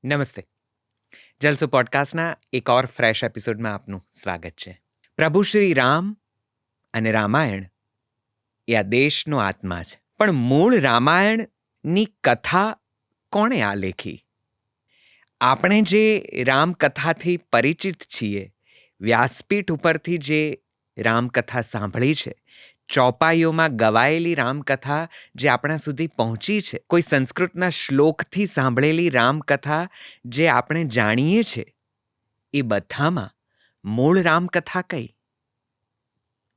નમસ્તે. જલસો પોડકાસ્ટના એક ઓર ફ્રેશ એપિસોડમાં આપનું સ્વાગત છે. પ્રભુ શ્રી રામ અને રામાયણ એ આ દેશનો આત્મા છે. પણ મૂળ રામાયણની કથા કોણે આલેખી? આપણે જે રામકથાથી પરિચિત છીએ, વ્યાસપીઠ ઉપરથી જે રામકથા સાંભળી છે, ચોપાઈઓમાં ગવાયેલી રામકથા જે આપણા સુધી પહોંચી છે, કોઈ સંસ્કૃતના શ્લોકથી સાંભળેલી રામકથા જે આપણે જાણીએ છીએ, એ બધામાં મૂળ રામકથા કઈ?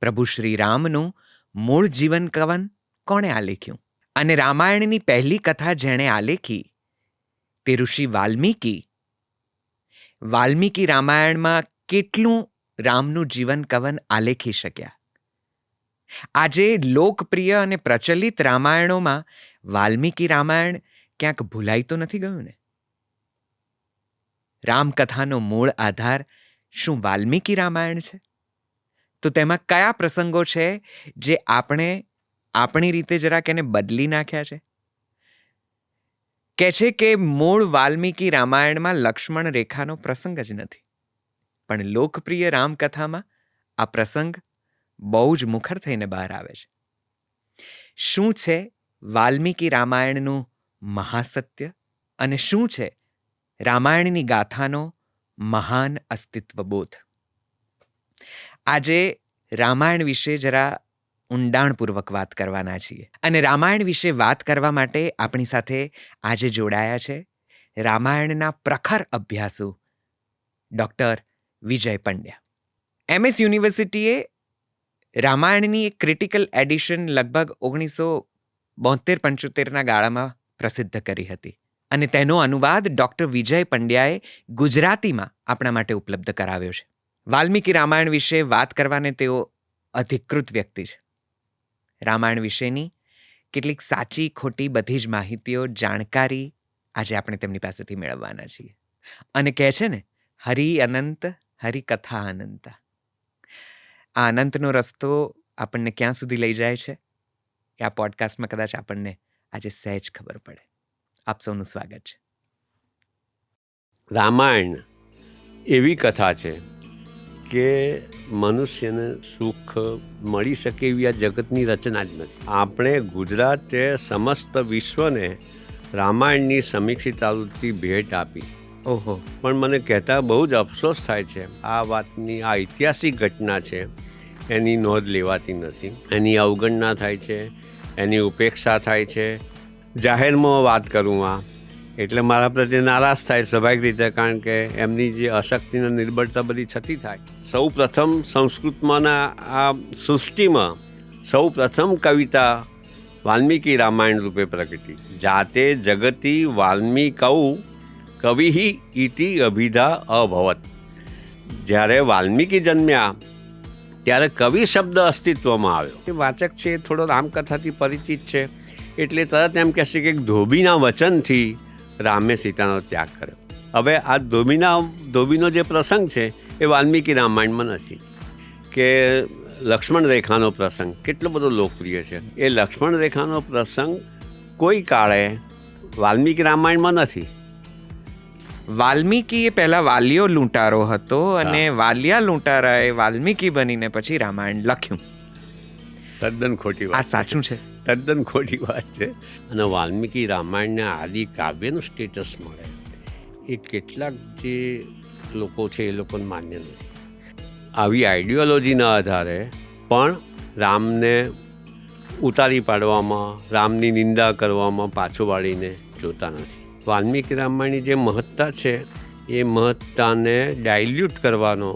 પ્રભુ શ્રી રામનું મૂળ જીવન કવન કોણે આલેખ્યું? અને રામાયણની પહેલી કથા જેણે આલેખી તે ઋષિ વાલ્મીકી રામાયણમાં કેટલું રામનું જીવન કવન આલેખી શક્યા? આજે લોકપ્રિય અને પ્રચલિત રામાયણોમાં વાલ્મીકી રામાયણ ક્યાંક ભૂલાઈ તો નથી ગયું ને? રામકથાનો મૂળ આધાર શું વાલ્મીકી રામાયણ છે? તો તેમાં કયા પ્રસંગો છે જે આપણે આપણી રીતે જરાક એને બદલી નાખ્યા છે? કહે છે કે મૂળ વાલ્મીકી રામાયણમાં લક્ષ્મણ રેખાનો પ્રસંગ જ નથી, પણ લોકપ્રિય રામકથામાં આ પ્રસંગ બહુ જ મુખર થઈને બહાર આવે છે. શું છે વાલ્મીકી રામાયણનું મહાસત્ય અને શું છે રામાયણની ગાથાનો મહાન અસ્તિત્વબોધ? આજે રામાયણ વિશે જરા ઊંડાણપૂર્વક વાત કરવાના છીએ. અને રામાયણ વિશે વાત કરવા માટે આપણી સાથે આજે જોડાયા છે રામાયણના પ્રખર અભ્યાસુ ડૉક્ટર વિજય પંડ્યા. MS યુનિવર્સિટીએ રામાયણની એક ક્રિટિકલ એડિશન લગભગ 1972-75ના ગાળામાં પ્રસિદ્ધ કરી હતી અને તેનો અનુવાદ ડૉક્ટર વિજય પંડ્યાએ ગુજરાતીમાં આપણા માટે ઉપલબ્ધ કરાવ્યો છે. વાલ્મીકી રામાયણ વિશે વાત કરવાને તેઓ અધિકૃત વ્યક્તિ છે. રામાયણ વિશેની કેટલીક સાચી ખોટી બધી જ માહિતીઓ, જાણકારી આજે આપણે તેમની પાસેથી મેળવવાના છીએ. અને કહે છે ને, હરિ અનંત હરિકથા અનંત. આ અનંતનો રસ્તો આપણને ક્યાં સુધી લઈ જાય છે એ આ પોડકાસ્ટમાં કદાચ આપણને આજે સહેજ ખબર પડે. આપ સૌનું સ્વાગત છે. રામાયણ એવી કથા છે કે મનુષ્યને સુખ મળી શકે એવી આ જગતની રચના જ નથી. આપણે ગુજરાતે સમસ્ત વિશ્વને રામાયણની સમીક્ષિત આવૃત્તિ ભેટ આપી. ઓહો. પણ મને કહેતા બહુ જ અફસોસ થાય છે, આ વાતની, આ ઐતિહાસિક ઘટના છે એની નોંધ લેવાતી નથી, એની અવગણના થાય છે, એની ઉપેક્ષા થાય છે. જાહેરમાં વાત કરું એટલે મારા પ્રત્યે નારાજ થાય સ્વાભાવિક રીતે, કારણ કે એમની જે અશક્તિ અને નિર્બળતા બધી છતી થાય. સૌ પ્રથમ સંસ્કૃતમાં આ સૃષ્ટિમાં સૌ પ્રથમ કવિતા વાલ્મીકી રામાયણ રૂપે પ્રગટી. જાતે જગતી વાલ્મીકૌ કવિ ઇતિ અભિધા અભવત. જ્યારે વાલ્મીકી જન્મ્યા ત્યારે કવિ શબ્દ અસ્તિત્વમાં આવ્યો. એ વાચક છે, થોડો રામકથાથી પરિચિત છે એટલે તરત એમ કહેશે કે ધોબીના વચનથી રામે સીતાનો ત્યાગ કર્યો. હવે આ ધોબીનો જે પ્રસંગ છે એ વાલ્મીકી રામાયણમાં નથી. કે લક્ષ્મણ રેખાનો પ્રસંગ કેટલો બધો લોકપ્રિય છે. એ લક્ષ્મણ રેખાનો પ્રસંગ કોઈ કાળે વાલ્મીકી રામાયણમાં નથી. વાલ્મીકી એ પહેલા વાલિયો લૂંટારો હતો અને વાલિયા લૂંટારાએ વાલ્મીકી બનીને પછી રામાયણ લખ્યું. તદ્દન ખોટી વાત. આ સાચું છે? તદ્દન ખોટી વાત છે. અને વાલ્મીકી રામાયણને આદિ કાવ્યનું સ્ટેટસ મળે એ કેટલાક જે લોકો છે એ લોકોને માન્ય નથી. આવી આઈડિયોલોજીના આધારે પણ રામને ઉતારી પાડવામાં, રામની નિંદા કરવામાં પાછો વાળીને જોતા નથી. વાલ્મીકી રામાયણની જે મહત્તા છે એ મહત્તાને ડાયલ્યુટ કરવાનો,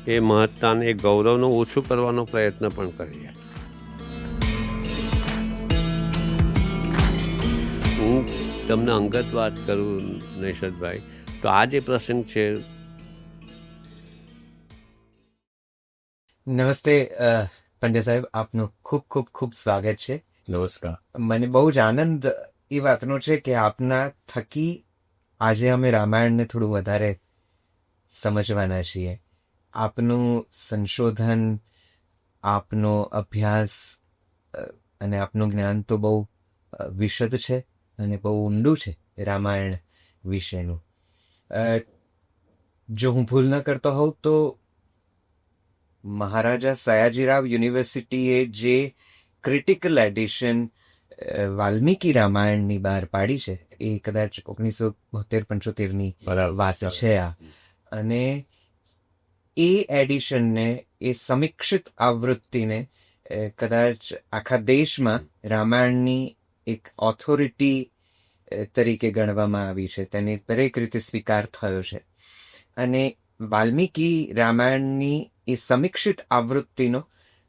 એ મહત્તાને, એ ગૌરવનો ઓછું કરવાનો પ્રયત્ન પણ કરીએ. હું તમને અંગત વાત કરું નૈષદભાઈ, તો આ જે પ્રસંગ છે. નમસ્તે પંડ્યા સાહેબ, આપનું ખૂબ ખૂબ ખૂબ સ્વાગત છે. નમસ્કાર. મને બહુ જ આનંદ એ વાતનો છે કે આપના થકી આજે અમે રામાયણને થોડું વધારે સમજવાના છીએ. આપનું સંશોધન, આપનો અભ્યાસ અને આપનું જ્ઞાન તો બહુ વિશદ છે અને બહુ ઊંડું છે રામાયણ વિશેનું. જો હું ભૂલ ન કરતો હોઉં તો મહારાજા સયાજીરાવ યુનિવર્સિટીએ જે ક્રિટિકલ એડિશન વાલ્મીકી રામાયણની બહાર પાડી છે એ કદાચ 1972-75ની વાત છે આ. અને એ એડિશનને, એ સમીક્ષિત આવૃત્તિને કદાચ આખા દેશમાં રામાયણની એક ઓથોરિટી તરીકે ગણવામાં આવી છે. તેને દરેક રીતે સ્વીકાર થયો છે. અને વાલ્મીકી રામાયણની એ સમીક્ષિત આવૃત્તિનો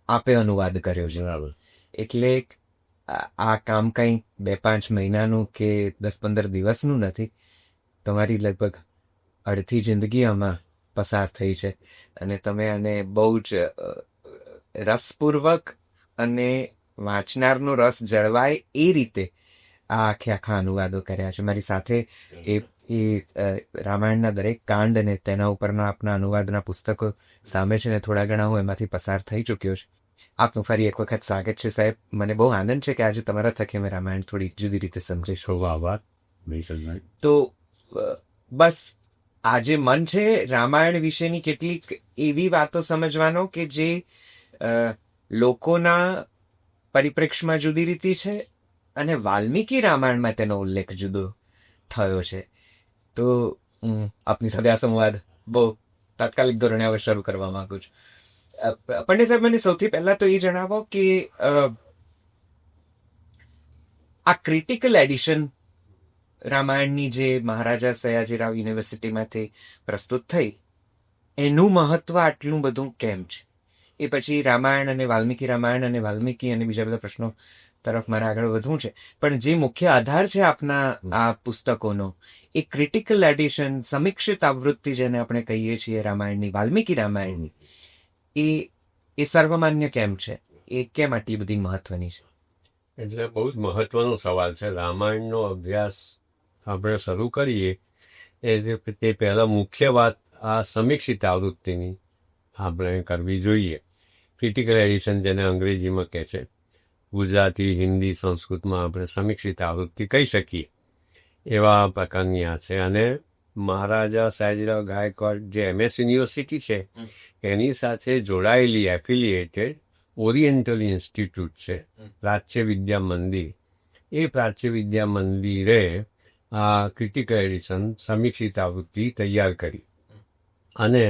આપે અનુવાદ કર્યો છે. બરાબર. એટલે આ કામ કંઈ 2-5 મહિનાનું કે 10-15 દિવસનું નથી. તમારી લગભગ અડધી જિંદગી આમાં પસાર થઈ છે અને તમે આને બહુ જ રસપૂર્વક અને વાંચનારનો રસ જળવાય એ રીતે આ આખા અનુવાદો કર્યા છે. મારી સાથે એ રામાયણના દરેક કાંડ અને તેના ઉપરના આપના અનુવાદના પુસ્તકો સામે છે ને થોડા ઘણા હું એમાંથી પસાર થઈ ચૂક્યો છું. આપનું ફરી એક વખત સ્વાગત છે સાહેબ. મને બહુ આનંદ છે કે આજે તમારા થકી મેં રામાયણ થોડી જુદી રીતે સમજી છું. આભાર. તો બસ આજે મન છે રામાયણ વિશેની કેટલીક એવી વાતો સમજવાનો કે જે લોકોના પરિપ્રેક્ષમાં જુદી રીતે છે અને વાલ્મીકી રામાયણમાં તેનો ઉલ્લેખ જુદો થયો છે. તો હું આપની સાથે આ સંવાદ બહુ તાત્કાલિક ધોરણે હવે શરૂ કરવા માંગુ છું. પંડિત સાહેબ, મને સૌથી પહેલા તો એ જણાવો કે આ ક્રિટિકલ એડિશન રામાયણની જે મહારાજા સયાજીરાવ યુનિવર્સિટીમાંથી પ્રસ્તુત થઈ એનું મહત્વ આટલું બધું કેમ છે? એ પછી રામાયણ અને વાલ્મીકી અને બીજા બધા પ્રશ્નો તરફ મારે આગળ વધવું છે. પણ જે મુખ્ય આધાર છે આપના આ પુસ્તકોનો, એ ક્રિટિકલ એડિશન, સમીક્ષિત આવૃત્તિ જેને આપણે કહીએ છીએ રામાયણની, વાલ્મીકી રામાયણની, એ સર્વમાન્ય કેમ છે? એ કેમ આટલી બધી મહત્વની છે? એટલે બહુ જ મહત્વનો સવાલ છે. રામાયણનો અભ્યાસ આપણે શરૂ કરીએ તે પહેલાં મુખ્ય વાત આ સમીક્ષિત આવૃત્તિની આપણે કરવી જોઈએ. ક્રિટિકલ એડિશન જેને અંગ્રેજીમાં કહે છે, ગુજરાતી, હિન્દી, સંસ્કૃતમાં આપણે સમીક્ષિત આવૃત્તિ કહી શકીએ એવા પ્રકારની આ છે. અને મહારાજા સયાજીરાવ ગાયકવાડ જે MS યુનિવર્સિટી છે એની સાથે જોડાયેલી એફિલિએટેડ ઓરિએન્ટલ ઇન્સ્ટિટ્યૂટ છે, પ્રાચ્ય વિદ્યા મંદિર. એ પ્રાચ્ય વિદ્યા મંદિરે આ ક્રિટિકલ એડિશન સમીક્ષિત આવૃત્તિ તૈયાર કરી અને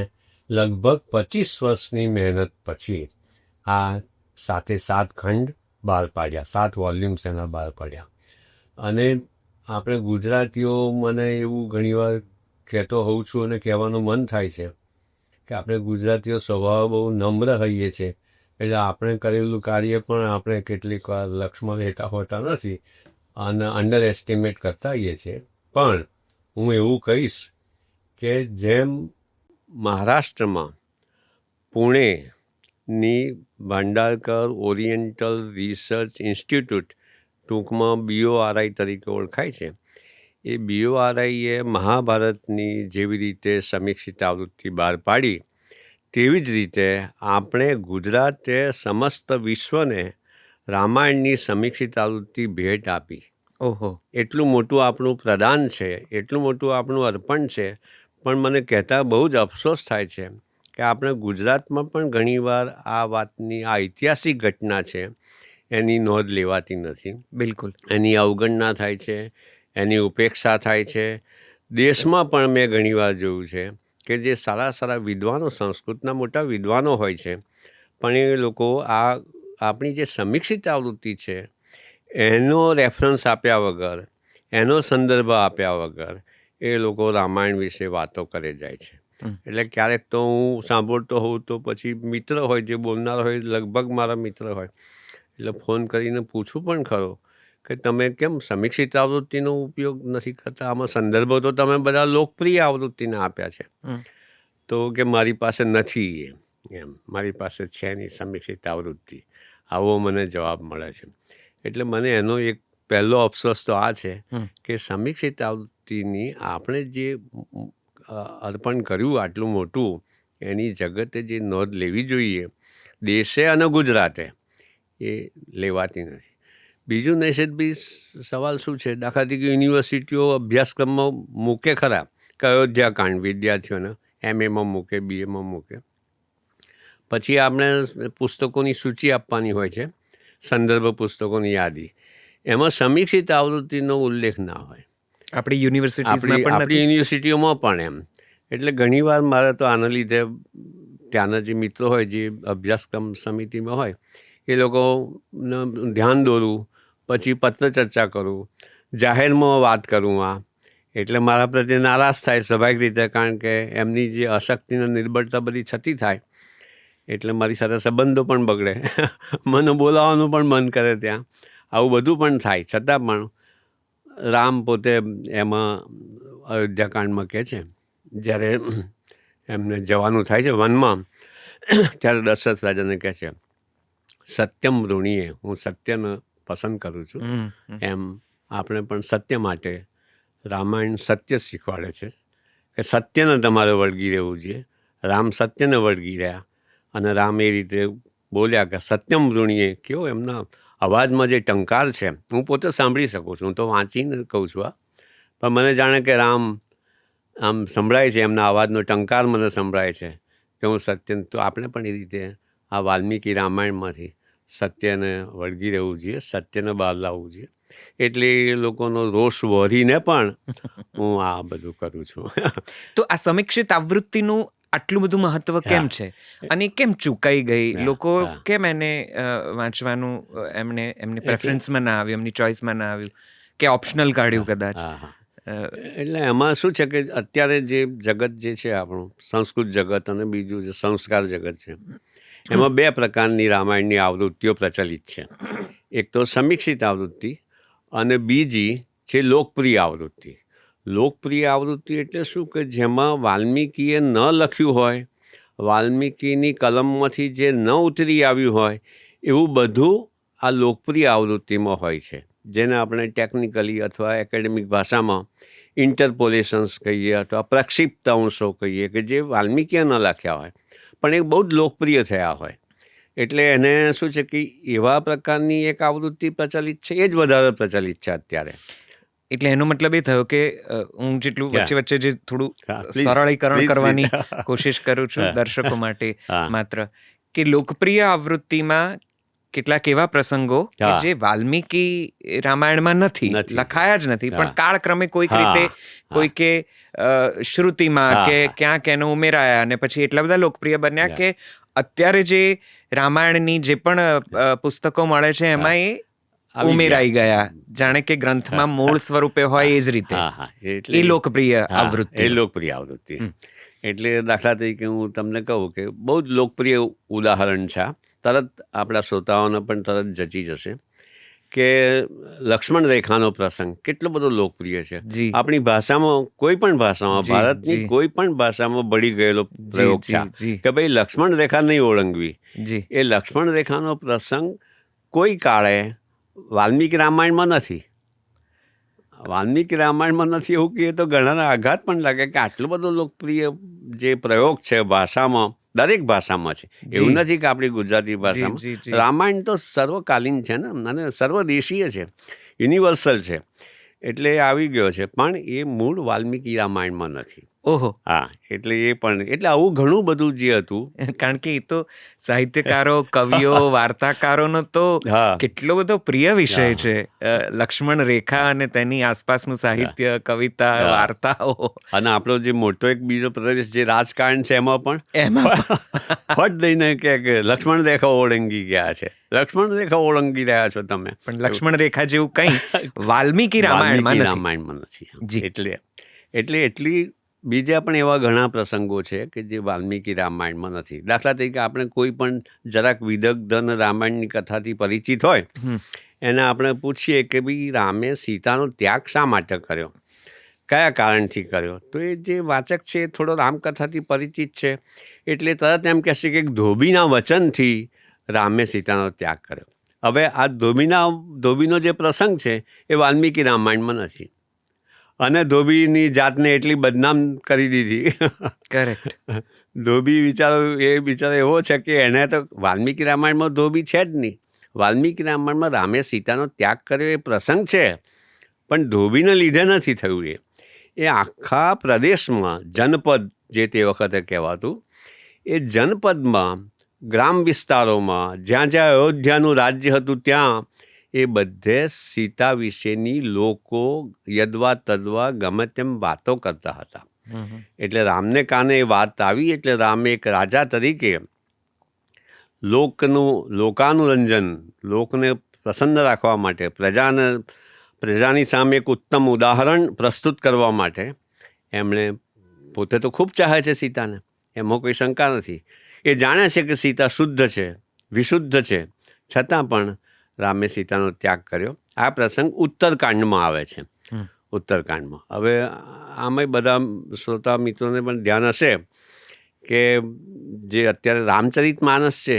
લગભગ 25 વર્ષની મહેનત પછી આ 7 ખંડ બહાર પાડ્યા, 7 વોલ્યુમ્સ એના બહાર પાડ્યા. અને આપણે ગુજરાતીઓ, મને એવું ઘણીવાર કહેતો હોઉં છું અને કહેવાનું મન થાય છે કે આપણે ગુજરાતીઓ સ્વભાવ બહુ નમ્ર હોઈએ છીએ, એટલે આપણે કરેલું કાર્ય પણ આપણે કેટલીક વાર લક્ષમાં લેતા હોતા નથી અને અંડર એસ્ટિમેટ કરતા હોઈએ છીએ. પણ હું એવું કહીશ કે જેમ મહારાષ્ટ્રમાં પુણેની ભાંડારકર ઓરિએન્ટલ રિસર્ચ ઇન્સ્ટિટ્યૂટ, ટૂંકમાં BORI તરીકે ઓળખાય છે, એ BORIએ મહાભારતની જેવી રીતે સમીક્ષિત આવૃત્તિ બહાર પાડી, તેવી જ રીતે આપણે ગુજરાતે સમસ્ત વિશ્વને રામાયણની સમીક્ષિત આવૃત્તિ ભેટ આપી. ઓહો! એટલું મોટું આપણું પ્રદાન છે, એટલું મોટું આપણું અર્પણ છે. પણ મને કહેતા બહુ જ અફસોસ થાય છે કે આપણે ગુજરાતમાં પણ ઘણીવાર આ વાતની, આ ઐતિહાસિક ઘટના છે એની નોંધ લેવાતી નથી. બિલકુલ. એની અવગણના થાય છે, એની ઉપેક્ષા થાય છે. દેશમાં પણ મેં ઘણીવાર જોયું છે કે જે સારા વિદ્વાનો, સંસ્કૃતના મોટા વિદ્વાનો હોય છે, પણ એ લોકો આ આપણી જે સમીક્ષિત આવૃત્તિ છે એનો રેફરન્સ આપ્યા વગર, એનો સંદર્ભ આપ્યા વગર એ લોકો રામાયણ વિશે વાતો કરે જાય છે. એટલે ક્યારેક તો હું સાંભળતો હોઉં તો પછી મિત્ર હોય, જે બોલનાર હોય, લગભગ મારા મિત્ર હોય, એટલે ફોન કરીને પૂછું પણ ખરો કે તમે કેમ સમીક્ષિત આવૃત્તિનો ઉપયોગ નથી કરતા? આમાં સંદર્ભો તો તમે બધા લોકપ્રિય આવૃત્તિના આપ્યા છે. તો કે મારી પાસે નથી, એમ મારી પાસે છે નહીં સમીક્ષિત આવૃત્તિ, આવો મને જવાબ મળે છે. એટલે મને એનો એક પહેલો અફસોસ તો આ છે કે સમીક્ષિત આવૃત્તિની આપણે જે અર્પણ કર્યું આટલું મોટું, એની જગતે જે નોંધ લેવી જોઈએ દેશે અને ગુજરાતે, એ લેવાતી નથી. બીજું નિષેધભાઈ સવાલ શું છે, દાખલા તરીકે યુનિવર્સિટીઓ અભ્યાસક્રમમાં મૂકે ખરા, કે અયોધ્યાકાંડ વિદ્યાર્થીઓને MAમાં મૂકે, BAમાં મૂકે. પછી આપણે પુસ્તકોની સૂચિ આપવાની હોય છે, સંદર્ભ પુસ્તકોની યાદી. એમાં સમીક્ષિત આવૃત્તિનો ઉલ્લેખ ના હોય. આપણી યુનિવર્સિટીઝમાં પણ આપણી નથી. યુનિવર્સિટીઓમાં પણ એમ. એટલે ઘણીવાર મારે તો આના લીધે ત્યાંના જે મિત્રો હોય, જે અભ્યાસક્રમ સમિતિમાં હોય, એ લોકોને ધ્યાન દોરું, પછી પત્ર ચર્ચા કરું, જાહેરમાં વાત કરું. એટલે મારા પ્રત્યે નારાજ થાય સ્વાભાવિક રીતે, કારણ કે એમની જે અશક્તિ અને નિર્બળતા બધી છતી થાય, એટલે મારી સાથે સંબંધો પણ બગડે, મને બોલાવવાનું પણ મન કરે ત્યાં, આવું બધું પણ થાય. છતાં પણ રામ પોતે એમાં અયોધ્યાકાંડમાં કહે છે, જ્યારે એમને જવાનું થાય છે વનમાં, ત્યારે દશરથ રાજાને કહે છે, સત્યમ ઋણીએ, હું સત્યને પસંદ કરું છું. એમ આપણે પણ સત્ય માટે રામાયણ સત્ય શીખવાડે છે કે સત્યને તમારે વળગી રહેવું જોઈએ. રામ સત્યને વળગી રહ્યા, અને રામ એ રીતે બોલ્યા કે સત્યમ ઋણીએ. કેવો એમના અવાજમાં જે ટંકાર છે, હું પોતે સાંભળી શકું છું, હું તો વાંચીને કહું છું પણ મને જાણે કે રામ આમ સંભળાય છે, એમના અવાજનો ટંકાર મને સંભળાય છે કે હું સત્ય. તો આપણે પણ એ રીતે આ વાલ્મીકી રામાયણમાંથી સત્યને વળગી રહેવું જોઈએ, સત્યને બહાર લાવવું જોઈએ. એટલે એ લોકોનો રોષ વળીને પણ હું આ બધું કરું છું. તો આ સમીક્ષિત આવૃત્તિનું આટલું બધું મહત્વ કેમ છે, અને કેમ ચૂકાઈ ગઈ? લોકો કેમ એને વાંચવાનું એમની પ્રેફરન્સમાં ના આવ્યું, એમની ચોઇસમાં ના આવ્યું, કે ઓપ્શનલ કાઢ્યું કદાચ? એટલે એમાં શું છે કે અત્યારે જે જગત જે છે આપણું સંસ્કૃત જગત અને બીજું જે સંસ્કાર જગત છે, એમાં બે પ્રકારની રામાયણની આવૃત્તિઓ પ્રચલિત છે. એક તો સમીક્ષિત આવૃત્તિ, અને બીજી છે લોકપ્રિય આવૃત્તિ. લોકપ્રિય આવૃત્તિ એટલે શું કે જેમાં વાલ્મીકીએ ન લખ્યું હોય, વાલ્મીકીની કલમમાંથી જે ન ઉતરી આવ્યું હોય, એવું બધું આ લોકપ્રિય આવૃત્તિમાં હોય છે, જેને આપણે ટેકનિકલી અથવા એકેડેમિક ભાષામાં ઇન્ટરપોલેશન્સ કહીએ, અથવા પ્રક્ષિપ્ત અંશો કહીએ, કે જે વાલ્મીકીએ ન લખ્યા હોય પણ એ બહુ જ લોકપ્રિય થયા હોય. એટલે એને શું છે કે એવા પ્રકારની એક આવૃત્તિ પ્રચલિત છે, એ જ વધારે પ્રચલિત છે અત્યારે. એટલે એનો મતલબ એ થયો કે હું જેટલું વચ્ચે જે થોડું સરળીકરણ કરવાની કોશિશ કરું છું દર્શકો માટે માત્ર, કે લોકપ્રિય આવૃત્તિમાં કેટલાક એવા પ્રસંગો કે જે વાલ્મીકી રામાયણમાં નથી, લખાયા જ નથી, પણ કાળક્રમે કોઈક રીતે કોઈકે શ્રુતિમાં કે ક્યાંક એને ઉમેરાયા, અને પછી એટલા બધા લોકપ્રિય બન્યા કે અત્યારે જે રામાયણની જે પણ પુસ્તકો મળે છે એમાં એ ઉમેરાઈ ગયા, જાણે કે ગ્રંથમાં મૂળ સ્વરૂપે હોય એ જ રીતે. એ લોકપ્રિય આવૃત્તિ. એ લોકપ્રિય આવૃત્તિ. એટલે દાખલા તરીકે હું તમને કહું કે બહુ જ લોકપ્રિય ઉદાહરણ છે, તરત આપણા શ્રોતાઓને પણ તરત જચી જશે, કે લક્ષ્મણ રેખાનો પ્રસંગ કેટલો બધો લોકપ્રિય છે. આપણી ભાષામાં, કોઈ પણ ભાષામાં, ભારતની કોઈ પણ ભાષામાં બળી ગયેલો પ્રયોગ છે કે ભાઈ લક્ષ્મણ રેખા નહીં ઓળંગવી. એ લક્ષ્મણ રેખાનો પ્રસંગ કોઈ કાળે વાલ્મીકી રામાયણમાં નથી. વાલ્મીકી રામાયણમાં નથી એવું કહીએ તો ઘણાને આઘાત પણ લાગે કે આટલો બધો લોકપ્રિય જે પ્રયોગ છે ભાષામાં, દરેક ભાષામાં છે. એવું નથી કે આપણી ગુજરાતી ભાષામાં. રામાયણ તો સર્વકાલીન છે ને, અને સર્વદેશીય છે, યુનિવર્સલ છે. એટલે આવી ગયો છે, પણ એ મૂળ વાલ્મીકી રામાયણમાં નથી. ઓહો. હા, એટલે એ પણ, એટલે આવું ઘણું બધું જે હતું, કારણ કે એ તો સાહિત્યકારો, કવિઓ, વાર્તાકારોનો તો કેટલો બધો પ્રિય વિષય છે, લક્ષ્મણ રેખા અને તેની આસપાસનું સાહિત્ય, કવિતા, વાર્તાઓ. અને આપણો જે મોટો એક બીજો પ્રદેશ જે રાજકારણ છે, એમાં ફટ દઈને કે લક્ષ્મણ રેખા ઓળંગી ગયા છે, લક્ષ્મણ રેખા ઓળંગી રહ્યા છો તમે, પણ લક્ષ્મણ રેખા જેવું કંઈ વાલ્મીકી રામાયણમાં નથી. એટલે એટલી બીજા પણ એવા ઘણા પ્રસંગો છે કે જે વાલ્મીકી રામાયણમાં નથી. દાખલા તરીકે આપણે કોઈ પણ જરાક વિદગ્ધ રામાયણની કથાથી પરિચિત હોય, એને આપણે પૂછીએ કે ભાઈ રામે સીતાનો ત્યાગ શા માટે કર્યો, કયા કારણથી કર્યો, તો એ જે વાચક છે એ થોડો રામકથાથી પરિચિત છે, એટલે તરત એમ કહેશે કે ધોબીના વચનથી રામે સીતાનો ત્યાગ કર્યો. હવે આ ધોબીનો જે પ્રસંગ છે એ વાલ્મીકી રામાયણમાં નથી, અને ધોબીની જાતને એટલી બદનામ કરી દીધી. કરેક્ટ. ધોબી બિચારો એવો છે કે એને તો વાલ્મીકી રામાયણમાં ધોબી છે જ નહીં. વાલ્મીકી રામાયણમાં રામે સીતાનો ત્યાગ કર્યો એ પ્રસંગ છે, પણ ધોબીને લીધે નથી થયું. એ આખા પ્રદેશમાં જનપદ જે તે વખતે કહેવાતું, એ જનપદમાં ગ્રામ વિસ્તારોમાં જ્યાં જ્યાં અયોધ્યાનું રાજ્ય હતું ત્યાં એ બધે સીતા વિશેની લોકો યદવા તદવા ગમે તેમ વાતો કરતા હતા. એટલે રામને કાને એ વાત આવી એટલે રામે એક રાજા તરીકે લોકાનુરંજન, લોકને પ્રસન્ન રાખવા માટે, પ્રજાની સામે એક ઉત્તમ ઉદાહરણ પ્રસ્તુત કરવા માટે એમણે, પોતે તો ખૂબ ચાહે છે સીતાને, એમાં કોઈ શંકા નથી, એ જાણે છે કે સીતા શુદ્ધ છે, વિશુદ્ધ છે, છતાં પણ રામે સીતાનો ત્યાગ કર્યો. આ પ્રસંગ ઉત્તરકાંડમાં આવે છે. ઉત્તરકાંડમાં હવે આમાંય બધા શ્રોતા મિત્રોને પણ ધ્યાન હશે કે જે અત્યારે રામચરિત માનસ છે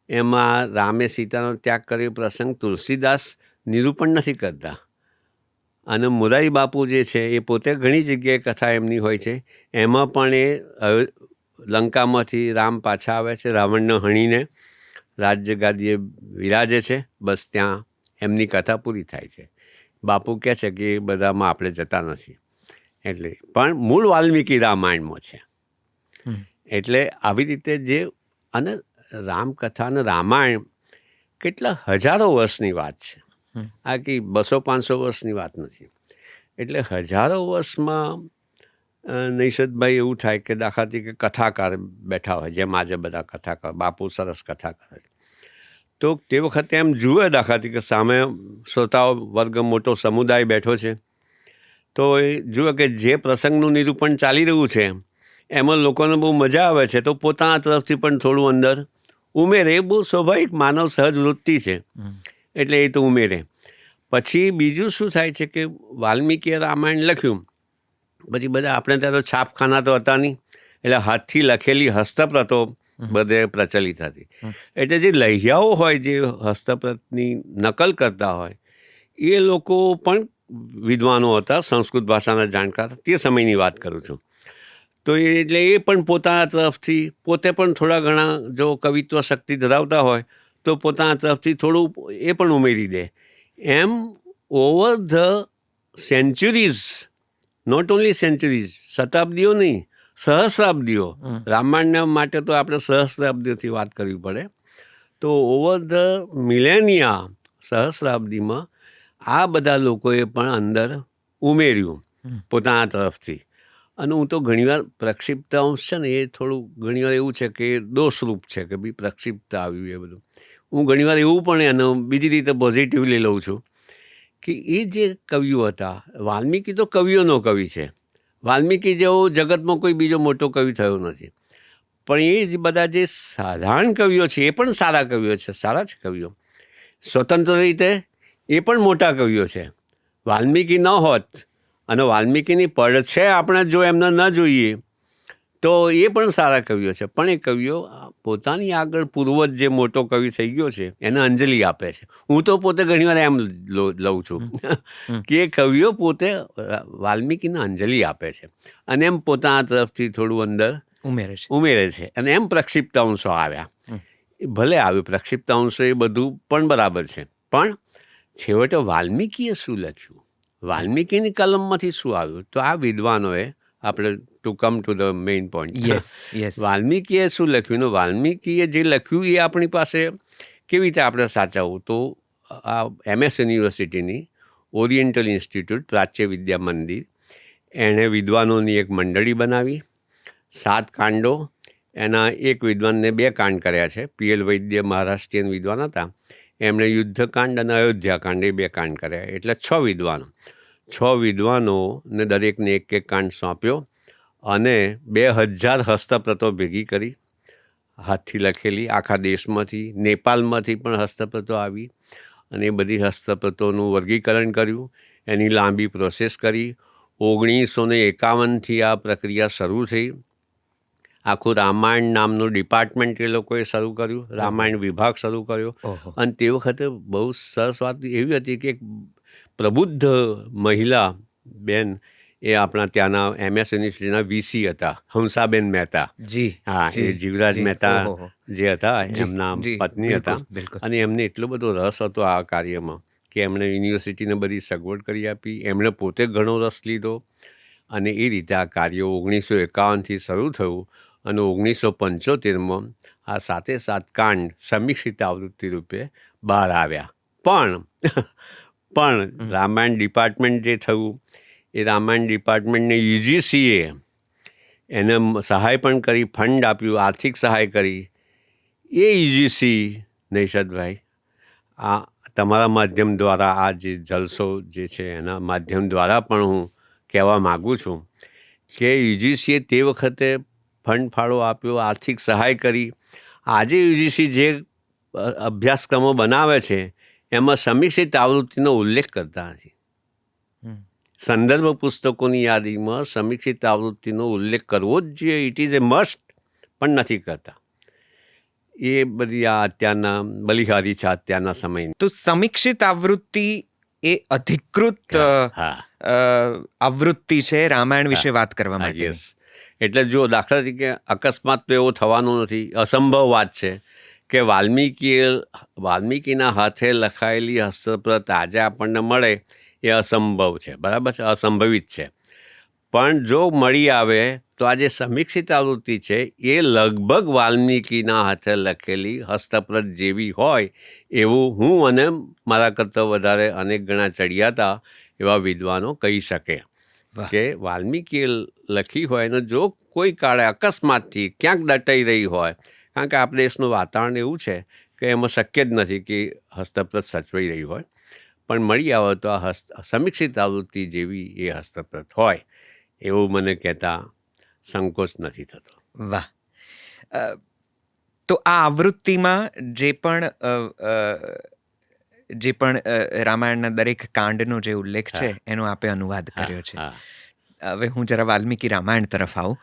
એમાં રામે સીતાનો ત્યાગ કર્યો પ્રસંગ તુલસીદાસ નિરૂપણ નથી કરતા, અને મોરારી બાપુ જે છે એ પોતે ઘણી જગ્યાએ કથા એમની હોય છે, એમાં પણ એ લંકામાંથી રામ પાછા આવે છે, રાવણને હણીને રાજ્ય ગાદીએ વિરાજે છે, બસ ત્યાં એમની કથા પૂરી થાય છે. બાપુ કહે છે કે એ બધામાં આપણે જતા નથી, એટલે પણ મૂળ વાલ્મીકી રામાયણમાં છે. એટલે આવી રીતે જે, અને રામકથા અને રામાયણ કેટલા હજારો વર્ષની વાત છે, આ કે 200-500 વર્ષની વાત નથી. એટલે હજારો વર્ષમાં નૈષદભાઈ એવું થાય કે દાખલા તરીકે કથાકાર બેઠા હોય, જેમ આજે બધા કથાકાર, બાપુ સરસ કથા કરે છે, તો તે વખતે એમ જુએ દાખલા તરીકે સામે શ્રોતાઓ વર્ગ મોટો સમુદાય બેઠો છે, તો એ જુએ કે જે પ્રસંગનું નિરૂપણ ચાલી રહ્યું છે એમાં લોકોને બહુ મજા આવે છે, તો પોતાના તરફથી પણ થોડું અંદર ઉમેરે. એ બહુ સ્વાભાવિક માનવ સહજ વૃત્તિ છે, એટલે એ તો ઉમેરે. પછી બીજું શું થાય છે કે વાલ્મીકીએ રામાયણ લખ્યું પછી બધા, આપણે ત્યાં તો છાપખાના તો હતા નહીં, એટલે હાથથી લખેલી હસ્તપ્રતો બધે પ્રચલિત હતી. એટલે જે લહિયાઓ હોય, જે હસ્તપ્રતની નકલ કરતા હોય, એ લોકો પણ વિદ્વાનો હતા, સંસ્કૃત ભાષાના જાણકાર, તે સમયની વાત કરું છું. તો એટલે એ પણ પોતાના તરફથી, પોતે પણ થોડા ઘણા જો કવિત્વ શક્તિ ધરાવતા હોય તો પોતાના તરફથી થોડું એ પણ ઉમેરી દે. એમ over the centuries, not only centuries, શતાબ્દીઓ નહીં, સહસ્રાબ્દીઓ, રામાયણ માટે તો આપણે સહસ્રાબ્દીઓથી વાત કરવી પડે, તો ઓવર ધ મિલેનિયા, સહસ્રાબ્દીમાં આ બધા લોકોએ પણ અંદર ઉમેર્યું પોતાના તરફથી. અને હું તો ઘણીવાર પ્રક્ષિપ્ત અંશ છે ને એ થોડું ઘણીવાર એવું છે કે દોષરૂપ છે કે ભાઈ પ્રક્ષિપ્ત આવ્યું એ બધું. હું ઘણીવાર એવું પણ એનો બીજી રીતે પોઝિટિવલી લઉં છું કે એ જે કવિઓ હતા, વાલ્મીકી તો કવિઓનો કવિ છે, વાલ્મીકી જેવો જગતમાં કોઈ બીજો મોટો કવિ થયો નથી, પણ એ જ બધા જે સાધારણ કવિઓ છે એ પણ સારા કવિઓ છે, સારા જ કવિઓ, સ્વતંત્ર રીતે એ પણ મોટા કવિઓ છે. વાલ્મીકી ન હોત અને વાલ્મીકીની પડછે આપણે જો એમને ન જોઈએ તો એ પણ સારા કવિઓ છે, પણ એ કવિઓ પોતાની આગળ પૂર્વજ જે મોટો કવિ થઈ ગયો છે એને અંજલિ આપે છે. હું તો પોતે ઘણીવાર એમ લઉં છું કે એ કવિઓ પોતે વાલ્મીકીને અંજલિ આપે છે અને એમ પોતાના તરફથી થોડું અંદર ઉમેરે છે, અને એમ પ્રક્ષિપ્ત અંશો આવ્યા. ભલે આવ્યું પ્રક્ષિપ્ત અંશો, એ બધું પણ બરાબર છે, પણ છેવટે વાલ્મીકીએ શું લખ્યું, વાલ્મીકીની કલમમાંથી શું આવ્યું, તો આ વિદ્વાનોએ, આપણે to come to the main point, વાલ્મીકીએ શું લખ્યું ને વાલ્મીકીએ જે લખ્યું એ આપણી પાસે કેવી રીતે આપણે સાચવવું, તો આ MS યુનિવર્સિટીની ઓરિએન્ટલ ઇન્સ્ટિટ્યૂટ પ્રાચ્ય વિદ્યા મંદિર, એણે વિદ્વાનોની એક મંડળી બનાવી, 7 કાંડો, એના એક વિદ્વાનને 2 કાંડ કર્યા છે. PL વૈદ્ય મહારાષ્ટ્રીયન વિદ્વાન હતા, એમણે યુદ્ધકાંડ અને અયોધ્યાકાંડ એ 2 કાંડ કર્યા, એટલે 6 વિદ્વાનોને દરેકને એક કાંડ સોંપ્યો અને 2000 હસ્તપ્રતો ભેગી કરી, હાથથી લખેલી, આખા દેશમાંથી, નેપાળમાંથી પણ હસ્તપ્રતો આવી, અને એ બધી હસ્તપ્રતોનું વર્ગીકરણ કર્યું, એની લાંબી પ્રોસેસ કરી. 1951થી આ પ્રક્રિયા શરૂ થઈ. આખું રામાયણ નામનું ડિપાર્ટમેન્ટ એ લોકોએ શરૂ કર્યું, રામાયણ વિભાગ શરૂ કર્યો. અને તે વખતે બહુ સરસ વાત એવી હતી કે એક પ્રબુદ્ધ મહિલા બેન, એ આપણા ત્યાંના MS યુનિવર્સિટીના VC હતા, હંસાબેન મહેતા. હા, એ જીવરાજ મહેતા જે હતા એમના પત્ની હતા, અને એમને એટલો બધો રસ હતો આ કાર્યમાં કે એમણે યુનિવર્સિટીને બધી સગવડ કરી આપી, એમણે પોતે ઘણો રસ લીધો અને એ રીતે આ કાર્ય 1951થી શરૂ થયું અને 1975માં આ સાથે સાત કાંડ સમીક્ષિત આવૃત્તિ રૂપે બહાર આવ્યા. પણ રામાયણ ડિપાર્ટમેન્ટ જે થયું એ રામાયણ ડિપાર્ટમેન્ટને યુજીસીએ એને સહાય પણ કરી, ફંડ આપ્યું, આર્થિક સહાય કરી. એ યુજીસી નૈષદભાઈ આ તમારા માધ્યમ દ્વારા આ જે જલસો જે છે એના માધ્યમ દ્વારા પણ હું કહેવા માગું છું કે યુજીસીએ તે વખતે ફંડ ફાળો આપ્યો, આર્થિક સહાય કરી. આજે યુજીસી જે અભ્યાસક્રમો બનાવે છે એમાં સમીક્ષિત આવૃત્તિનો ઉલ્લેખ કરતા નથી. સંદર્ભ પુસ્તકોની યાદીમાં સમીક્ષિત આવૃત્તિનો ઉલ્લેખ કરવો જ જોઈએ. ઇટ ઇઝ એ મસ્ટ, પણ નથી કરતા. એ બધી આ અત્યારના બલિહારી છે અત્યારના સમયની. તો સમીક્ષિત આવૃત્તિ એ અધિકૃત આવૃત્તિ છે રામાયણ વિશે વાત કરવા માટે. યસ. એટલે જો દાખલા તરીકે અકસ્માત તો એવો થવાનો નથી, અસંભવ વાત છે કે વાલ્મીકીના હાથે લખાયેલી હસ્તપ્રત આજે આપણને મળે એ અસંભવ છે, બરાબર છે, અસંભવિત છે. પણ જો મળી આવે તો આ જે સમીક્ષિત આવૃત્તિ છે એ લગભગ વાલ્મીકીના હાથે લખેલી હસ્તપ્રત જેવી હોય એવું હું અને મારા કરતાં વધારે અનેક ગણા ચડિયાતા એવા વિદ્વાનો કહી શકે કે વાલ્મીકીએ લખી હોય અને જો કોઈ કાળે અકસ્માતથી ક્યાંક દટાઈ રહી હોય, કારણ કે આપણા દેશનું વાતાવરણ એવું છે કે એમાં શક્ય જ નથી કે હસ્તપ્રત સચવાઈ રહી હોય, પણ મળી આવે તો આ સમીક્ષિત આવૃત્તિ જેવી એ હસ્તપ્રત હોય એવું મને કહેતા સંકોચ નથી થતો. વાહ. તો આ આવૃત્તિમાં જે પણ રામાયણના દરેક કાંડનો જે ઉલ્લેખ છે એનો આપે અનુવાદ કર્યો છે. હવે હું જરા વાલ્મીકી રામાયણ તરફ આવું.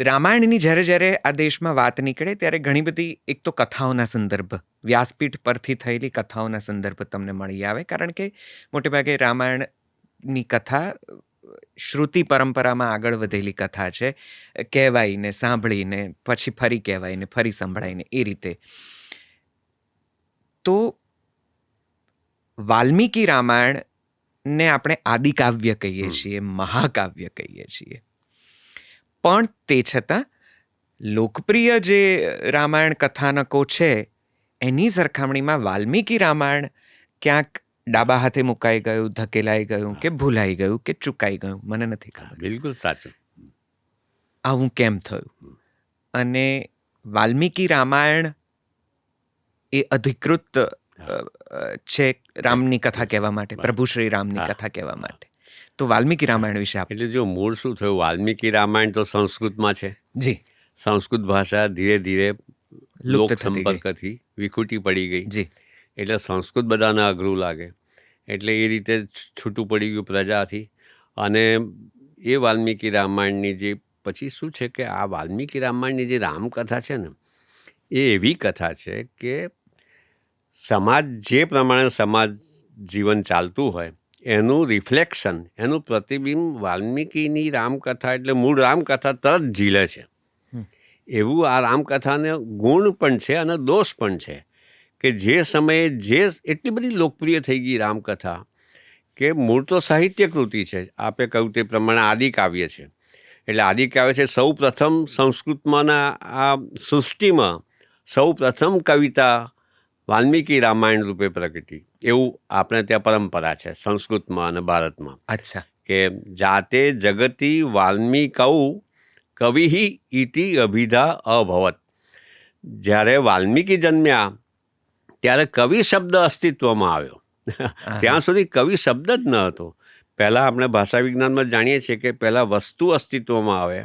રામાયણની જ્યારે આ દેશમાં વાત નીકળે ત્યારે ઘણી બધી એક તો કથાઓના સંદર્ભ, વ્યાસપીઠ પરથી થયેલી કથાઓના સંદર્ભ તમને મળી આવે, કારણ કે મોટેભાગે રામાયણની કથા શ્રુતિ પરંપરામાં આગળ વધેલી કથા છે, કહેવાઈને સાંભળીને પછી ફરી કહેવાઈને ફરી સંભળાઈને એ રીતે. તો વાલ્મીકી રામાયણને આપણે આદિકાવ્ય કહીએ છીએ, મહાકાવ્ય કહીએ છીએ, પણ તે છતાં લોકપ્રિય જે રામાયણ કથાનકો છે એની સરખામણીમાં વાલ્મીકી રામાયણ ક્યાંક ડાબા હાથે મુકાઈ ગયું, ધકેલાઈ ગયું, કે ભૂલાઈ ગયું, કે ચૂકાઈ ગયું, મને નથી ખબર. બિલકુલ સાચું. આવું કેમ થયું? અને વાલ્મીકી રામાયણ એ અધિકૃત છે રામની કથા કહેવા માટે, પ્રભુ શ્રી રામની કથા કહેવા માટે. તો વાલ્મીકી રામાયણ વિશે આપણે. એટલે જો મૂળ શું થયું, વાલ્મીકી રામાયણ તો સંસ્કૃતમાં છે. જી. સંસ્કૃત ભાષા ધીરે ધીરે લોક સંપર્કથી વિખૂટી પડી ગઈ. જી. એટલે સંસ્કૃત બધાને અઘરું લાગે, એટલે એ રીતે છૂટું પડી ગયું પ્રજાથી. અને એ વાલ્મીકી રામાયણની જે પછી શું છે કે આ વાલ્મીકી રામાયણની જે રામકથા છે ને એ એવી કથા છે કે સમાજ જે પ્રમાણે સમાજ જીવન ચાલતું હોય એનું રિફ્લેક્શન, એનું પ્રતિબિંબ વાલ્મીકીની રામકથા એટલે મૂળ રામકથા તરત ઝીલે છે. એવું આ રામકથાને ગુણ પણ છે અને દોષ પણ છે કે જે સમયે જે એટલી બધી લોકપ્રિય થઈ ગઈ રામકથા કે મૂળ તો સાહિત્ય કૃતિ છે, આપે કહ્યું તે પ્રમાણે આદિકાવ્ય છે. એટલે આદિકાવ્ય છે સૌ પ્રથમ સંસ્કૃતમાંના આ સૃષ્ટિમાં સૌ પ્રથમ કવિતા વાલ્મીકી રામાયણ રૂપે પ્રગટી, એવું આપણે ત્યાં પરંપરા છે સંસ્કૃતમાં અને ભારતમાં. અચ્છા. કે જાતે જગતી વાલ્મીકૌ કવિ ઇતિ અભિધા અભવત. જ્યારે વાલ્મીકી જન્મ્યા ત્યારે કવિ શબ્દ અસ્તિત્વમાં આવ્યો. ત્યાં સુધી કવિ શબ્દ જ ન હતો. પહેલાં આપણે ભાષા વિજ્ઞાનમાં જાણીએ છીએ કે પહેલાં વસ્તુ અસ્તિત્વમાં આવે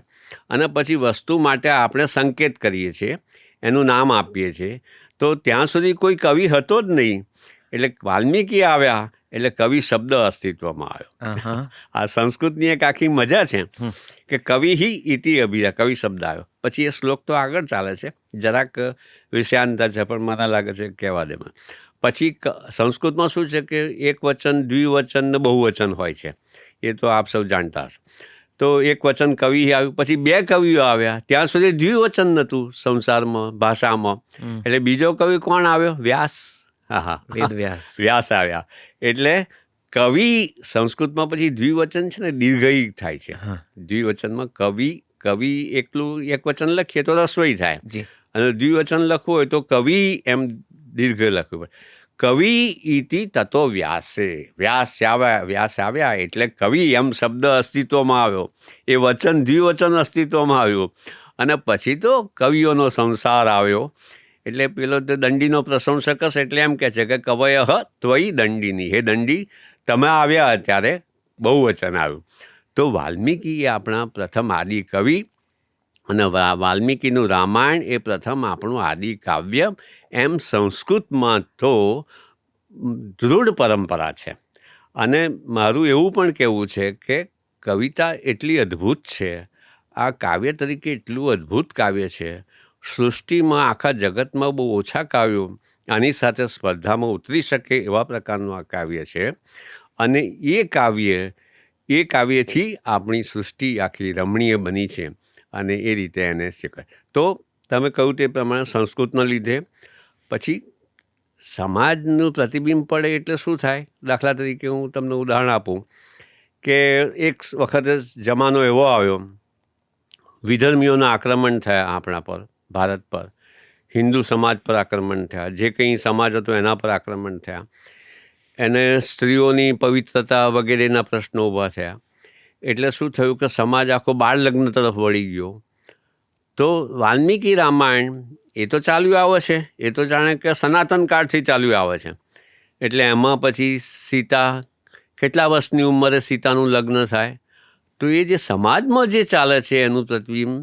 અને પછી વસ્તુ માટે આપણે સંકેત કરીએ છીએ, એનું નામ આપીએ છીએ. તો ત્યાં સુધી કોઈ કવિ હતો જ નહીં. એટલે વાલ્મીકી આવ્યા એટલે કવિ શબ્દ અસ્તિત્વમાં આવ્યો. આ સંસ્કૃતની એક આખી મજા છે કે કવિ ઇતિ અભિધા, કવિ શબ્દ આવ્યો. પછી એ શ્લોક તો આગળ ચાલે છે, જરાક વિષયાંતર છે પણ મને લાગે છે કહેવા દે. પછી સંસ્કૃતમાં શું છે કે એક વચન, દ્વિવચન ને બહુવચન હોય છે, એ તો આપ સૌ જાણતા હશો. તો એક વચન કવિ આવ્યું, પછી બે કવિઓ આવ્યા. ત્યાં સુધી દ્વિવચન નહોતું સંસારમાં, ભાષામાં. એટલે બીજો કવિ કોણ આવ્યો? વ્યાસ. વ્યાસ આવ્યા. એટલે કવિ સંસ્કૃતમાં પછી દ્વિવચન છે ને દીર્ઘઈ થાય છે. હા. દ્વિવચનમાં કવિ એકલું એક વચન લખીએ તો રસોઈ થાય, જી. અને દ્વિવચન લખવું હોય તો કવિ એમ દીર્ઘ લખવું પડે. કવિ ઇતિ તતો વ્યાસે, વ્યાસ આવ્યા એટલે કવિ એમ શબ્દ અસ્તિત્વમાં આવ્યો, એ વચન દ્વિવચન અસ્તિત્વમાં આવ્યું, અને પછી તો કવિઓનો સંસાર આવ્યો. એટલે પેલો તો દંડીનો પ્રશંસક હશે એટલે એમ કહે છે કે કવય ત્વયી દંડીની, હે દંડી તમે આવ્યા ત્યારે બહુ વચન આવ્યું. તો વાલ્મીકી એ આપણા પ્રથમ આદિ કવિ, અને વાલ્મીકીનું રામાયણ એ પ્રથમ આપણું આદિ કાવ્ય. એમ સંસ્કૃતમાં તો દૃઢ પરંપરા છે. અને મારું એવું પણ કહેવું છે કે કવિતા એટલી અદ્ભુત છે, આ કાવ્ય તરીકે એટલું અદ્ભુત કાવ્ય છે. સૃષ્ટિમાં આખા જગતમાં બહુ ઓછા કાવ્યો આની સાથે સ્પર્ધામાં ઉતરી શકે એવા પ્રકારનું આ કાવ્ય છે. અને એ કાવ્યથી આપણી સૃષ્ટિ આખી રમણીય બની છે, અને એ રીતે એને શીખાય. તો તમે કહ્યું તે પ્રમાણે સંસ્કૃતના લીધે પછી સમાજનું પ્રતિબિંબ પડે એટલે શું થાય? દાખલા તરીકે હું તમને ઉદાહરણ આપું કે એક વખત જમાનો એવો આવ્યો, વિધર્મીઓના આક્રમણ થયા આપણા પર, ભારત પર, હિન્દુ સમાજ પર આક્રમણ થયા, જે કંઈ સમાજ હતો એના પર આક્રમણ થયા, એને સ્ત્રીઓની પવિત્રતા વગેરેના પ્રશ્નો ઊભા થયા. એટલે શું થયું કે સમાજ આખો બાળ લગ્ન તરફ વળી ગયો. તો વાલ્મીકી રામાયણ એ તો ચાલ્યું આવે છે, એ તો જાણે કે સનાતન કાળથી ચાલ્યું આવે છે. એટલે એમાં પછી સીતા, કેટલા વર્ષની ઉંમરે સીતાનું લગ્ન થાય, તો એ જે સમાજમાં જે ચાલે છે એનું પ્રતિબિંબ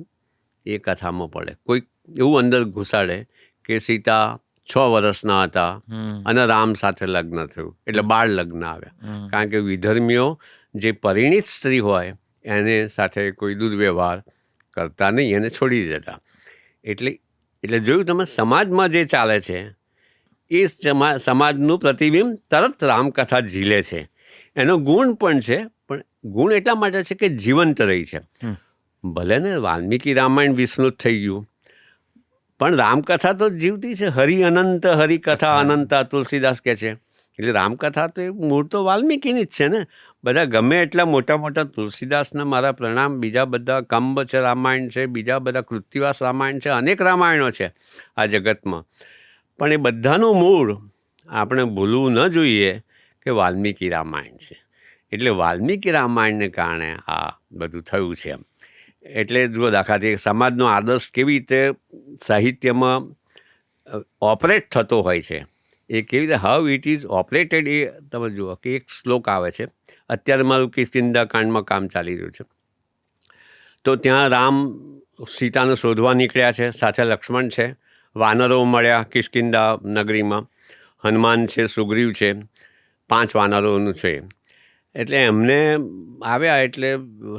એ કથામાં પડે. કોઈક એવું અંદર ઘુસાડે કે સીતા 6 વર્ષના હતા અને રામ સાથે લગ્ન થયું, એટલે બાળ લગ્ન આવ્યા. કારણ કે વિધર્મીઓ જે પરિણીત સ્ત્રી હોય એને સાથે કોઈ દુર્વ્યવહાર કરતા નહીં, એને છોડી દેતા. એટલે જોયું તમે, સમાજમાં જે ચાલે છે એ સમાજનું પ્રતિબિંબ તરત રામકથા ઝીલે છે. એનો ગુણ પણ છે, પણ ગુણ એટલા માટે છે કે જીવંત રહી છે. ભલે ને વાલ્મીકી રામાયણ વિસ્મૃત થઈ ગયું, પણ રામકથા તો જીવતી છે. હરિ અનંત, હરિકથા અનંતા, તુલસીદાસ કહે છે. એટલે રામકથા તો એ મૂળ તો વાલ્મીકીની જ છે ને. બધા ગમે એટલા મોટા મોટા તુલસીદાસના મારા પ્રણામ, બીજા બધા કંબ છે રામાયણ છે, બીજા બધા કૃત્તિવાસ રામાયણ છે, અનેક રામાયણો છે આ જગતમાં, પણ એ બધાનું મૂળ આપણે ભૂલવું ન જોઈએ કે વાલ્મીકી રામાયણ છે. એટલે વાલ્મીકી રામાયણને કારણે આ બધું થયું છે. એટલે જુઓ, દાખલાથી સમાજનો આદર્શ કેવી રીતે સાહિત્યમાં ઓપરેટ થતો હોય છે, એ કેવી રીતે હાઉ ઇટ ઇઝ ઓપરેટેડ, એ તમે જુઓ કે એક શ્લોક આવે છે. અત્યારે મારું કિષ્કિંધા કાંડમાં કામ ચાલી રહ્યું છે, તો ત્યાં રામ સીતાને શોધવા નીકળ્યા છે, સાથે લક્ષ્મણ છે, વાનરો મળ્યા કિષ્કિંધા નગરીમાં, હનુમાન છે, સુગ્રીવ છે, 5 વાનરોનું છે. એટલે એમને આવ્યા એટલે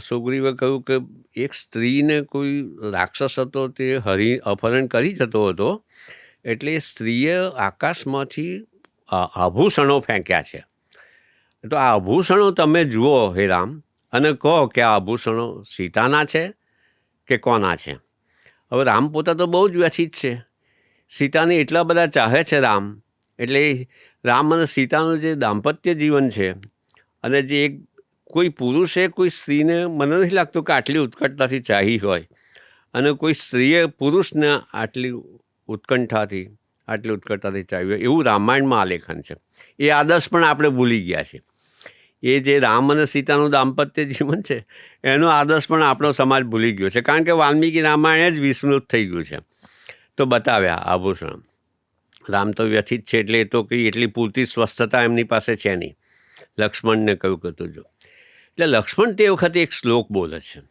સુગ્રીવે કહ્યું કે એક સ્ત્રીને કોઈ રાક્ષસ હતો તે અપહરણ કરી જતો હતો, એટલે સ્ત્રીએ આકાશમાંથી આભૂષણો ફેંક્યા છે. તો આ આભૂષણો તમે જુઓ હે રામ, અને કહો કે આ આભૂષણો સીતાના છે કે કોના છે. હવે રામ પોતા તો બહુ જ વ્યથિત છે, સીતાને એટલા બધા ચાહે છે રામ. એટલે રામ અને સીતાનું જે દાંપત્ય જીવન છે, અને જે એક કોઈ પુરુષે કોઈ સ્ત્રીને, મને નથી લાગતું કે આટલી ઉત્કટતાથી ચાહી હોય, અને કોઈ સ્ત્રીએ પુરુષને આટલી ઉત્કંઠાથી, આટલી ઉત્કટતાથી ચાહ્યું હોય, એવું રામાયણમાં આલેખન છે. એ આદર્શ પણ આપણે ભૂલી ગયા છે. એ જે રામ અને સીતાનું દાંપત્ય જીવન છે એનો આદર્શ પણ આપણો સમાજ ભૂલી ગયો છે, કારણ કે વાલ્મીકી રામાયણ જ વિસ્મૃત થઈ ગયું છે. તો બતાવ્યા આભૂષણ. રામ તો વ્યથિત છે, એટલે એ તો કંઈ એટલી પૂરતી સ્વસ્થતા એમની પાસે છે નહીં. લક્ષ્મણને કહ્યું કે તું જો. એટલે લક્ષ્મણ તે વખતે એક શ્લોક બોલે છે.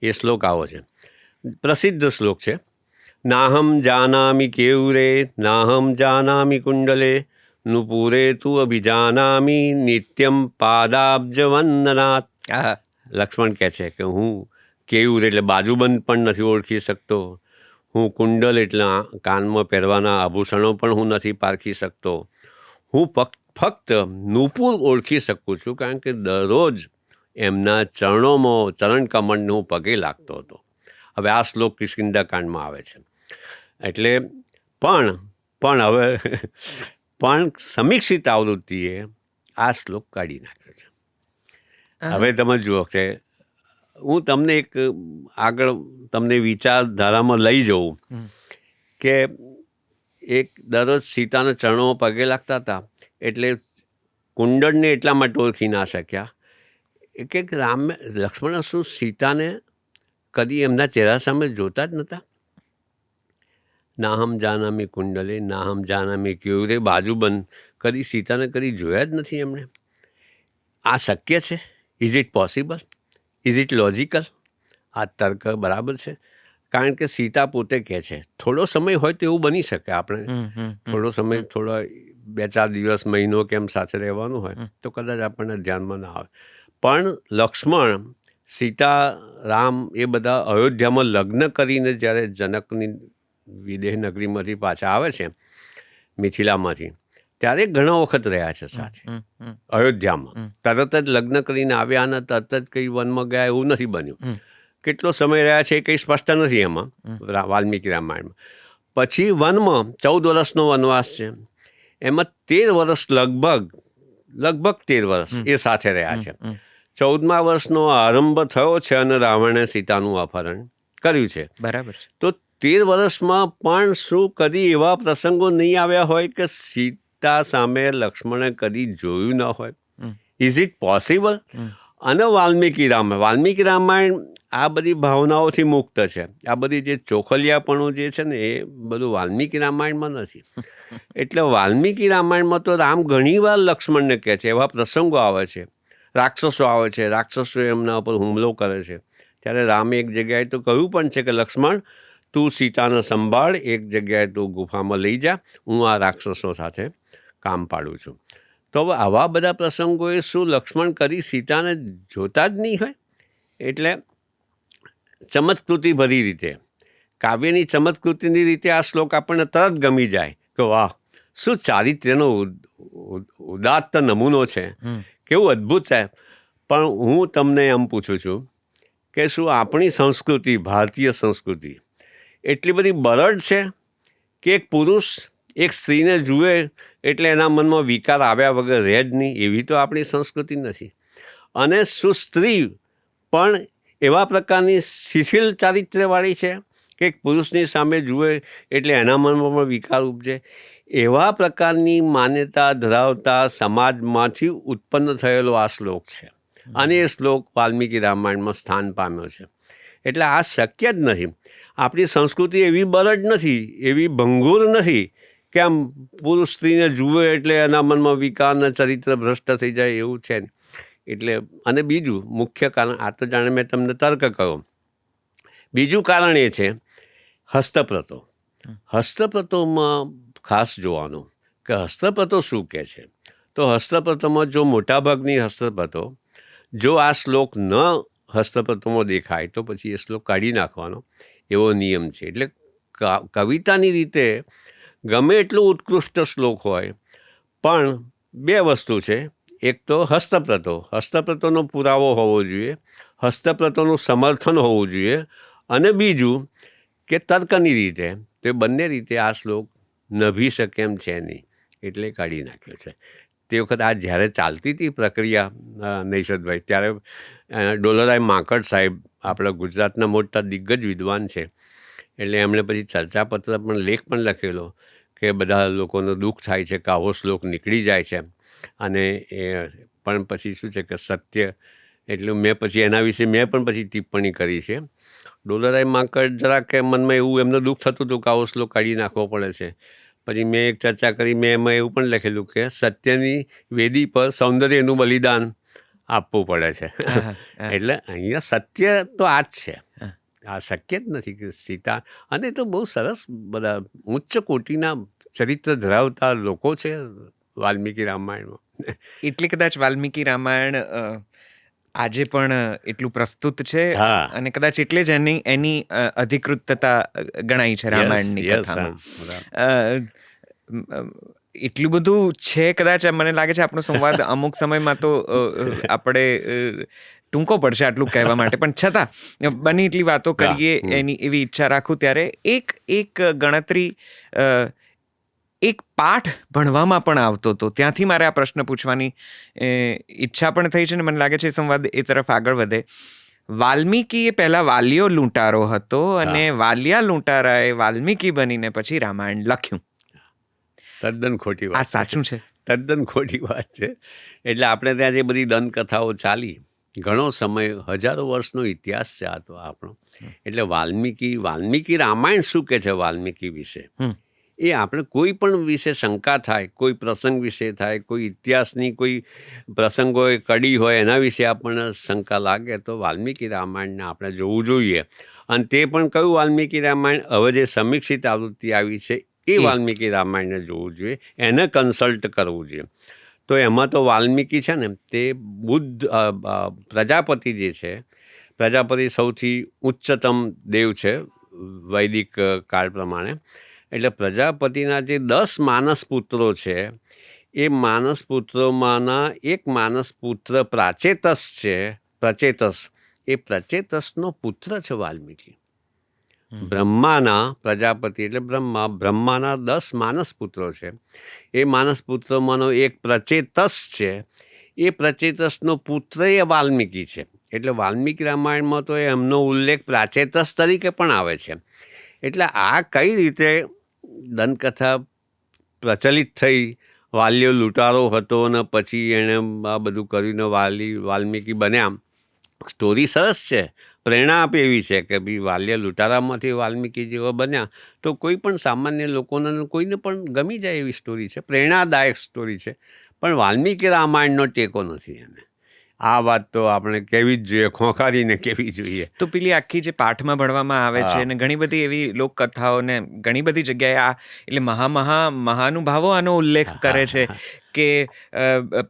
એ શ્લોક આવો છે, પ્રસિદ્ધ શ્લોક છે. નાહમ જાનામિ કેયુરે, નાહમ જાનામિ કુંડલે, નુપુરે તું અભિજાનામિ નિત્યમ પાદાબ્જ વંદનાત. લક્ષ્મણ કહે છે કે હું કેયુર એટલે બાજુબંધ પણ નથી ઓળખી શકતો, હું કુંડલ એટલે કાનમાં પહેરવાના આભૂષણો પણ હું નથી પારખી શકતો, હું ફક્ત નુપુર ઓળખી શકું છું, કારણ કે દરરોજ એમના ચરણોમાં ચરણકમળને હું પગે લાગતો હતો. હવે આ શ્લોક કિષ્કિંધા કાંડમાં આવે છે. એટલે પણ હવે પણ સમીક્ષિત આવૃત્તિએ આ શ્લોક કાઢી નાખ્યો છે. હવે તમે જુઓ કે હું તમને એક આગળ તમને વિચારધારામાં લઈ જઉં કે એક દરરોજ સીતાના ચરણોમાં પગે લાગતા હતા એટલે કુંડળને એટલા માટે ઓળખી ના શક્યા કે લક્ષ્મણ શું સીતાને કદી એમના ચહેરા સામે જોતા જ નહોતા. નાહમ જાનામી કુંડલે નાહમ જાનામી ક્યુરે બાજુબંધ કદી સીતાને કદી જોયા જ નથી એમણે. આ શક્ય છે? Is it possible? Is it logical? આ તર્ક બરાબર છે? કારણ કે સીતા પોતે કહે છે થોડો સમય હોય તો એવું બની શકે, આપણે થોડો સમય, થોડો 2-4 દિવસ, મહિનો કેમ સાથે રહેવાનું હોય તો કદાચ આપણને ધ્યાનમાં ના આવે. પણ લક્ષ્મણ, સીતા, રામ એ બધા અયોધ્યામાં લગ્ન કરીને જ્યારે જનકની વિદેહ નગરીમાંથી પાછા આવે છે મિથિલામાંથી, ત્યારે ઘણા વખત રહ્યા છે સાથે અયોધ્યામાં. તરત જ લગ્ન કરીને આવ્યા અને તરત જ કંઈ વનમાં ગયા એવું નથી બન્યું. કેટલો સમય રહ્યા છે એ કંઈ સ્પષ્ટ નથી એમાં વાલ્મીકી રામાયણમાં. પછી વનમાં 14 વર્ષનો વનવાસ છે, એમાં 13 વર્ષ લગભગ 13 વર્ષ એ સાથે રહ્યા છે. 14મા વર્ષનો આરંભ થયો છે અને રાવણે સીતાનું અપહરણ કર્યું છે. બરાબર છે. તો 13 વર્ષમાં પણ શું કદી એવા પ્રસંગો નહીં આવ્યા હોય કે સીતા સામે લક્ષ્મણે કદી જોયું ન હોય? Is it possible? અને વાલ્મીકી રામાયણ આ બધી ભાવનાઓથી મુક્ત છે. આ બધી જે ચોખલિયાપણું જે છે ને એ બધું વાલ્મીકી રામાયણમાં નથી. એટલે વાલ્મીકી રામાયણમાં તો રામ ઘણીવાર લક્ષ્મણને કહે છે, એવા પ્રસંગો આવે છે, રાક્ષસો આવે છે, રાક્ષસો એમના ઉપર હુમલો કરે છે, ત્યારે રામે એક જગ્યાએ તો કહ્યું પણ છે કે લક્ષ્મણ, તું સીતાને સંભાળ, એક જગ્યાએ તું ગુફામાં લઈ જા, હું આ રાક્ષસો સાથે કામ પાડું છું. તો હવે આવા બધા પ્રસંગોએ શું લક્ષ્મણ કરી સીતાને જોતા જ નહીં હોય? એટલે ચમત્કૃતિ ભરી રીતે, કાવ્યની ચમત્કૃતિની રીતે આ શ્લોક આપણને તરત ગમી જાય કે વાહ, શું ચારિત્ર્યનો ઉદાત્ત નમૂનો છે, કેવું અદ્ભુત છે. પણ હું તમને એમ પૂછું છું કે શું આપણી સંસ્કૃતિ, ભારતીય સંસ્કૃતિ એટલી બધી બરડ છે કે એક પુરુષ એક સ્ત્રીને જુએ એટલે એના મનમાં વિકાર આવ્યા વગર રહે જ નહીં? એવી તો આપણી સંસ્કૃતિ નથી. અને શું સ્ત્રી પણ એવા પ્રકારની શિથિલ ચારિત્ર્યવાળી છે કે એક પુરુષની સામે જુએ એટલે એના મનમાં પણ વિકાર ઉપજે? એવા પ્રકારની માન્યતા ધરાવતા સમાજમાંથી ઉત્પન્ન થયેલો આ શ્લોક છે અને એ શ્લોક વાલ્મીકી રામાયણમાં સ્થાન પામ્યો છે. એટલે આ શક્ય જ નથી. આપણી સંસ્કૃતિ એવી બરડ નથી, એવી ભંગુર નથી કે આમ પુરુષ સ્ત્રીને જુએ એટલે એના મનમાં વિકારને ચરિત્ર ભ્રષ્ટ થઈ જાય, એવું છે ને. એટલે અને બીજું મુખ્ય કારણ, આ તો જાણે મેં તમને તર્ક કહ્યો, બીજું કારણ એ છે હસ્તપ્રતો. હસ્તપ્રતોમાં ખાસ જોવાનું કે હસ્તપ્રતો શું કહે છે. તો હસ્તપ્રતોમાં જો મોટાભાગની હસ્તપ્રતો જો આ શ્લોક ન હસ્તપ્રતોમાં દેખાય તો પછી એ શ્લોક કાઢી નાખવાનો એવો નિયમ છે. એટલે કવિતાની રીતે ગમે એટલું ઉત્કૃષ્ટ શ્લોક હોય પણ 2 વસ્તુ છે. એક તો હસ્તપ્રતોનો પુરાવો હોવો જોઈએ, હસ્તપ્રતોનું સમર્થન હોવું જોઈએ, અને બીજું કે તર્કની રીતે. તો એ બંને રીતે આ શ્લોક નભી શકે એમ છે નહીં, એટલે કાઢી નાખ્યો છે. તે વખત આ જ્યારે ચાલતી હતી પ્રક્રિયા નૈષદભાઈ, ત્યારે ડોલરાય માંકડ સાહેબ આપણા ગુજરાતના મોટા દિગ્ગજ વિદ્વાન છે, એટલે એમણે પછી ચર્ચાપત્ર પણ લેખ પણ લખેલો કે બધા લોકોનો દુઃખ થાય છે કે આવો શ્લોક નીકળી જાય છે. અને એ પણ પછી શું છે કે સત્ય, એટલે મેં પછી એના વિશે મેં પણ પછી ટિપ્પણી કરી છે. ડોલરાય માંકડ જરાક મનમાં એવું એમને દુઃખ થતું હતું કે આવો શ્લોક કાઢી નાખવો પડે છે. પછી મેં એક ચર્ચા કરી, મેં એમાં એવું પણ લખેલું કે સત્યની વેદી પર સૌંદર્યનું બલિદાન આપવું પડે છે. એટલે અહીંયા સત્ય તો આ જ છે, આ શક્ય જ નથી કે સીતા. અને તો બહુ સરસ બધા ઉચ્ચ કોટીના ચરિત્ર ધરાવતા લોકો છે વાલ્મીકી રામાયણમાં. એટલે કદાચ વાલ્મીકી રામાયણ આજે પણ એટલું પ્રસ્તુત છે અને કદાચ એટલે જ એની અધિકૃતતા ગણાય છે રામાયણની કથામાં. એટલું બધું છે કદાચ મને લાગે છે આપણો સંવાદ અમુક સમયમાં તો આપણે ટૂંકો પડશે આટલું કહેવા માટે, પણ છતાં બની એટલી વાતો કરીએ એની એવી ઈચ્છા રાખું. ત્યારે એક ગણતરી એક પાઠ ભણવામાં પણ આવતો હતો. ત્યાંથી મારે આ પ્રશ્ન પૂછવાની ઈચ્છા પણ થઈ છે ને મને લાગે છે સંવાદ એ તરફ આગળ વધે. વાલ્મીકીએ પહેલા વાલિયો લૂંટારો હતો અને વાલિયા લૂંટારાએ વાલ્મીકી બનીને પછી રામાયણ લખ્યું. તદ્દન ખોટી આ વાત સાચું છે? તદ્દન ખોટી વાત છે. એટલે આપણે ત્યાં જે બધી દંતકથાઓ ચાલી, ઘણો સમય, હજારો વર્ષનો ઇતિહાસ છે આ તો આપણો. એટલે વાલ્મીકી રામાયણ શું કે છે વાલ્મીકી વિશે, એ આપણે કોઈ પણ વિશે શંકા થાય, કોઈ પ્રસંગ વિશે થાય, કોઈ ઇતિહાસની કોઈ પ્રસંગ હોય, કડી હોય, એના વિશે આપણને શંકા લાગે તો વાલ્મીકી રામાયણને આપણે જોવું જોઈએ. અને તે પણ કયું વાલ્મીકી રામાયણ, હવે જે સમીક્ષિત આવૃત્તિ આવી છે એ વાલ્મીકી રામાયણને જોવું જોઈએ, એને કન્સલ્ટ કરવું જોઈએ. તો એમાં તો વાલ્મીકી છે ને તે પ્રજાપતિ જે છે, પ્રજાપતિ સૌથી ઉચ્ચતમ દેવ છે વૈદિક કાળ પ્રમાણે. એટલે પ્રજાપતિના જે 10 માનસ પુત્રો છે, એ માનસ પુત્રોમાંના એક માનસ પુત્ર પ્રાચેતસ છે. એ પ્રચેતસનો પુત્ર છે વાલ્મીકી. બ્રહ્માના, પ્રજાપતિ એટલે બ્રહ્માના 10 માનસ પુત્રો છે. એ માનસ પુત્રોમાંનો એક પ્રચેતસ છે. એ પ્રચેતસનો પુત્ર એ વાલ્મીકી છે. એટલે વાલ્મીકી રામાયણમાં તો એમનો ઉલ્લેખ પ્રાચેતસ તરીકે પણ આવે છે. એટલે આ કઈ રીતે દંતકથા પ્રચલિત થઈ, વાલિયો લૂંટારો હતો ને પછી એણે આ બધું કરીને વાલ્મીકી બન્યા. સ્ટોરી સરસ છે, પ્રેરણા આપે એવી છે કે ભાઈ વાલિયા લૂંટારામાંથી વાલ્મીકી જેવા બન્યા તો કોઈ પણ સામાન્ય લોકોને, કોઈને પણ ગમી જાય એવી સ્ટોરી છે, પ્રેરણાદાયક સ્ટોરી છે. પણ વાલ્મીકી રામાયણનો ટેકો નથી એને. આ વાત તો આપણે કહેવી જ જોઈએ, ખોંખારીને કહેવી જોઈએ. તો પેલી આખી જે પાઠમાં ભણવામાં આવે છે ને ઘણી બધી એવી લોકકથાઓ ને ઘણી બધી જગ્યાએ આ એટલે મહાનુભાવો આનો ઉલ્લેખ કરે છે કે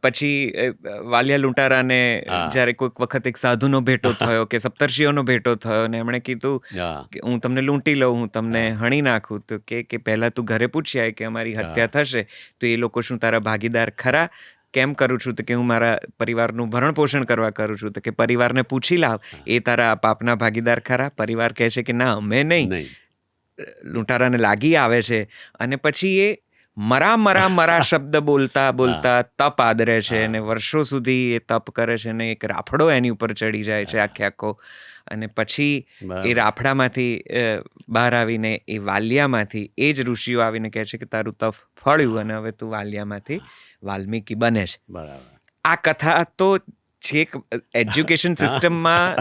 પછી વાલિયા લૂંટારાને જ્યારે કોઈક વખત એક સાધુનો ભેટો થયો કે સપ્તર્ષિઓનો ભેટો થયો ને એમણે કીધું કે હું તમને લૂંટી લઉં, હું તમને હણી નાખું, તો કે પહેલાં તું ઘરે પૂછી આય કે અમારી હત્યા થશે તો એ લોકો શું તારા ભાગીદાર ખરા? કેમ કરું છું? તો કે હું મારા પરિવારનું ભરણ પોષણ કરવા કરું છું. તો કે પરિવારને પૂછી લાવ, એ તારા પાપના ભાગીદાર ખરા? પરિવાર કહે છે કે ના, અમે નહીં. લૂંટારાને લાગી આવે છે અને પછી એ મરા શબ્દ બોલતા તપ આદરે છે અને વર્ષો સુધી એ તપ કરે છે અને એક રાફડો એની ઉપર ચડી જાય છે આખો. અને પછી એ રાફડામાંથી બહાર આવીને એ વાલિયામાંથી એ જ ઋષિઓ આવીને કહે છે કે તારું તપ ફળ્યું અને હવે તું વાલિયામાંથી વાલ્મીકી બને છે. બરાબર. આ કથા તો છેક એજ્યુકેશન સિસ્ટમમાં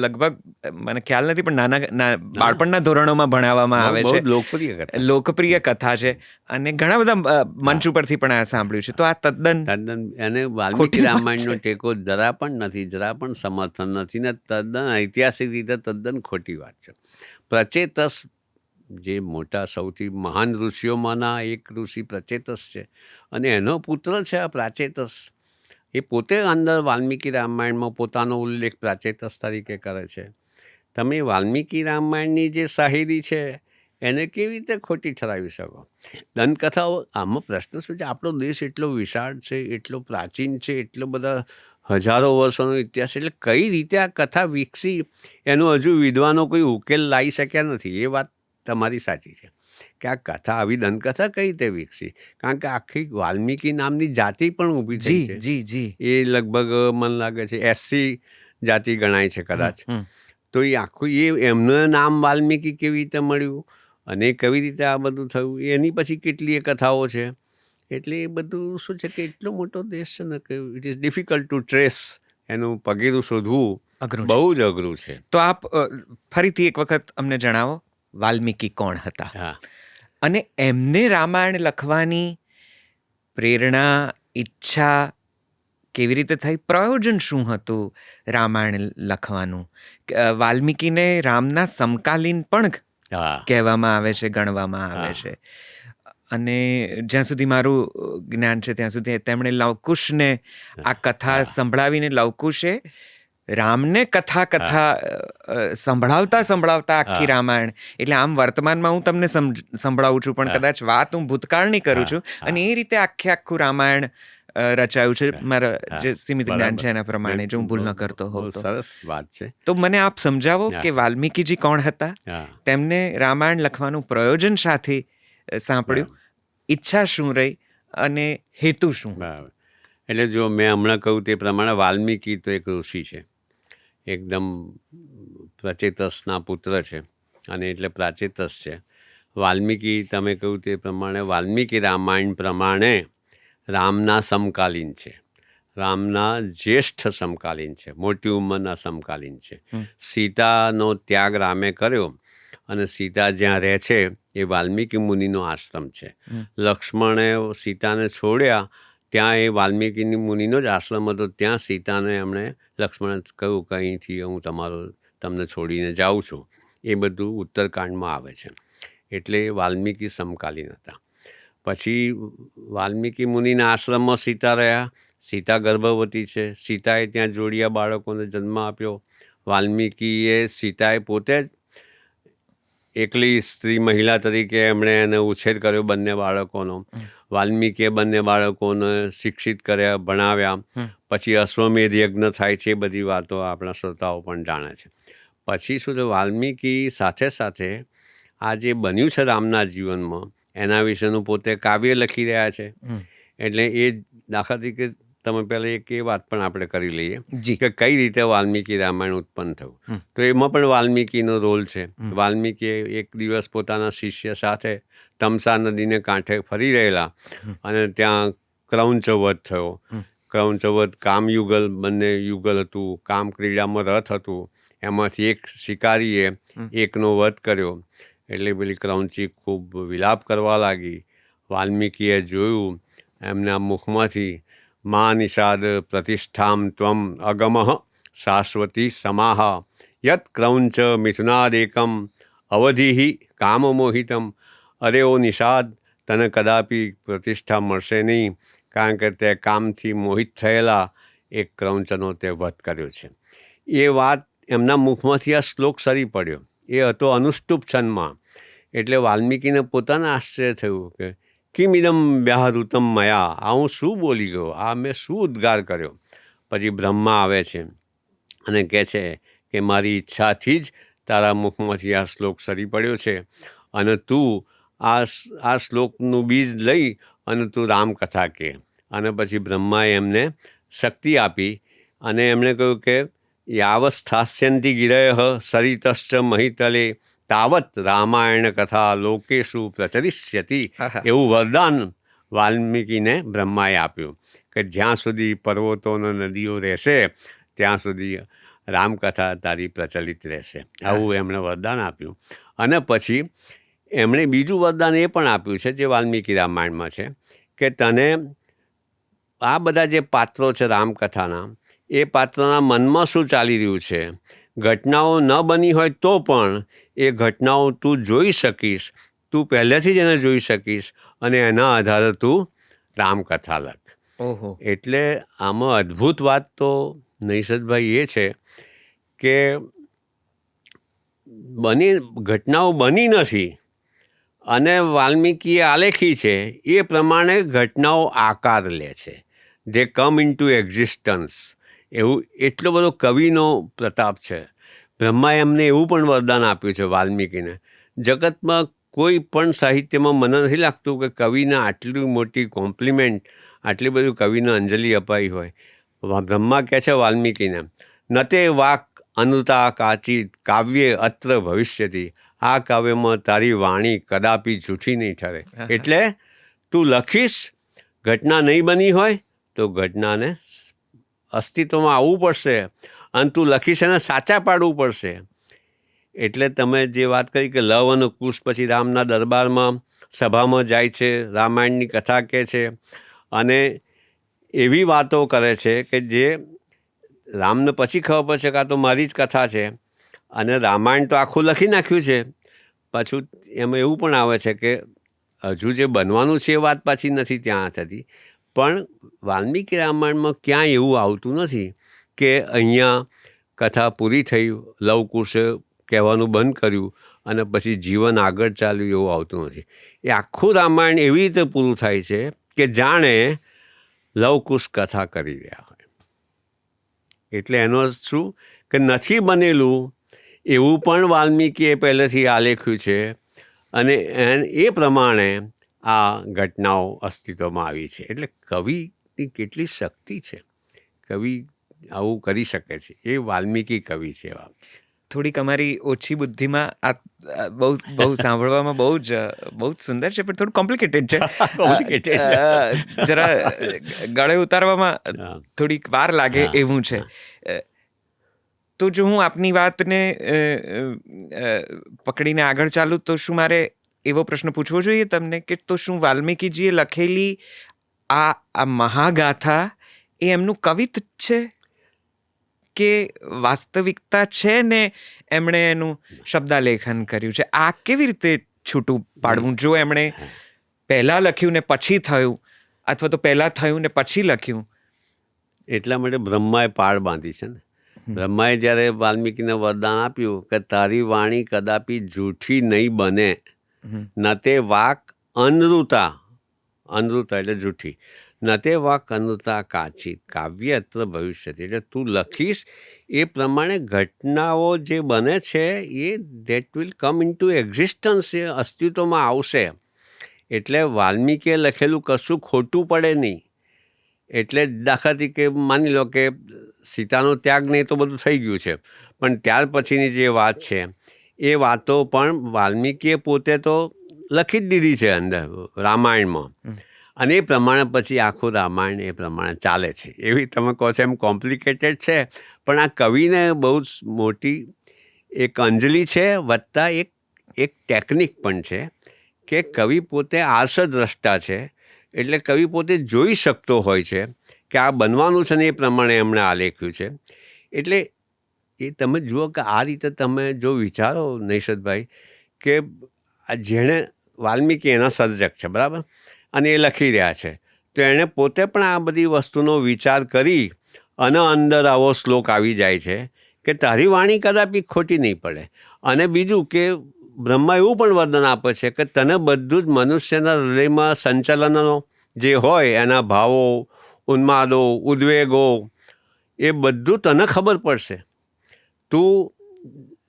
લગભગ મને ખ્યાલ નથી પણ નાના બાળપણના ધોરણોમાં ભણાવવામાં આવે છે. લોકપ્રિય કથા છે અને ઘણા બધા મંચ ઉપરથી પણ આ સાંભળ્યું છે. તો આ તદ્દન એને વાલ્મીકી રામાયણનો ટેકો જરા પણ નથી, જરા પણ સમર્થન નથી ને તદ્દન ઐતિહાસિક રીતે તદ્દન ખોટી વાત છે. પ્રચેતસ જે મોટા સૌથી મહાન ઋષિઓમાંના એક ઋષિ પ્રચેતસ છે અને એનો પુત્ર છે આ પ્રાચેતસ. એ પોતે અંદર વાલ્મીકી રામાયણમાં પોતાનો ઉલ્લેખ પ્રાચેતસ તરીકે કરે છે. તમે વાલ્મીકી રામાયણની જે શાહિરી છે એને કેવી રીતે ખોટી ઠરાવી શકો? દંતકથાઓ, આમાં પ્રશ્ન શું છે, આપણો દેશ એટલો વિશાળ છે, એટલો પ્રાચીન છે, એટલો બધા હજારો વર્ષોનો ઇતિહાસ, એટલે કઈ રીતે આ કથા વિકસી એનો હજુ વિદ્વાનો કોઈ ઉકેલ લાવી શક્યા નથી. એ વાત તમારી સાચી છે કે આ કથા, આવી દંતકથા કઈ રીતે વિકસી? કારણ કે આખી વાલ્મીકી નામની જાતિ પણ ઊભી થઈ છે. એ લગભગ મને લાગે છે 80 જાતિ ગણાય છે કદાચ. તો એ આખું એમનું નામ વાલ્મીકી કેવી રીતે મળ્યું અને કેવી રીતે આ બધું થયું, એની પછી કેટલી કથાઓ છે. એટલે એ બધું શું છે કે એટલો મોટો દેશ છે ને કે it is difficult to trace. એનું પગેરું શોધવું બહુ જ અઘરું છે. તો આપ ફરીથી એક વખત અમને જણાવો, વાલ્મીકી કોણ હતા અને એમને રામાયણ લખવાની પ્રેરણા, ઈચ્છા કેવી રીતે થઈ? પ્રયોજન શું હતું રામાયણ લખવાનું? વાલ્મીકીને રામના સમકાલીન પણ કહેવામાં આવે છે, ગણવામાં આવે છે. અને જ્યાં સુધી મારું જ્ઞાન છે ત્યાં સુધી તેમણે લવકુશને આ કથા સંભળાવીને, લવકુશે રામને કથા સંભળાવતા આખી રામાયણ, એટલે આમ વર્તમાનમાં હું તમને સંભળાવું છું પણ કદાચ વાત હું ભૂતકાળની કરું છું અને એ રીતે આખું રામાયણ રચાયું છે મારા જે સીમિત જ્ઞાન છે એના પ્રમાણે, જો હું ભૂલ ન કરતો હોઉં તો. સરસ વાત છે. તો મને આપ સમજાવો કે વાલ્મીકીજી કોણ હતા, તેમને રામાયણ લખવાનું પ્રયોજન સાથે સાંપડ્યું ઈચ્છા શું રહી અને હેતુ શું? બરાબર. એટલે જો મેં હમણાં કહ્યું તે પ્રમાણે વાલ્મીકી તો એક ઋષિ છે, એકદમ પ્રચેતસના પુત્ર છે, અને એટલે પ્રાચેતસ છે. વાલ્મીકી, તમે કહ્યું તે પ્રમાણે વાલ્મીકી રામાયણ પ્રમાણે રામના સમકાલીન છે, રામના જ્યેષ્ઠ સમકાલીન છે, મોટી ઉંમરના સમકાલીન છે. સીતાનો ત્યાગ રામે કર્યો અને સીતા જ્યાં રહે છે એ વાલ્મીકી મુનિનો આશ્રમ છે. લક્ષ્મણે સીતાને છોડ્યા ત્યાં એ વાલ્મીકી મુનિનો જ આશ્રમ હતો. ત્યાં સીતાને એમણે લક્ષ્મણે કહ્યું કે અહીંથી હું તમને છોડીને જાઉં છું. એ બધું ઉત્તરકાંડમાં આવે છે. એટલે વાલ્મીકી સમકાલીન હતા. પછી વાલ્મીકી મુનિના આશ્રમમાં સીતા રહ્યા. સીતા ગર્ભવતી છે. સીતાએ ત્યાં જોડિયા બાળકોને જન્મ આપ્યો. સીતાએ પોતે જ એકલી સ્ત્રી મહિલા તરીકે એમણે એને ઉછેર કર્યો બંને બાળકોનો. વાલ્મીકીએ બંને બાળકોને શિક્ષિત કર્યા, ભણાવ્યા. પછી અશ્વમેધ યજ્ઞ થાય છે. એ બધી વાતો આપણા શ્રોતાઓ પણ જાણે છે. પછી શું છે, વાલ્મીકી સાથે સાથે આ જે બન્યું છે રામના જીવનમાં એના વિશેનું પોતે કાવ્ય લખી રહ્યા છે. એટલે એ દાખલા તરીકે તમે પહેલાં એક એ વાત પણ આપણે કરી લઈએ કે કઈ રીતે વાલ્મીકી રામાયણ ઉત્પન્ન થયું. તો એમાં પણ વાલ્મીકીનો રોલ છે. વાલ્મીકીએ એક દિવસ પોતાના શિષ્ય સાથે તમસા નદીને કાંઠે ફરી રહેલા અને ત્યાં ક્રૌંચવધ થયો. ક્રૌંચવધ કામયુગલ, બંને યુગલ હતું. કામ ક્રીડામાં રથ હતું. એમાંથી એક શિકારીએ એકનો વધ કર્યો. એટલે પેલી ક્રૌંચી ખૂબ વિલાપ કરવા લાગી. વાલ્મીકીએ જોયું એમના મુખમાંથી, મા નિષાદ પ્રતિષ્ઠામ ત્વમ અગમઃ શાશ્વતી સમાહ યત ક્રૌંચ મિથુનાદેકમ અવધિ કામમોહિતમ. અરે ઓ નિષાદ, તને કદાપી પ્રતિષ્ઠા મળશે નહીં, કારણ કે તે કામથી મોહિત થયેલા એક ક્રૌંચનો તે વધ કર્યો છે. એ વાત એમના મુખમાંથી આ શ્લોક સરી પડ્યો. એ હતો અનુષ્ટુપ છંદમાં. એટલે વાલ્મીકીને પોતાને આશ્ચર્ય થયું કે કિમિદમ વ્યાહૃતમ મયા, આ હું શું બોલી ગયો, આ મેં શું ઉદ્ગાર કર્યો. પછી બ્રહ્મા આવે છે અને કહે છે કે મારી ઈચ્છાથી જ તારા મુખમાંથી આ શ્લોક સરી પડ્યો છે, અને તું આ શ્લોકનું બીજ લઈ અને તું રામકથા કહે. અને પછી બ્રહ્માએ એમને શક્તિ આપી અને એમણે કહ્યું કે યાવસ્થાસ્યંતિ ગિરય સરિતશ્ચ મહિતલે તાવત રામાયણ કથા લોકેશુ પ્રચરિષ્યતિ. એવું વરદાન વાલ્મીકીને બ્રહ્માએ આપ્યું કે જ્યાં સુધી પર્વતો અને નદીઓ રહેશે ત્યાં સુધી રામકથા તારી પ્રચલિત રહેશે. આવું એમણે વરદાન આપ્યું. અને પછી એમણે બીજું વરદાન એ પણ આપ્યું છે જે વાલ્મીકી રામાયણમાં છે કે તને આ બધા જે પાત્રો છે રામકથાના, એ પાત્રોના મનમાં શું ચાલી રહ્યું છે, ઘટનાઓ ન બની હોય તો પણ એ ઘટનાઓ તું જોઈ શકીશ, તું પહેલેથી જ એને જોઈ શકીશ અને એના આધારે તું રામકથા લખ. એટલે આમાં અદ્ભુત વાત તો નૈષદભાઈ એ છે કે ઘટનાઓ બની નથી અને વાલ્મીકીએ આલેખી છે એ પ્રમાણે ઘટનાઓ આકાર લે છે. દે કમ ઇન ટુ એક્ઝિસ્ટન્સ. એવું એટલો બધો કવિનો પ્રતાપ છે. બ્રહ્માએ એમને એવું પણ વરદાન આપ્યું છે વાલ્મીકીને. જગતમાં કોઈ પણ સાહિત્યમાં મને નથી લાગતું કે કવિને આટલી મોટી કોમ્પ્લિમેન્ટ, આટલી બધી કવિને અંજલિ અપાઈ હોય. બ્રહ્મા કહે છે વાલ્મીકીને, નતે વાક અનુતા કાચિત કાવ્યે અત્ર ભવિષ્યતિ. આ કાવ્યમાં તારી વાણી કદાપી જૂઠી નહીં ઠરે. એટલે તું લખીશ, ઘટના નહીં બની હોય તો ઘટનાને અસ્તિત્વમાં આવવું પડશે અને તું લખીશ એને સાચા પાડવું પડશે. એટલે તમે જે વાત કરી કે લવ અને કુશ પછી રામના દરબારમાં સભામાં જાય છે, રામાયણની કથા કહે છે અને એવી વાતો કરે છે કે જે રામને પછી ખબર પડશે કે આ તો મારી જ કથા છે. અને રામાયણ તો આખું લખી નાખ્યું છે. પાછું એમાં એવું પણ આવે છે કે હજુ જે બનવાનું છે એ વાત પાછી નથી ત્યાં થતી. પણ વાલ્મીકી રામાયણમાં ક્યાંય એવું આવતું નથી કે અહીંયા કથા પૂરી થઈ, લવકુશે કહેવાનું બંધ કર્યું અને પછી જીવન આગળ ચાલ્યું, એવું આવતું નથી. એ આખું રામાયણ એવી રીતે પૂરું થાય છે કે જાણે લવકુશ કથા કરી રહ્યા હોય. એટલે એનો શું કે નથી બનેલું એવું પણ વાલ્મીકીએ પહેલેથી આલેખ્યું છે અને એ પ્રમાણે આ ઘટનાઓ અસ્તિત્વમાં આવી છે. એટલે કવિની કેટલી શક્તિ છે, કવિ આવું કરી શકે છે. એ વાલ્મીકી કવિ છે એવા. થોડીક અમારી ઓછી બુદ્ધિમાં બહુ બહુ સાંભળવામાં બહુ જ સુંદર છે, પણ થોડું કોમ્પ્લિકેટેડ છે. Complicated છે. જરા ગળે ઉતારવામાં હા. થોડીક વાર લાગે હા, એવું છે. તો જો હું આપની વાતને પકડીને આગળ ચાલું તો શું મારે એવો પ્રશ્ન પૂછવો જોઈએ તમને કે તો શું વાલ્મીકીજીએ લખેલી આ મહાગાથા એ એમનું કવિત છે કે વાસ્તવિકતા છે ને એમણે એનું શબ્દાલેખન કર્યું છે? આ કેવી રીતે છૂટું પાડવું? જો એમણે પહેલાં લખ્યું ને પછી થયું, અથવા તો પહેલાં થયું ને પછી લખ્યું. એટલા માટે બ્રહ્માએ પાળ બાંધી છે ને. બ્રહ્માએ જ્યારે વાલ્મીકીને વરદાન આપ્યું કે તારી વાણી કદાપી જૂઠી નહીં બને, ન તે વાક અનૃતા, અનૃતા એટલે જૂઠી, ન તે વાક અનૃતા કાચી કાવ્ય અત્ર ભવિષ્યતિ. એટલે તું લખીશ એ પ્રમાણે ઘટનાઓ જે બને છે એ that will come into existence, એ અસ્તિત્વમાં આવશે. એટલે વાલ્મીકીએ લખેલું કશું ખોટું પડે નહીં. એટલે દાખલા તરીકે માની લો કે સીતાનો ત્યાગ ને એ તો બધું થઈ ગયું છે, પણ ત્યાર પછીની જે વાત છે એ વાતો પણ વાલ્મીકીએ પોતે તો લખી જ દીધી છે અંદર રામાયણમાં, અને એ પ્રમાણે પછી આખું રામાયણ એ પ્રમાણે ચાલે છે. એવી તમે કહો છો એમ કોમ્પ્લિકેટેડ છે, પણ આ કવિને બહુ જ મોટી એક અંજલિ છે, વત્તા એક ટેકનિક પણ છે કે કવિ પોતે આર્ષદ્રષ્ટા છે. એટલે કવિ પોતે જોઈ શકતો હોય છે કે આ બનવાનું છે ને એ પ્રમાણે એમણે આલેખ્યું છે. એટલે એ તમે જુઓ કે આ રીતે તમે જો વિચારો નૈષદભાઈ કે જેણે વાલ્મીકી એના સર્જક છે, બરાબર, અને એ લખી રહ્યા છે, તો એણે પોતે પણ આ બધી વસ્તુનો વિચાર કરી અને અંદર આવો શ્લોક આવી જાય છે કે તારી વાણી કદાપી ખોટી નહીં પડે. અને બીજું કે બ્રહ્મા એવું પણ વરદાન આપે છે કે તને બધું જ મનુષ્યના હૃદયમાં સંચલનો જે હોય, એના ભાવો, ઉન્માદો, ઉદ્વેગો, એ બધું તને ખબર પડશે, તું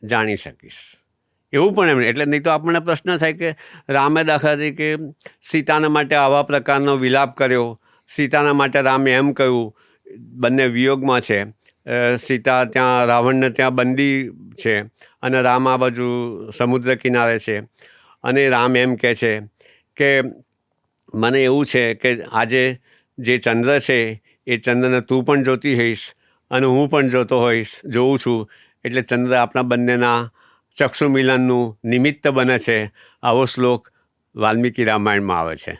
જાણી શકીશ. એવું પણ એમ. એટલે નહીં તો આપણને પ્રશ્ન થાય કે રામે દાખલા તરીકે સીતાના માટે આવા પ્રકારનો વિલાપ કર્યો, સીતાના માટે રામે એમ કહ્યું, બંને વિયોગમાં છે, સીતા ત્યાં રાવણને ત્યાં બંદી છે અને રામ આ બાજુ સમુદ્ર કિનારે છે, અને રામ એમ કહે છે કે મને એવું છે કે આજે જે ચંદ્ર છે એ ચંદ્રને તું પણ જોતી હોઈશ અને હું પણ જોઉં છું, એટલે ચંદ્ર આપણા બંનેના ચક્ષુ મિલનનું નિમિત્ત બને છે. આવો શ્લોક વાલ્મીકી રામાયણમાં આવે છે.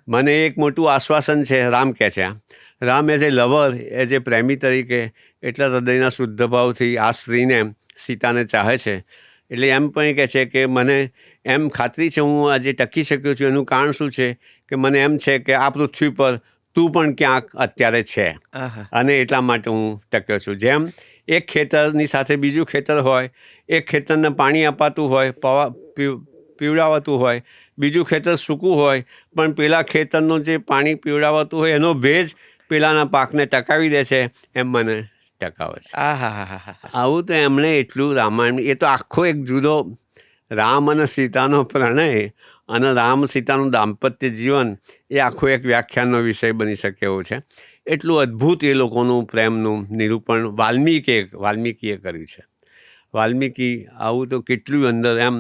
મને એક મોટું આશ્વાસન છે, રામ કહે છે. Ram as a lover, as a પ્રેમી તરીકે એટલા હૃદયના શુદ્ધ ભાવથી આ સ્ત્રીને, સીતાને ચાહે છે. એટલે એમ પણ કહે છે કે મને એમ ખાતરી છે હું આજે ટકી શક્યો છું, એનું કારણ શું છે કે મને એમ છે કે આ પૃથ્વી પર તું પણ ક્યાંક અત્યારે છે, અને એટલા માટે હું ટક્યો છું. જેમ એક ખેતરની સાથે બીજું ખેતર હોય, એક ખેતરને પાણી અપાતું હોય, પીવડાવાતું હોય, બીજું ખેતર સૂકું હોય, પણ પેલા ખેતરનું જે પાણી પીવડાવાતું હોય એનો ભેજ પેલાના પાકને ટકાવી દે છે, એમ મને ટકાવે છે. આવું તો એમણે એટલું રામાયણ, એ તો આખો એક જુદો રામ અને સીતાનો પ્રણય અને રામ સીતાનું દાંપત્ય જીવન, એ આખો એક વ્યાખ્યાનનો વિષય બની શકે એવું છે. એટલું અદ્ભુત એ લોકોનું પ્રેમનું નિરૂપણ વાલ્મીકીએ કર્યું છે. વાલ્મીકી આવું તો કેટલું અંદર એમ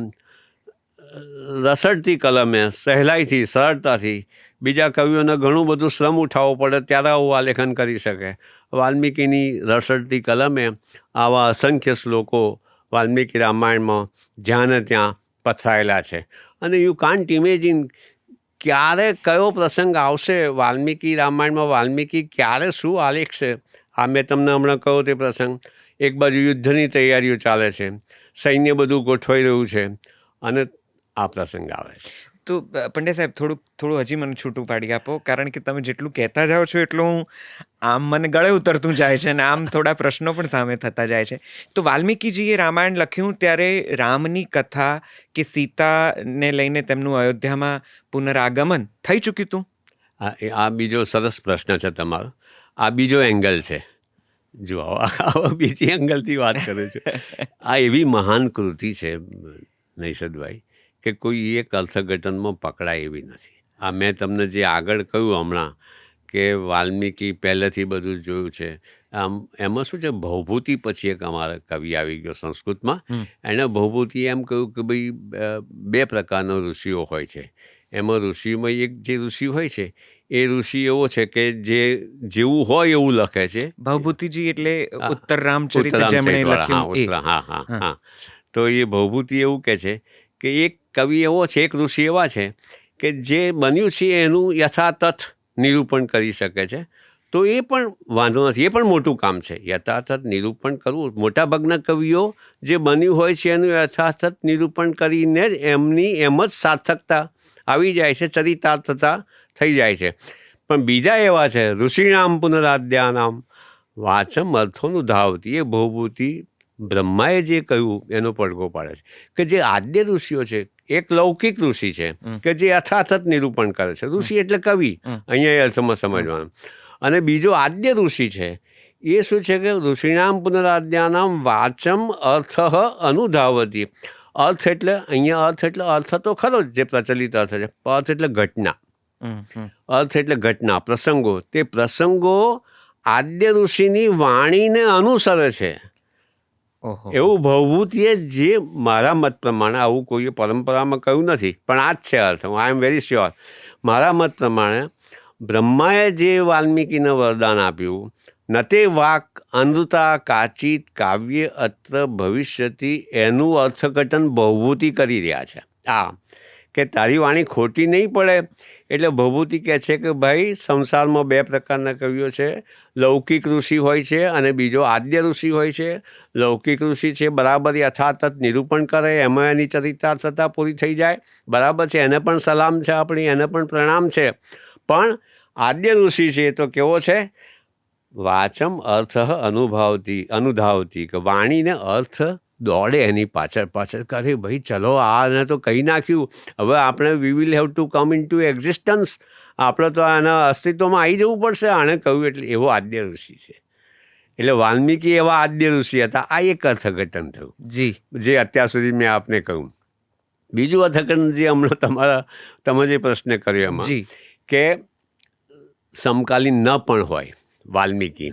રસડતી કલમે, સહેલાઈથી, સરળતાથી, બીજા કવિઓને ઘણું બધું શ્રમ ઉઠાવવો પડે ત્યારે આવું આલેખન કરી શકે. વાલ્મીકીની રસડતી કલમે આવા અસંખ્ય શ્લોકો વાલ્મીકી રામાયણમાં જ્યાં ને ત્યાં પથરાયેલા છે. અને યુ કાન્ટ ઇમેજિન ક્યારે કયો પ્રસંગ આવશે વાલ્મીકી રામાયણમાં, વાલ્મીકી ક્યારે શું આલેખશે. આ મેં તમને હમણાં કહ્યું તે પ્રસંગ, એક બાજુ યુદ્ધની તૈયારીઓ ચાલે છે, સૈન્ય બધું ગોઠવાઈ રહ્યું છે, અને આ પ્રસંગ આવે છે. તો પંડ્યા સાહેબ, થોડું હજી મને છૂટું પાડી આપો, કારણ કે તમે જેટલું કહેતા જાઓ છો એટલું આમ મને ગળે ઉતરતું જાય છે, અને આમ થોડા પ્રશ્નો પણ સામે થતા જાય છે. તો વાલ્મીકીજીએ રામાયણ લખ્યું ત્યારે રામની કથા કે સીતાને લઈને તેમનું અયોધ્યામાં પુનરાગમન થઈ ચૂક્યું હતું? આ બીજો સરસ પ્રશ્ન છે તમારો. આ બીજો એંગલ છે. જુઓ, આવા બીજી એંગલથી વાત કરું છું. આ એવી મહાન કૃતિ છે નૈષદભાઈ કે કોઈ એક અર્થઘટનમાં પકડાય એવી નથી. આ મેં તમને જે આગળ કહ્યું હમણાં કે વાલ્મીકી પહેલેથી બધું જોયું છે, આમ એમાં શું છે, ભવભૂતિ પછી એક અમારા કવિ આવી ગયો સંસ્કૃતમાં. એણે ભવભૂતિ એમ કહ્યું કે ભાઈ બે પ્રકારના ઋષિઓ હોય છે. એમાં ઋષિમાં એક જે ઋષિ હોય છે એ ઋષિ એવો છે કે જે જેવું હોય એવું લખે છે. ભવભૂતિજી એટલે ઉત્તર રામચરિત ઉત્તરામ જેમણે ચૈતવાળા, લખ્યું એ. હા હા હા. તો એ ભવભૂતિ એવું કહે છે કે એક કવિ એવો છે, એક ઋષિ એવા છે કે જે બન્યું છે એનું યથાતથ નિરૂપણ કરી શકે છે. તો એ પણ વાંધો નથી, એ પણ મોટું કામ છે. યથાતથ નિરૂપણ કરવું, મોટાભાગના કવિઓ જે બન્યું હોય છે એનું યથાતથ નિરૂપણ કરીને જ એમની એમ જ સાર્થકતા આવી જાય છે, ચરિતાર્થતા થઈ જાય છે. પણ બીજા એવા છે, ઋષિણામ પુનરાદ્યાનામ વાચમ અર્થોનું ધાવતી, એ ભવભૂતિ બ્રહ્માએ જે કહ્યું એનો પડઘો પાડે છે કે જે આદ્ય ઋષિઓ છે, એક લૌકિક ઋષિ છે કે જે યથાતથ નિરૂપણ કરે છે. ઋષિ એટલે કવિ, અહીંયા એ અર્થમાં સમજવાનું. અને બીજો આદ્ય ઋષિ છે એ શું છે કે ઋષિણામ પુનરાદ્યાનામ વાચમ અર્થ અનુધાવતી. અર્થ એટલે અહીંયા અર્થ તો ખરો જ, જે પ્રચલિત અર્થ છે. અર્થ એટલે ઘટના, અર્થ એટલે ઘટના, પ્રસંગો. તે પ્રસંગો આદ્ય ઋષિની વાણીને અનુસરે છે. એવું ભવભૂતિએ જે મારા મત પ્રમાણે, આવું કોઈએ પરંપરામાં કહ્યું નથી પણ આ જ છે અર્થ, આઈ એમ વેરી શ્યોર. મારા મત પ્રમાણે બ્રહ્માએ જે વાલ્મીકીને વરદાન આપ્યું, ન તે વાક અનૃતા કાચિત કાવ્ય અત્ર ભવિષ્યતિ, એનું અર્થઘટન ભવભૂતિ કરી રહ્યા છે. કે તારી વાણી ખોટી નહીં પડે. એટલે ભવભૂતિ કહે છે કે ભાઈ સંસારમાં બે પ્રકારના કવિઓ છે. લૌકિક ઋષિ હોય છે અને બીજો આદ્ય ઋષિ હોય છે. લૌકિક ઋષિ છે બરાબર યથાતથ નિરૂપણ કરે, એમાં એની ચરિતાર્થતા પૂરી થઈ જાય, બરાબર છે, એને પણ સલામ છે આપણી, એને પણ પ્રણામ છે. પણ આદ્ય ઋષિ છે તો કેવો છે, વાચમ અર્થ અનુધાવતી, કે વાણીને અર્થ દોડે એની પાછળ કરે. ભાઈ ચલો આને તો કહી નાખ્યું, હવે આપણે we will have to come into existence, આપણે તો આના અસ્તિત્વમાં આવી જવું પડશે. આણે કહ્યું એટલે એવો આદ્ય ઋષિ છે. એટલે વાલ્મીકી એવા આદ્ય ઋષિ હતા. આ એક અર્થઘટન થયું જી, જે અત્યાર સુધી મેં આપને કહ્યું. બીજું અર્થઘટન જે હમણાં તમે જે પ્રશ્ન કર્યો એમાં કે સમકાલીન ન પણ હોય વાલ્મીકી,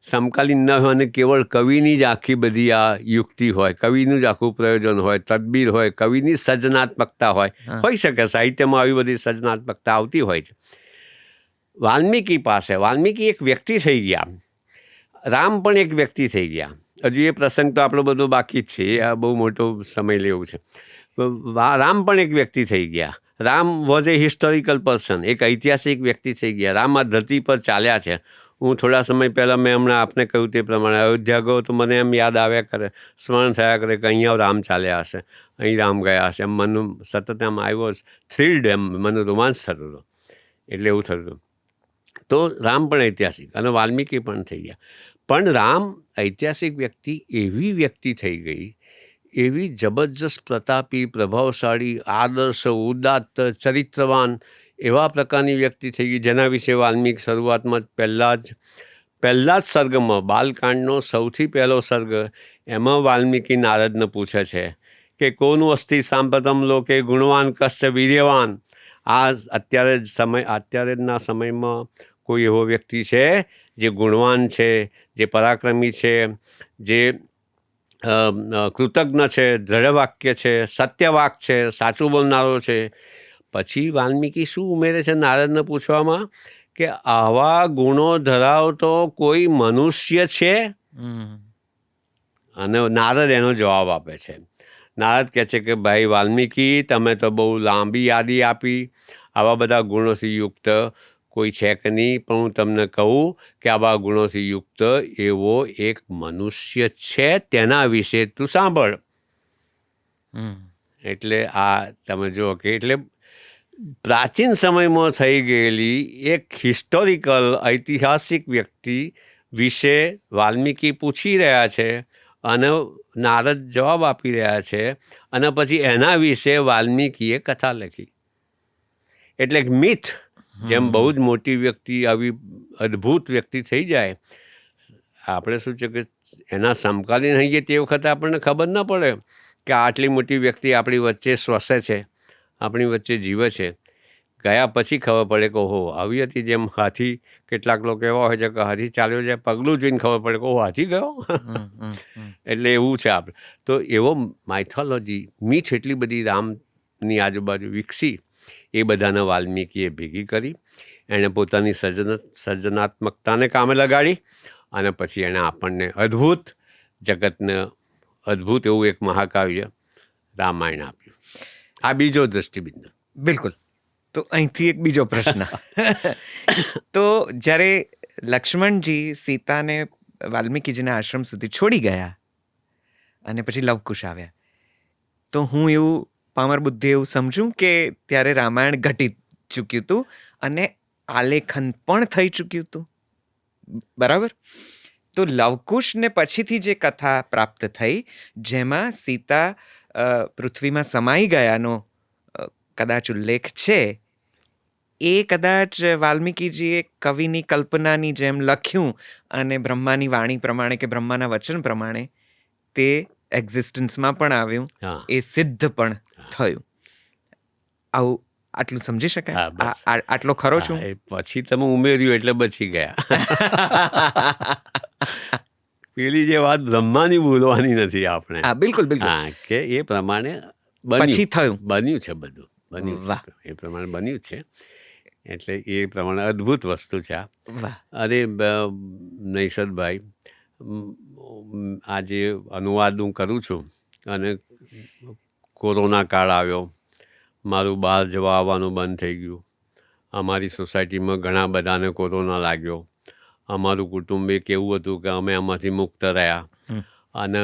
સમકાલીન ન હોય અને કેવળ કવિની જ આખી બધી આ યુક્તિ હોય, કવિનું જ આખું પ્રયોજન હોય, તદબીર હોય, કવિની સર્જનાત્મકતા હોય, હોઈ શકે, સાહિત્યમાં આવી બધી સર્જનાત્મકતા આવતી હોય છે. વાલ્મીકી એક વ્યક્તિ થઈ ગયા, રામ પણ એક વ્યક્તિ થઈ ગયા. હજુ એ પ્રસંગ તો આપણો બધો બાકી જ છે, આ બહુ મોટો સમય લેવું છે. રામ પણ એક વ્યક્તિ થઈ ગયા. Ram was A historical person, એક ઐતિહાસિક વ્યક્તિ થઈ ગયા. રામ આ ધરતી પર ચાલ્યા છે. હું થોડા સમય પહેલાં મેં હમણાં આપને કહ્યું તે પ્રમાણે અયોધ્યા ગયો તો મને એમ યાદ આવ્યા કરે, સ્મરણ થયા કરે કે અહીંયા રામ ચાલ્યા હશે, અહીં રામ ગયા હશે. એમ મને સતત એમ આઈ વોઝ થ્રિલ્ડ, એમ મને રોમાંચ થતો હતો. એટલે એવું થતું હતું. તો રામ પણ ઐતિહાસિક અને વાલ્મીકી પણ થઈ ગયા. પણ રામ ઐતિહાસિક વ્યક્તિ એવી વ્યક્તિ થઈ ગઈ, એવી જબરજસ્ત પ્રતાપી, પ્રભાવશાળી, આદર્શ, ઉદાત્ત, ચરિત્રવાન એવા પ્રકારની વ્યક્તિ થઈ ગઈ, જેના વિશે વાલ્મીકી શરૂઆતમાં પહેલાં જ સર્ગમાં, બાલકાંડનો સૌથી પહેલો સર્ગ, એમાં વાલ્મીકી નારદને પૂછે છે કે કોનું અસ્તિ સાંપ્રતમ લોકે ગુણવાન કશ્ચ વીર્યવાન. આ અત્યારેના સમયમાં કોઈ એવો વ્યક્તિ છે જે ગુણવાન છે, જે પરાક્રમી છે, જે કૃતજ્ઞ છે, દ્રઢવાક્ય છે, સત્યવાક છે, સાચું બોલનારો છે. પછી વાલ્મીકી શું ઉમેરે છે નારદને પૂછવામાં કે આવા ગુણો ધરાવતો કોઈ મનુષ્ય છે? અને નારદ એનો જવાબ આપે છે. નારદ કહે છે કે ભાઈ વાલ્મીકી, તમે તો બહુ લાંબી યાદી આપી, આવા બધા ગુણોથી યુક્ત કોઈ છે કે નહીં, પણ હું તમને કહું કે આવા ગુણોથી યુક્ત એવો એક મનુષ્ય છે, તેના વિશે તું સાંભળ. એટલે આ તમે જુઓ કે એટલે પ્રાચીન સમયમાં થઈ ગયેલી એક હિસ્ટોરિકલ, ઐતિહાસિક વ્યક્તિ વિશે વાલ્મીકી પૂછી રહ્યા છે અને નારદ જવાબ આપી રહ્યા છે. અને પછી એના વિશે વાલ્મીકીએ કથા લખી. એટલે એક મિથ, જેમ બહુ જ મોટી વ્યક્તિ, આવી અદ્ભુત વ્યક્તિ થઈ જાય, આપણે શું છે કે એના સમકાલીન હોઈએ તે વખતે આપણને ખબર ન પડે કે આટલી મોટી વ્યક્તિ આપણી વચ્ચે શ્વસે છે, આપણી વચ્ચે જીવે છે. ગયા પછી ખબર પડે કે ઓહો આવી હતી. જેમ હાથી, કેટલાક લોકો એવા હોય છે કે હાથી ચાલ્યો જાય, પગલું જોઈને ખબર પડે કે ઓહો હાથી ગયો. એટલે એવું છે આપણે તો. એવો માઇથોલોજી મીથ એટલી બધી રામની આજુબાજુ વિકસી, એ બધાને વાલ્મીકીએ ભેગી કરી. એણે પોતાની સર્જનાત્મકતાને કામે લગાડી અને પછી એણે આપણને અદ્ભુત, જગતને અદ્ભુત એવું એક મહાકાવ્ય રામાયણ આપ્યું. આ બીજો દૃષ્ટિબિંદુ. બિલકુલ. તો અહીંથી એક બીજો પ્રશ્ન. તો જ્યારે લક્ષ્મણજી સીતાને વાલ્મીકીજીના આશ્રમ સુધી છોડી ગયા અને પછી લવકુશ આવ્યા, તો હું એવું પામર બુદ્ધિ એવું સમજું કે ત્યારે રામાયણ ઘટી ચૂક્યું હતું અને આલેખન પણ થઈ ચૂક્યું હતું, બરાબર? તો લવકુશને પછીથી જે કથા પ્રાપ્ત થઈ, જેમાં સીતા પૃથ્વીમાં સમાઈ ગયાનો કદાચ ઉલ્લેખ છે, એ કદાચ વાલ્મીકીજીએ કવિની કલ્પનાની જેમ લખ્યું અને બ્રહ્માની વાણી પ્રમાણે કે બ્રહ્માના વચન પ્રમાણે તે એક્ઝિસ્ટન્સમાં પણ આવ્યું, એ સિદ્ધ પણ થયું. આવું આટલું સમજી શકાય? આટલો ખરો છું? પછી તમે ઉમેર્યું એટલે બચી ગયા. પેલી જે વાત બ્રહ્માની ભૂલવાની નથી આપણે. બિલકુલ બિલકુલ. કે એ પ્રમાણે પછી થયું, બન્યું છે બધું, બન્યું છે એ પ્રમાણે બન્યું છે. એટલે એ પ્રમાણે અદ્ભુત વસ્તુ છે. અરે નૈષદભાઈ, આજે અનુવાદ હું કરું છું અને કોરોના કાળ આવ્યો, મારું બહાર જવા આવવાનું બંધ થઈ ગયું. અમારી સોસાયટીમાં ઘણા બધાને કોરોના લાગ્યો. અમારું કુટુંબ એક એવું હતું કે અમે આમાંથી મુક્ત રહ્યા. અને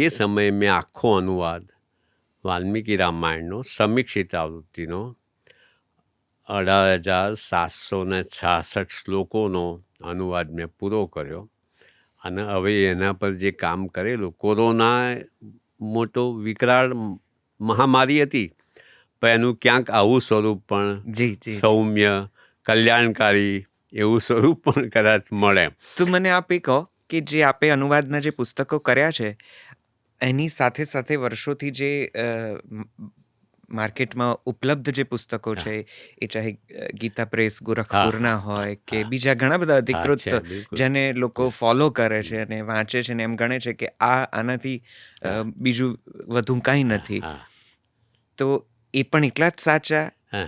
એ સમયે મેં આખો અનુવાદ વાલ્મીકી રામાયણનો સમીક્ષિત આવૃત્તિનો 18,766 શ્લોકોનો અનુવાદ મેં પૂરો કર્યો. અને હવે એના પર જે કામ કરેલું, કોરોના મોટો વિકરાળ મહામારી હતી, પણ એનું ક્યાંક આવું સ્વરૂપ પણ સૌમ્ય, કલ્યાણકારી એવું સ્વરૂપ પણ કદાચ મળે. તો મને આપ એ કહો કે જે આપે અનુવાદના જે પુસ્તકો કર્યા છે, એની સાથે સાથે વર્ષોથી જે માર્કેટમાં ઉપલબ્ધ જે પુસ્તકો છે, એ ચાહે ગીતા પ્રેસ ગોરખપુરના હોય કે બીજા ઘણા બધા અધિકૃત જેને લોકો ફોલો કરે છે અને વાંચે છે ને એમ ગણે છે કે આનાથી બીજું વધુ કાંઈ નથી, તો એ પણ એટલા જ સાચા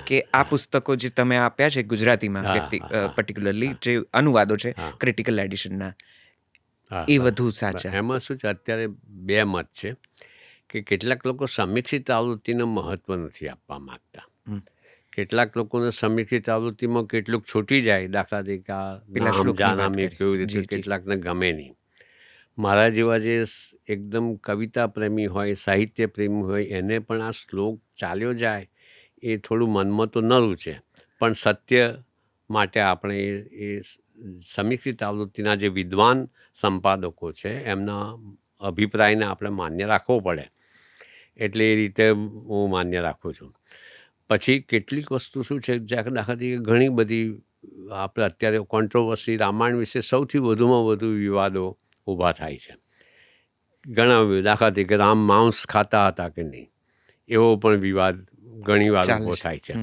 કે આ પુસ્તકો જે તમે આપ્યા છે ગુજરાતીમાં પર્ટિક્યુલરલી જે અનુવાદો છે ક્રિટિકલ એડિશનના, એ વધુ સાચા? એમાં શું છે, અત્યારે બે મત છે કે કેટલાક લોકો સમીક્ષિત આવૃત્તિને મહત્વ નથી આપવા માંગતા. કેટલાક લોકોને સમીક્ષિત આવૃત્તિમાં કેટલુંક છૂટી જાય, દાખલા તરીકે જાનામી કેવી રીતે કેટલાકને ગમે નહીં. મારા જેવા જે એકદમ કવિતા પ્રેમી હોય, સાહિત્ય પ્રેમી હોય, એને પણ આ શ્લોક ચાલ્યો જાય એ થોડું મનમાં તો નરું છે. પણ સત્ય માટે આપણે એ સમીક્ષિત આવૃત્તિના જે વિદ્વાન સંપાદકો છે એમના અભિપ્રાયને આપણે માન્ય રાખવો પડે. એટલે એ રીતે હું માન્ય રાખું છું. પછી કેટલીક વસ્તુ શું છે, દાખલા તરીકે ઘણી બધી આપણે અત્યારે કોન્ટ્રોવર્સી રામાયણ વિશે સૌથી વધુમાં વધુ વિવાદો ઊભા થાય છે. ઘણા દાખલા તરીકે રામ માંસ ખાતા હતા કે નહીં, એવો પણ વિવાદ ઘણીવાર ઊભો થાય છે.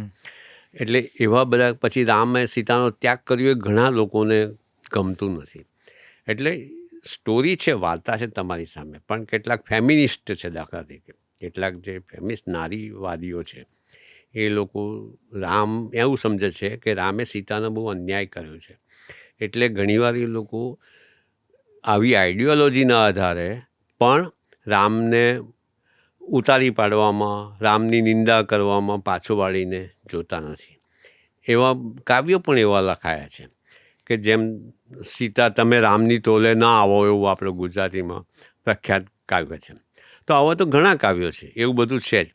એટલે એવા બધા, પછી રામે સીતાનો ત્યાગ કર્યો એ ઘણા લોકોને ગમતું નથી. એટલે સ્ટોરી છે, વાર્તા છે તમારી સામે, પણ કેટલાક ફેમિનિસ્ટ છે, દાખલા તરીકે કેટલાક જે ફેમિનિસ્ટ નારીવાદીઓ છે, એ લોકો રામ એવું સમજે છે કે રામે સીતાનો બહુ અન્યાય કર્યો છે. એટલે ઘણીવાર એ લોકો આવી આઈડિયોલોજીના આધારે પણ રામને ઉતારી પાડવામાં, રામની નિંદા કરવામાં પાછો વાળીને જોતા નથી. એવા કાવ્યો પણ એવા લખાયા છે કે જેમ સીતા તમે રામની તોલે ના આવો, એવું આપણે ગુજરાતીમાં પ્રખ્યાત કાવ્ય છે. તો આવા તો ઘણા કાવ્યો છે, એવું બધું છે જ.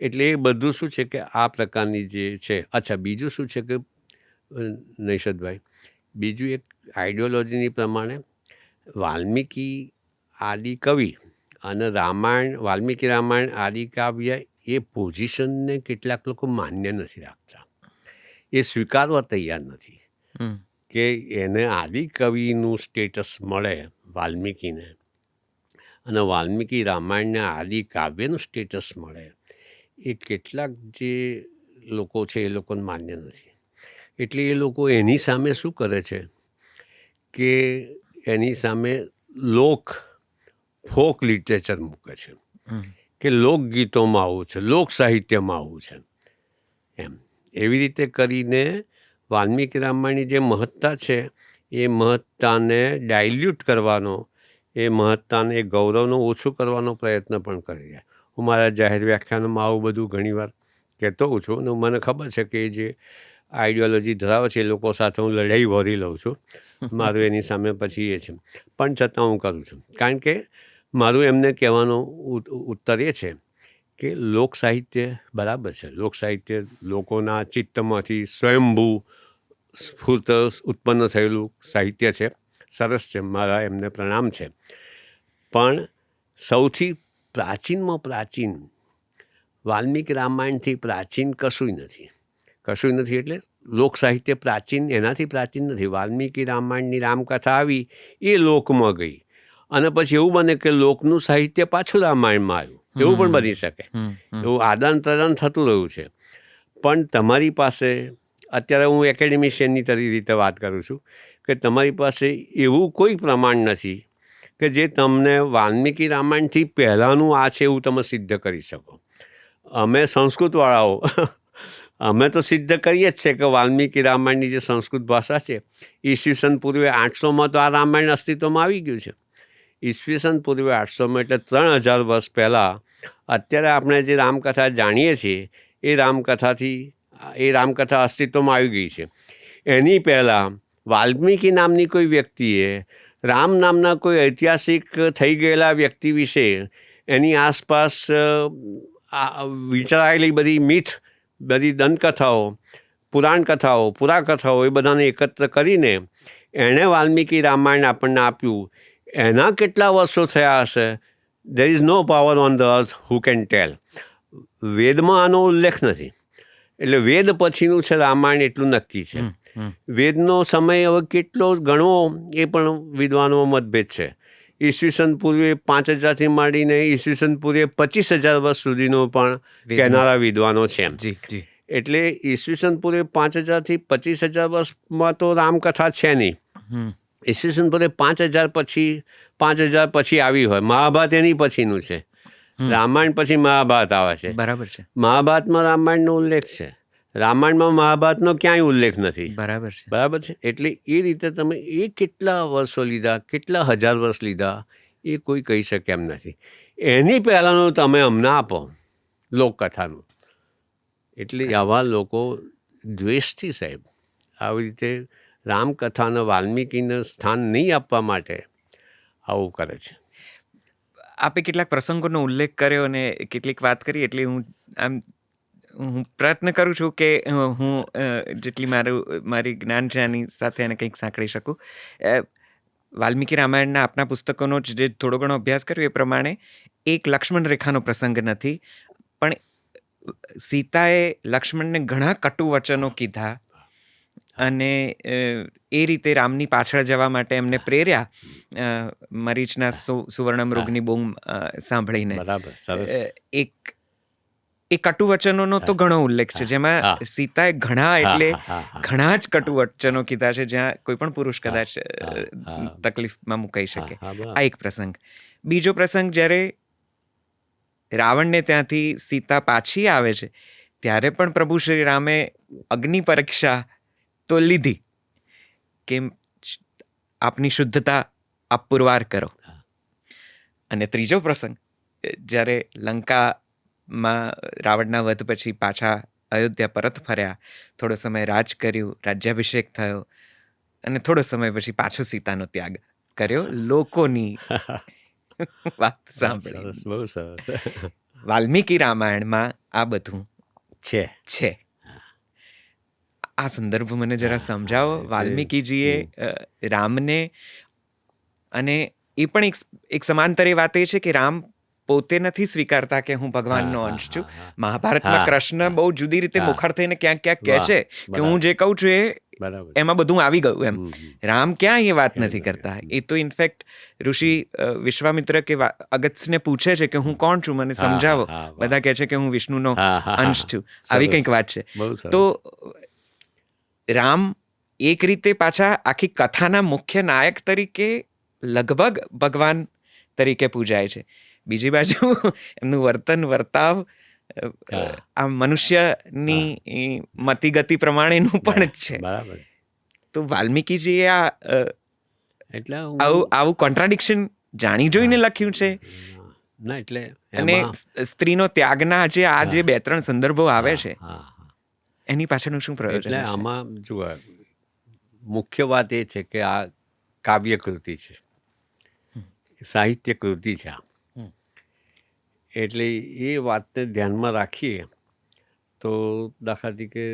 એટલે એ બધું શું છે કે આ પ્રકારની જે છે. અચ્છા, બીજું શું છે કે નૈષદભાઈ, બીજું એક આઈડિયોલોજીની પ્રમાણે વાલ્મીકી આદિ કવિ અને રામાયણ, વાલ્મીકી રામાયણ આદિ કાવ્ય, એ પોઝિશનને કેટલાક લોકો માન્ય નથી રાખતા, એ સ્વીકારવા તૈયાર નથી કે એને આદિ કવિનું સ્ટેટસ મળે વાલ્મીકીને, અને વાલ્મીકી રામાયણને આદિ કાવ્યનું સ્ટેટસ મળે. એ કેટલાક જે લોકો છે એ લોકોને માન્ય નથી. એટલે એ લોકો એની સામે શું કરે છે કે એની સામે ફોક લિટરેચર મૂકે છે કે લોકગીતોમાં આવું છે, લોક સાહિત્યમાં આવું છે એમ. એવી રીતે કરીને વાલ્મીકી રામાયણની જે મહત્તા છે એ મહત્તાને ડાયલ્યુટ કરવાનો, એ મહત્તાને, એ ગૌરવનો ઓછું કરવાનો પ્રયત્ન પણ કરી રહ્યા. હું મારા જાહેર વ્યાખ્યાનોમાં આવું બધું ઘણીવાર કહેતો હોઉં છું અને મને ખબર છે કે જે આઈડિયોલોજી ધરાવે છે એ લોકો સાથે હું લડાઈ વોરી લઉં છું. મારું એની સામે પછી એ છે, પણ છતાં હું કરું છું. કારણ કે મારું એમને કહેવાનો ઉત્તર એ છે કે લોક સાહિત્ય બરાબર છે. લોક સાહિત્ય લોકોના ચિત્તમાંથી સ્વયંભૂ સ્ફૂર્ત ઉત્પન્ન થયેલું સાહિત્ય છે, સરસ છે, મારા એમને પ્રણામ છે. પણ સૌથી પ્રાચીનમાં પ્રાચીન વાલ્મીકી રામાયણથી પ્રાચીન કશું નથી. એટલે લોક સાહિત્ય પ્રાચીન એનાથી પ્રાચીન નથી. વાલ્મીકી રામાયણની રામકથા આવી, એ લોકમાં ગઈ, અને પછી એવું બને કે લોકનું સાહિત્ય પાછું રામાયણમાં આવ્યું, એવું પણ બની શકે. એવું આદાન પ્રદાન થતું રહ્યું છે. પણ તમારી પાસે અત્યારે હું એકેડેમિશિયનની રીતે વાત કરું છું કે તમારી પાસે એવું કોઈ પ્રમાણ નથી કે જે તમને વાલ્મીકી રામાયણથી પહેલાંનું આ છે એવું તમે સિદ્ધ કરી શકો. અમે સંસ્કૃતવાળાઓ અમે તો સિદ્ધ કરીએ જ છે કે વાલ્મીકી રામાયણની જે સંસ્કૃત ભાષા છે, ઈસવીસન પૂર્વે 800માં તો આ રામાયણ અસ્તિત્વમાં આવી ગયું છે. ઈસવીસન પૂર્વે 800માં એટલે 3000 વર્ષ પહેલાં અત્યારે આપણે જે રામકથા જાણીએ છીએ એ રામકથા અસ્તિત્વમાં આવી ગઈ છે. એની પહેલાં વાલ્મીકી નામની કોઈ વ્યક્તિએ રામ નામના કોઈ ઐતિહાસિક થઈ ગયેલા વ્યક્તિ વિશે એની આસપાસ વિચારાયેલી બધી બધી દંતકથાઓ, પુરાકથાઓ એ બધાને એકત્ર કરીને એણે વાલ્મીકી રામાયણ આપણને આપ્યું. એના કેટલા વર્ષો થયા હશે? there is no power on the earth who can tell. વેદમાં આનો ઉલ્લેખ નથી. એટલે વેદ પછીનું છે રામાયણ એટલું નક્કી છે. વેદનો સમય હવે કેટલો ગણવો એ પણ વિદ્વાનોમાં મતભેદ છે. ઈસવીસન પૂર્વે 5000થી માંડીને ઈસવીસન પૂર્વે 25000 વર્ષ સુધીનો પણ કહેનારા વિદ્વાનો છે. એટલે ઈસવીસન પૂર્વે 5000થી 25000 વર્ષમાં તો રામકથા છે નહીં. ઈસવીસન પૂર્વે 5000 પછી આવી હોય. મહાભારત એની પછીનું છે. રામાયણ પછી મહાભારત આવે છે. બરાબર છે. મહાભારતમાં રામાયણનો ઉલ્લેખ છે, રામાયણમાં મહાભારતનો ક્યાંય ઉલ્લેખ નથી. બરાબર છે. એટલે એ રીતે તમે એ કેટલા વર્ષો લીધા, કેટલા હજાર વર્ષ લીધા, એ કોઈ કહી શકે એમ નથી. એની પહેલાંનું તમે અમને આપો લોકકથાનું. એટલે આવા લોકો દ્વેષથી સાહેબ આવી રીતે રામકથાને વાલ્મીકીને સ્થાન નહીં આપવા માટે આવું કરે છે. આપે કેટલાક પ્રસંગોનો ઉલ્લેખ કર્યો અને કેટલીક વાત કરી, એટલે હું પ્રયત્ન કરું છું કે હું જેટલી મારી જ્ઞાન છે આની સાથે એને કંઈક સાંકળી શકું. વાલ્મીકી રામાયણના આપના પુસ્તકોનો જે થોડો ઘણો અભ્યાસ કર્યો એ પ્રમાણે એક લક્ષ્મણ રેખાનો પ્રસંગ નથી, પણ સીતાએ લક્ષ્મણને ઘણા કટુ વચનો કીધા અને એ રીતે રામની પાછળ જવા માટે એમને પ્રેર્યા, મરીચના સુવર્ણમૃગની બૂમ સાંભળીને. એ કટુ વચનોનો તો ઘણો ઉલ્લેખ છે, જેમાં સીતાએ ઘણા જ કટુ વચનો કીધા છે, જ્યાં કોઈ પણ પુરુષ કદાચ તકલીફમાં મુકાઈ શકે. આ એક પ્રસંગ. બીજો પ્રસંગ, જ્યારે રાવણને ત્યાંથી સીતા પાછી આવે છે ત્યારે પણ પ્રભુ શ્રી રામે અગ્નિ પરીક્ષા તો લીધી કે આપની શુદ્ધતા આપ પુરવાર કરો. અને ત્રીજો પ્રસંગ, જ્યારે લંકામાં રાવણના વધ પછી પાછા અયોધ્યા પરત ફર્યા, થોડો સમય રાજ કર્યું, રાજ્યાભિષેક થયો અને થોડો સમય પછી પાછો સીતાનો ત્યાગ કર્યો લોકોની વાત સાંભળી. બહુ સરસ. વાલ્મીકી રામાયણમાં આ બધું છે. આ સંદર્ભ મને જરા સમજાવો. વાલ્મીકીજીએ રામને, અને એ પણ એક સમાંતર એ વાત એ છે કે રામ પોતે નથી સ્વીકારતા કે હું ભગવાનનો અંશ છું. મહાભારતમાં કૃષ્ણ બહુ જુદી રીતે મુખર થઈને ક્યાંક કહે છે કે હું જે કહું છું બરાબર. એમાં બધું આવી ગયું એમ. રામ ક્યાં એ વાત ક્યાં નથી નથી. કરતા. એ તો ઇનફેક્ટ ઋષિ વિશ્વામિત્ર કે અગસ્ત્યને પૂછે છે કે હું કોણ છું, મને હા, સમજાવો. હા, વાહ. બધા કહે છે કે હું વિષ્ણુનો હા, હા, અંશ હા. છું. આવી સરસ. કંઈક વાત છે. બહુ સરસ. તો રામ એક રીતે પાછા આખી કથાના મુખ્ય નાયક તરીકે લગભગ ભગવાન તરીકે પૂજાય છે. બીજી બાજુ એમનું વર્તન વર્તાવ હા. આ મનુષ્યની મતિગતિ પ્રમાણેનું પણ જ છે. બરાબર. તો વાલ્મીકીજીએ એટલે આવું કોન્ટ્રાડિક્શન જાણી જોઈને લખ્યું છે. ના એટલે અને સ્ત્રીનો ત્યાગના જે 2-3 સંદર્ભો આવે છે, હા. એની પાછળનું શું પ્રયોજન એટલે હશે? આમાં જુઓ, મુખ્ય વાત એ છે કે આ કાવ્ય કૃતિ છે, સાહિત્ય કૃતિ છે આ. એટલે એ વાતને ધ્યાનમાં રાખીએ તો દાખલા તરીકે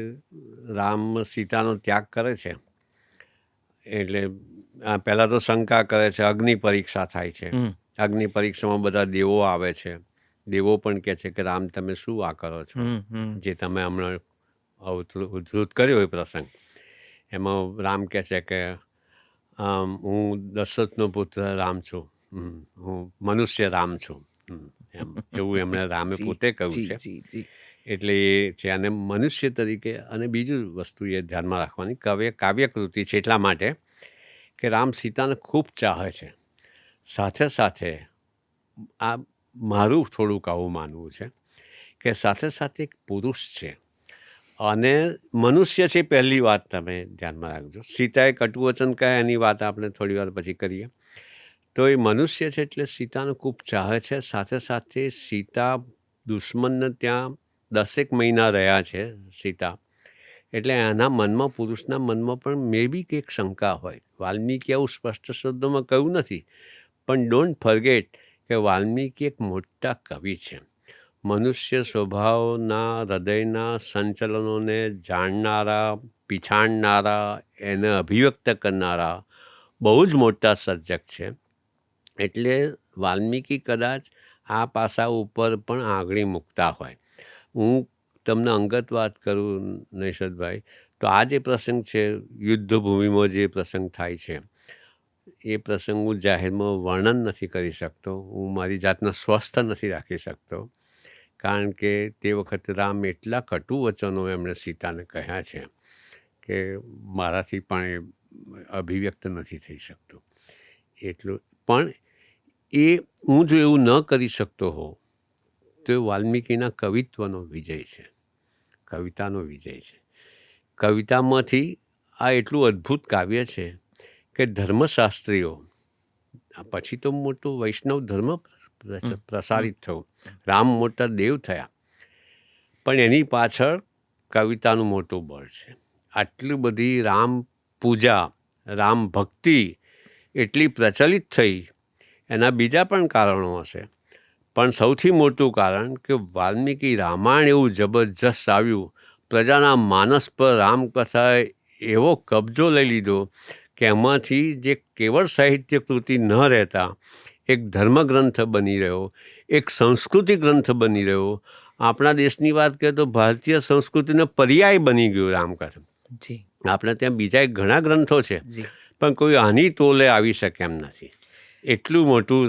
રામ સીતાનો ત્યાગ કરે છે, એટલે પહેલાં તો શંકા કરે છે, અગ્નિ પરીક્ષા થાય છે. અગ્નિ પરીક્ષામાં બધા દેવો આવે છે. દેવો પણ કહે છે કે રામ તમે શું આ કરો છો, જે તમે હમણાં ઉદ્ધૃત કર્યો એ પ્રસંગ. એમાં રામ કહે છે કે હું દશરથનો પુત્ર રામ છું, હું મનુષ્ય રામ છું, એમ એવું એમણે રામે પોતે કહ્યું છે. એટલે એ છે. અને મનુષ્ય તરીકે અને બીજું વસ્તુ એ ધ્યાનમાં રાખવાની કાવ્યકૃતિ છે એટલા માટે કે રામ સીતાને ખૂબ ચાહે છે. સાથે સાથે આ મારું થોડુંક આવું માનવું છે કે સાથે સાથે એક પુરુષ છે અને મનુષ્ય છે. પહેલી વાત તમે ધ્યાનમાં રાખજો. સીતાએ કટુવચન કહે એની વાત આપણે થોડી વાર પછી કરીએ. તો એ મનુષ્ય છે એટલે સીતાને ખૂબ ચાહે છે. સાથે સાથે સીતા દુશ્મનને ત્યાં 10 મહિના રહ્યા છે સીતા, એટલે એના મનમાં, પુરુષના મનમાં પણ મે બી કંઈક શંકા હોય. વાલ્મીકી આવું સ્પષ્ટ શબ્દોમાં કહ્યું નથી, પણ ડોન્ટ ફર્ગેટ કે વાલ્મીકી એક મોટા કવિ છે. મનુષ્ય સ્વભાવના, હૃદયના સંચલનોને જાણનારા, પીછાણનારા, એને અભિવ્યક્ત કરનારા બહુ જ મોટા સર્જક છે. એટલે વાલ્મીકી કદાચ આ પાસા ઉપર પણ આંગળી મૂકતા હોય. હું તમને અંગત વાત કરું નૈષદભાઈ, તો આ જે પ્રસંગ છે, યુદ્ધભૂમિમાં જે પ્રસંગ થાય છે, એ પ્રસંગ હું જાહેરમાં વર્ણન નથી કરી શકતો. હું મારી જાતને સ્વસ્થ નથી રાખી શકતો, કારણ કે તે વખતે રામ એટલા કટુ વચનો એમણે સીતાને કહ્યા છે કે મારાથી પણ એ અભિવ્યક્ત નથી થઈ શકતું. એટલું પણ એ હું જો એવું ન કરી શકતો હોઉં તો એ વાલ્મીકીના કવિત્વનો વિજય છે, કવિતાનો વિજય છે. કવિતામાંથી આ એટલું અદ્ભુત કાવ્ય છે કે ધર્મશાસ્ત્રીઓ, પછી તો મોટો વૈષ્ણવ ધર્મ પ્રસારિત થયો, રામ મોટા દેવ થયા, પણ એની પાછળ કવિતાનું મોટું બળ છે. આટલી બધી રામ પૂજા, રામ ભક્તિ એટલી પ્રચલિત થઈ, એના બીજા પણ કારણો હશે, પણ સૌથી મોટું કારણ કે વાલ્મીકી રામાયણ એવું જબરજસ્ત આવ્યું, પ્રજાના માનસ પર રામકથાએ એવો કબજો લઈ લીધો કે એમાંથી જે કેવળ સાહિત્ય કૃતિ ન રહેતા એક ધર્મગ્રંથ બની રહ્યો, એક સંસ્કૃતિ ગ્રંથ બની રહ્યો. આપણા દેશની વાત કરીએ તો ભારતીય સંસ્કૃતિનો પર્યાય બની ગયો રામકથા. આપણે ત્યાં બીજા ઘણા ગ્રંથો છે, પણ કોઈ આની તોલે આવી શકે એમ નથી. એટલું મોટું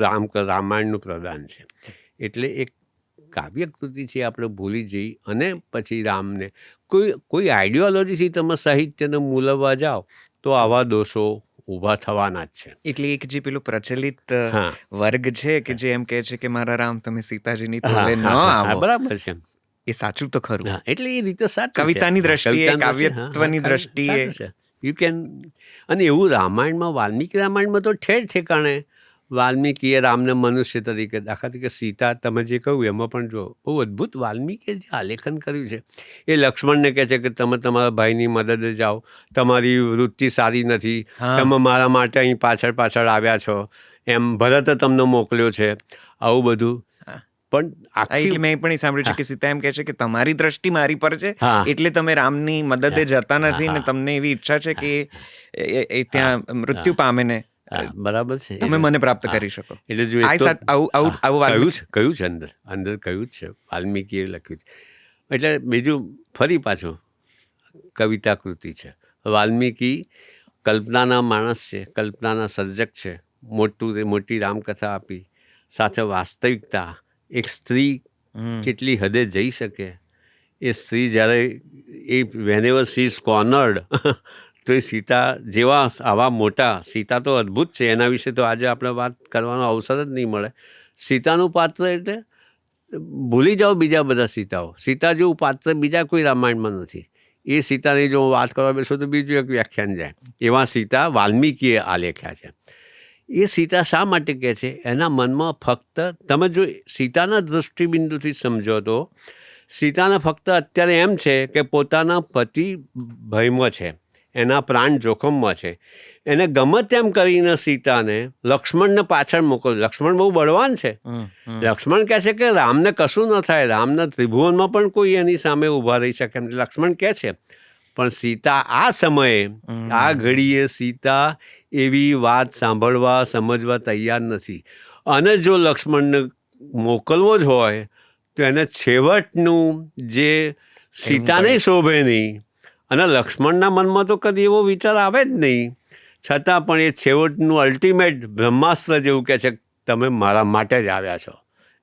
રામાયણનું પ્રદાન છે. એટલે એક કાવ્યકૃતિ છે, આપણે ભૂલી જઈ અને પછી રામને કોઈ આઈડિયોલોજીથી તમે સાહિત્યને મૂલવવા જાઓ તો આવા દોષો ઊભા થવાના જ છે. એટલે એક જે પેલો પ્રચલિત વર્ગ છે કે જે એમ કહે છે કે મારા રામ તમે સીતાજીની તોલે ન આવો, બરાબર છે, એ સાચું તો ખરું. એટલે એ રીતે સાચું, કવિતાની દ્રષ્ટિએ, કાવ્યત્વની દ્રષ્ટિએ યુ કેન. અને એવું રામાયણમાં, વાલ્મીકી રામાયણમાં તો ઠેર ઠેકાણે વાલ્મીકીએ રામને મનુષ્ય તરીકે, દાખલા તરીકે સીતા તમે જે કહ્યું એમાં પણ જો બહુ અદ્ભુત વાલ્મીકીએ જે આલેખન કર્યું છે. એ લક્ષ્મણને કહે છે કે તમે તમારા ભાઈની મદદે જાઓ, તમારી વૃત્તિ સારી નથી, તમે મારા માટે અહીં પાછળ આવ્યા છો, એમ ભરતે તમને મોકલ્યો છે, આવું બધું. પણ એટલે મેં પણ એ સાંભળ્યું છે કે સીતા એમ કહે છે કે તમારી દ્રષ્ટિ મારી પર છે, એટલે તમે રામની મદદે જતા નથી ને તમને એવી ઈચ્છા છે કે એ ત્યાં મૃત્યુ પામે ને બરાબર છે, તમે મને પ્રાપ્ત કરી શકો. એટલે જો કહ્યું છે, અંદર કહ્યું જ છે, વાલ્મીકીએ લખ્યું છે. એટલે બીજું ફરી પાછું કવિતા કૃતિ છે, વાલ્મીકી કલ્પનાના માણસ છે, કલ્પનાના સર્જક છે. મોટી રામકથા આપી, સાથે વાસ્તવિકતા. એક સ્ત્રી કેટલી હદે જઈ શકે, એ સ્ત્રી જ્યારે વેનેવર સી ઇઝ કોર્નર્ડ તો એ સીતા જેવા આવા મોટા, સીતા તો અદ્ભુત છે, એના વિશે તો આજે આપણે વાત કરવાનો અવસર જ નહીં મળે. સીતાનું પાત્ર એટલે ભૂલી જાઓ બીજા બધા સીતાઓ. સીતા જેવું પાત્ર બીજા કોઈ રામાયણમાં નથી. એ સીતાની જો વાત કરવા બેસો તો બીજું એક વ્યાખ્યાન જાય. એવા સીતા વાલ્મીકીએ આલેખ્યા છે. એ સીતા શા માટે કહે છે? એના મનમાં ફક્ત, તમે જો સીતાના દૃષ્ટિબિંદુથી સમજો તો સીતાને ફક્ત અત્યારે એમ છે કે પોતાના પતિ ભયમાં છે, એના પ્રાણ જોખમમાં છે. એને ગમે તેમ કરીને સીતાને લક્ષ્મણને પાછળ મોકલ. લક્ષ્મણ બહુ બળવાન છે. લક્ષ્મણ કહે છે કે રામને કશું ન થાય, રામના ત્રિભુવનમાં પણ કોઈ એની સામે ઊભા રહી શકે એમ. લક્ષ્મણ કહે છે, પણ સીતા આ સમયે, આ ઘડીએ સીતા એવી વાત સાંભળવા, સમજવા તૈયાર નથી. અને જો લક્ષ્મણને મોકલવો જ હોય તો એને છેવટનું જે સીતાને શોભે નહીં, અને લક્ષ્મણના મનમાં તો કદી એવો વિચાર આવે જ નહીં, છતાં પણ એ છેવટનું અલ્ટિમેટ બ્રહ્માસ્ત્ર જેવું કહે છે, તમે મારા માટે જ આવ્યા છો,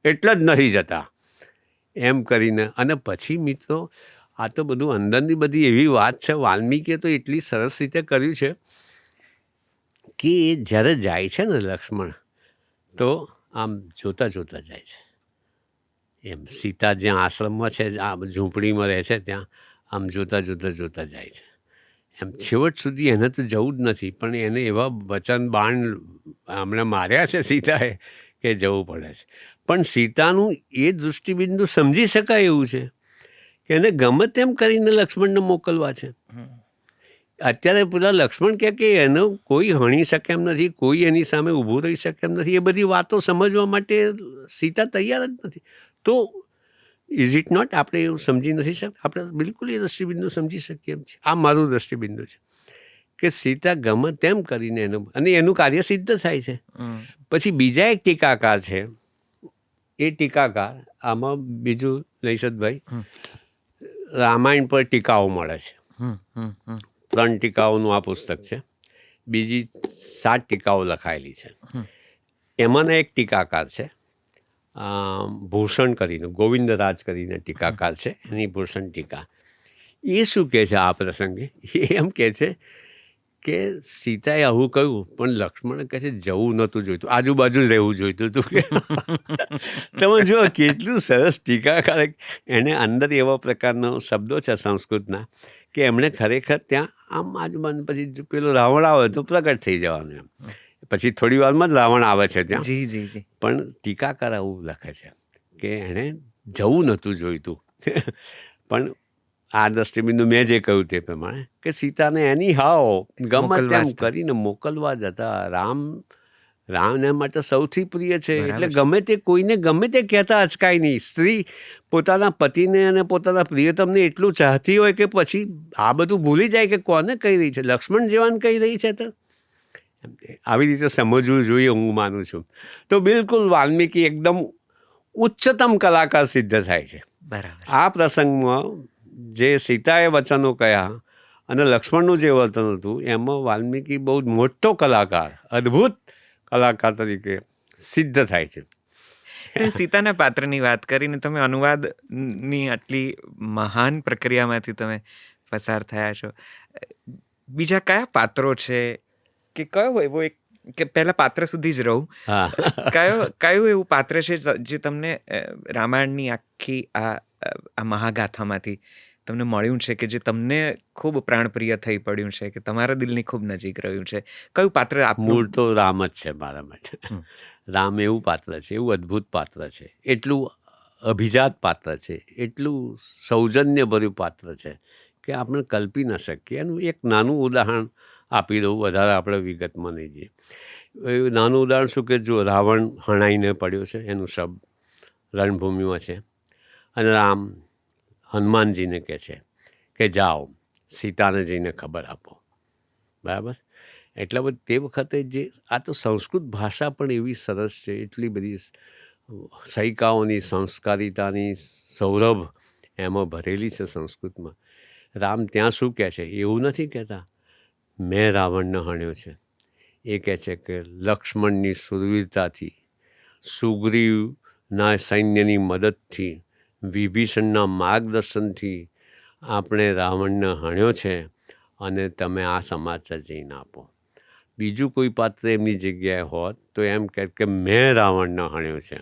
એટલે જ નથી જતા એમ કરીને. અને પછી મિત્રો, આ તો બધું અંદરની બધી એવી વાત છે. વાલ્મીકીએ તો એટલી સરસ રીતે કર્યું છે કે એ જ્યારે જાય છે ને લક્ષ્મણ, તો આમ જોતા જોતા જાય છે. એમ સીતા જ્યાં આશ્રમમાં છે, આ ઝૂંપડીમાં રહે છે, ત્યાં આમ જોતા જાય છે. એમ છેવટ સુધી એને તો જવું જ નથી, પણ એને એવા વચન બાણ હમણાં માર્યા છે સીતાએ કે જવું પડે છે. પણ સીતાનું એ દૃષ્ટિબિંદુ સમજી શકાય એવું છે કે એને ગમે તેમ કરીને લક્ષ્મણને મોકલવા છે. અત્યારે પેલા લક્ષ્મણ કહે કે એનો કોઈ હણી શકે એમ નથી, કોઈ એની સામે ઊભું રહી શકે એમ નથી. એ બધી વાતો સમજવા માટે સીતા તૈયાર જ નથી. તો ઇઝ ઇટ નોટ? આપણે એવું સમજી નથી શકતા? આપણે બિલકુલ એ દૃષ્ટિબિંદુ સમજી શકીએ એમ છે. આ મારું દૃષ્ટિબિંદુ છે કે સીતા ગમે તેમ કરીને એનું, અને એનું કાર્ય સિદ્ધ થાય છે. પછી બીજા એક ટીકાકાર છે. એ ટીકાકાર, આમાં બીજું નૈષદભાઈ, રામાયણ પર ટીકાઓ મળે છે. 3 ટીકાઓનું આ પુસ્તક છે. બીજી 7 ટીકાઓ લખાયેલી છે. એમાંના એક ટીકાકાર છે ભૂષણ કરીને, ગોવિંદરાજ કરીને ટીકાકાર છે, એની ભૂષણ ટીકા. એ શું કહે છે આ પ્રસંગે? એ એમ કહે છે કે સીતાએ આવું કહ્યું, પણ લક્ષ્મણે કહે છે જવું નહોતું જોઈતું, આજુબાજુ જ રહેવું જોઈતું હતું. કે તમે જુઓ કેટલું સરસ ટીકાકાર. એને અંદર એવા પ્રકારનો શબ્દો છે સંસ્કૃતના કે એમણે ખરેખર ત્યાં આમ આજુબાજુ, પછી પેલો રાવણ આવે તો પ્રગટ થઈ જવાનું એમ. પછી થોડી વારમાં જ રાવણ આવે છે ત્યાં. પણ ટીકાકાર આવું લખે છે કે એણે જવું નહોતું જોઈતું. પણ આ દૃષ્ટિબિંદુ મેં જે કહ્યું તે પ્રમાણે કે સીતાને એની હાવ ગમે તેમ કરીને મોકલવા જતા. રામને માટે સૌથી પ્રિય છે, એટલે ગમે તે કોઈને ગમે તે કહેતા અચકાય નહીં. સ્ત્રી પોતાના પતિને અને પોતાના પ્રિયતમને એટલું ચાહતી હોય કે પછી આ બધું ભૂલી જાય કે કોને કહી રહી છે, લક્ષ્મણ જેવાને કહી રહી છે. તો આવી રીતે સમજવું જોઈએ, હું માનું છું. તો બિલકુલ વાલ્મીકી એકદમ ઉચ્ચતમ કલાકાર સિદ્ધ થાય છે. આ પ્રસંગમાં જે સીતાએ વચનો કહ્યા અને લક્ષ્મણનું જે વર્તન હતું, એમાં વાલ્મીકી બહુ જ મોટો કલાકાર, અદ્ભુત કલાકાર તરીકે સિદ્ધ થાય છે. સીતાના પાત્રની વાત કરીને તમે અનુવાદની આટલી મહાન પ્રક્રિયામાંથી તમે પસાર થયા છો. બીજા કયા પાત્રો છે કે કયો એવો એક, કે પહેલા પાત્ર સુધી જ રહું, કયું એવું પાત્ર છે જે તમને રામાયણની આખી આ મહાગાથામાંથી તમને મળ્યું છે કે જે તમને ખૂબ પ્રાણપ્રિય થઈ પડ્યું છે, કે તમારા દિલની ખૂબ નજીક રહ્યું છે? કયું પાત્ર? મૂળ તો રામ જ છે મારા માટે. રામ એવું પાત્ર છે, એવું અદ્ભુત પાત્ર છે, એટલું અભિજાત પાત્ર છે, એટલું સૌજન્યભર્યું પાત્ર છે કે આપણે કલ્પી ન શકીએ. એનું એક નાનું ઉદાહરણ આપી દઉં, વધારે આપણે વિગતમાં નહીં જઈએ. નાનું ઉદાહરણ શું કે જો રાવણ હણાઈને પડ્યો છે, એનું શબ રણભૂમિમાં છે, અને રામ હનુમાનજીને કહે છે કે જાઓ સીતાને જઈને ખબર આપો. બરાબર? એટલા બધું તે વખતે જે આ તો સંસ્કૃત ભાષા પણ એવી સરસ છે, એટલી બધી સૈકાઓની, સંસ્કારિતાની સૌરભ એમાં ભરેલી છે સંસ્કૃતમાં. રામ ત્યાં શું કહે છે એવું નથી કહેતા, મેં રાવણને હણ્યો છે. એ કહે છે કે લક્ષ્મણની શૂરવીરતાથી, સુગ્રીવના સૈન્યની મદદથી, વિભીષણના માર્ગદર્શનથી આપણે રાવણને હણ્યો છે અને તમે આ સમાચાર જઈને આપો. બીજું કોઈ પાત્ર એમની જગ્યાએ હોત તો એમ કહે કે મેં રાવણને હણ્યો છે,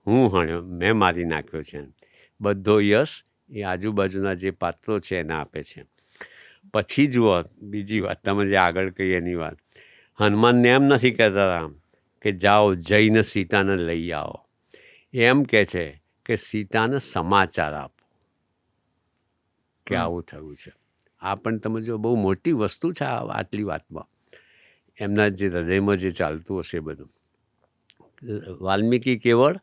હું હણ્યો, મેં મારી નાખ્યો છે. બધો યશ એ આજુબાજુના જે પાત્રો છે એને આપે છે. પછી જુઓ બીજી વાત, તમે જે આગળ કહી એની વાત, હનુમાનને એમ નથી કહેતા રામ કે જાઓ જઈને સીતાને લઈ આવો. એમ કહે છે કે સીતાને સમાચાર આપો કે આવું થયું છે. આ પણ તમે જો બહુ મોટી વસ્તુ છે આટલી વાતમાં, એમના જે હૃદયમાં જે ચાલતું હશે બધું. વાલ્મીકી કેવળ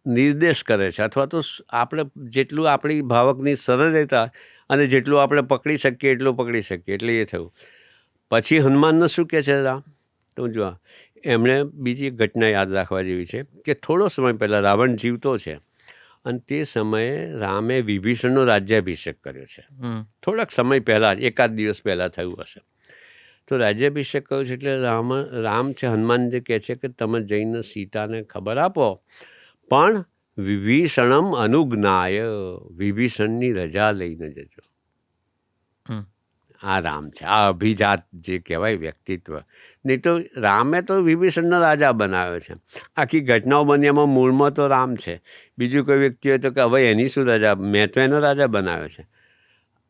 નિર્દેશ કરે છે, અથવા તો આપણે જેટલું આપણી ભાવકની સરળતા અને જેટલું આપણે પકડી શકીએ એટલું પકડી શકીએ, એટલે એ થયું. પછી હનુમાનને શું કહે છે રામ? તો જો એમણે બીજી એક ઘટના યાદ રાખવા જેવી છે કે થોડો સમય પહેલાં રાવણ જીવતો છે અને તે સમયે રામે વિભીષણનો રાજ્યાભિષેક કર્યો છે. થોડાક સમય પહેલાં, એકાદ દિવસ પહેલાં થયું હશે. તો રાજ્યાભિષેક કર્યો છે એટલે રામ છે, હનુમાનજી કહે છે કે તમે જઈને સીતાને ખબર આપો, પણ વિભીષણમ અનુજ્ઞાય, વિભીષણની રજા લઈને જજો. આ રામ છે, આ અભિજાત જે કહેવાય વ્યક્તિત્વ. નહીં તો રામે તો વિભીષણનો રાજા બનાવ્યો છે. આખી ઘટનાઓ બની એમાં મૂળમાં તો રામ છે. બીજું કોઈ વ્યક્તિ હોય તો કે હવે એની શું રજા, મેં તો એનો રાજા બનાવ્યો છે.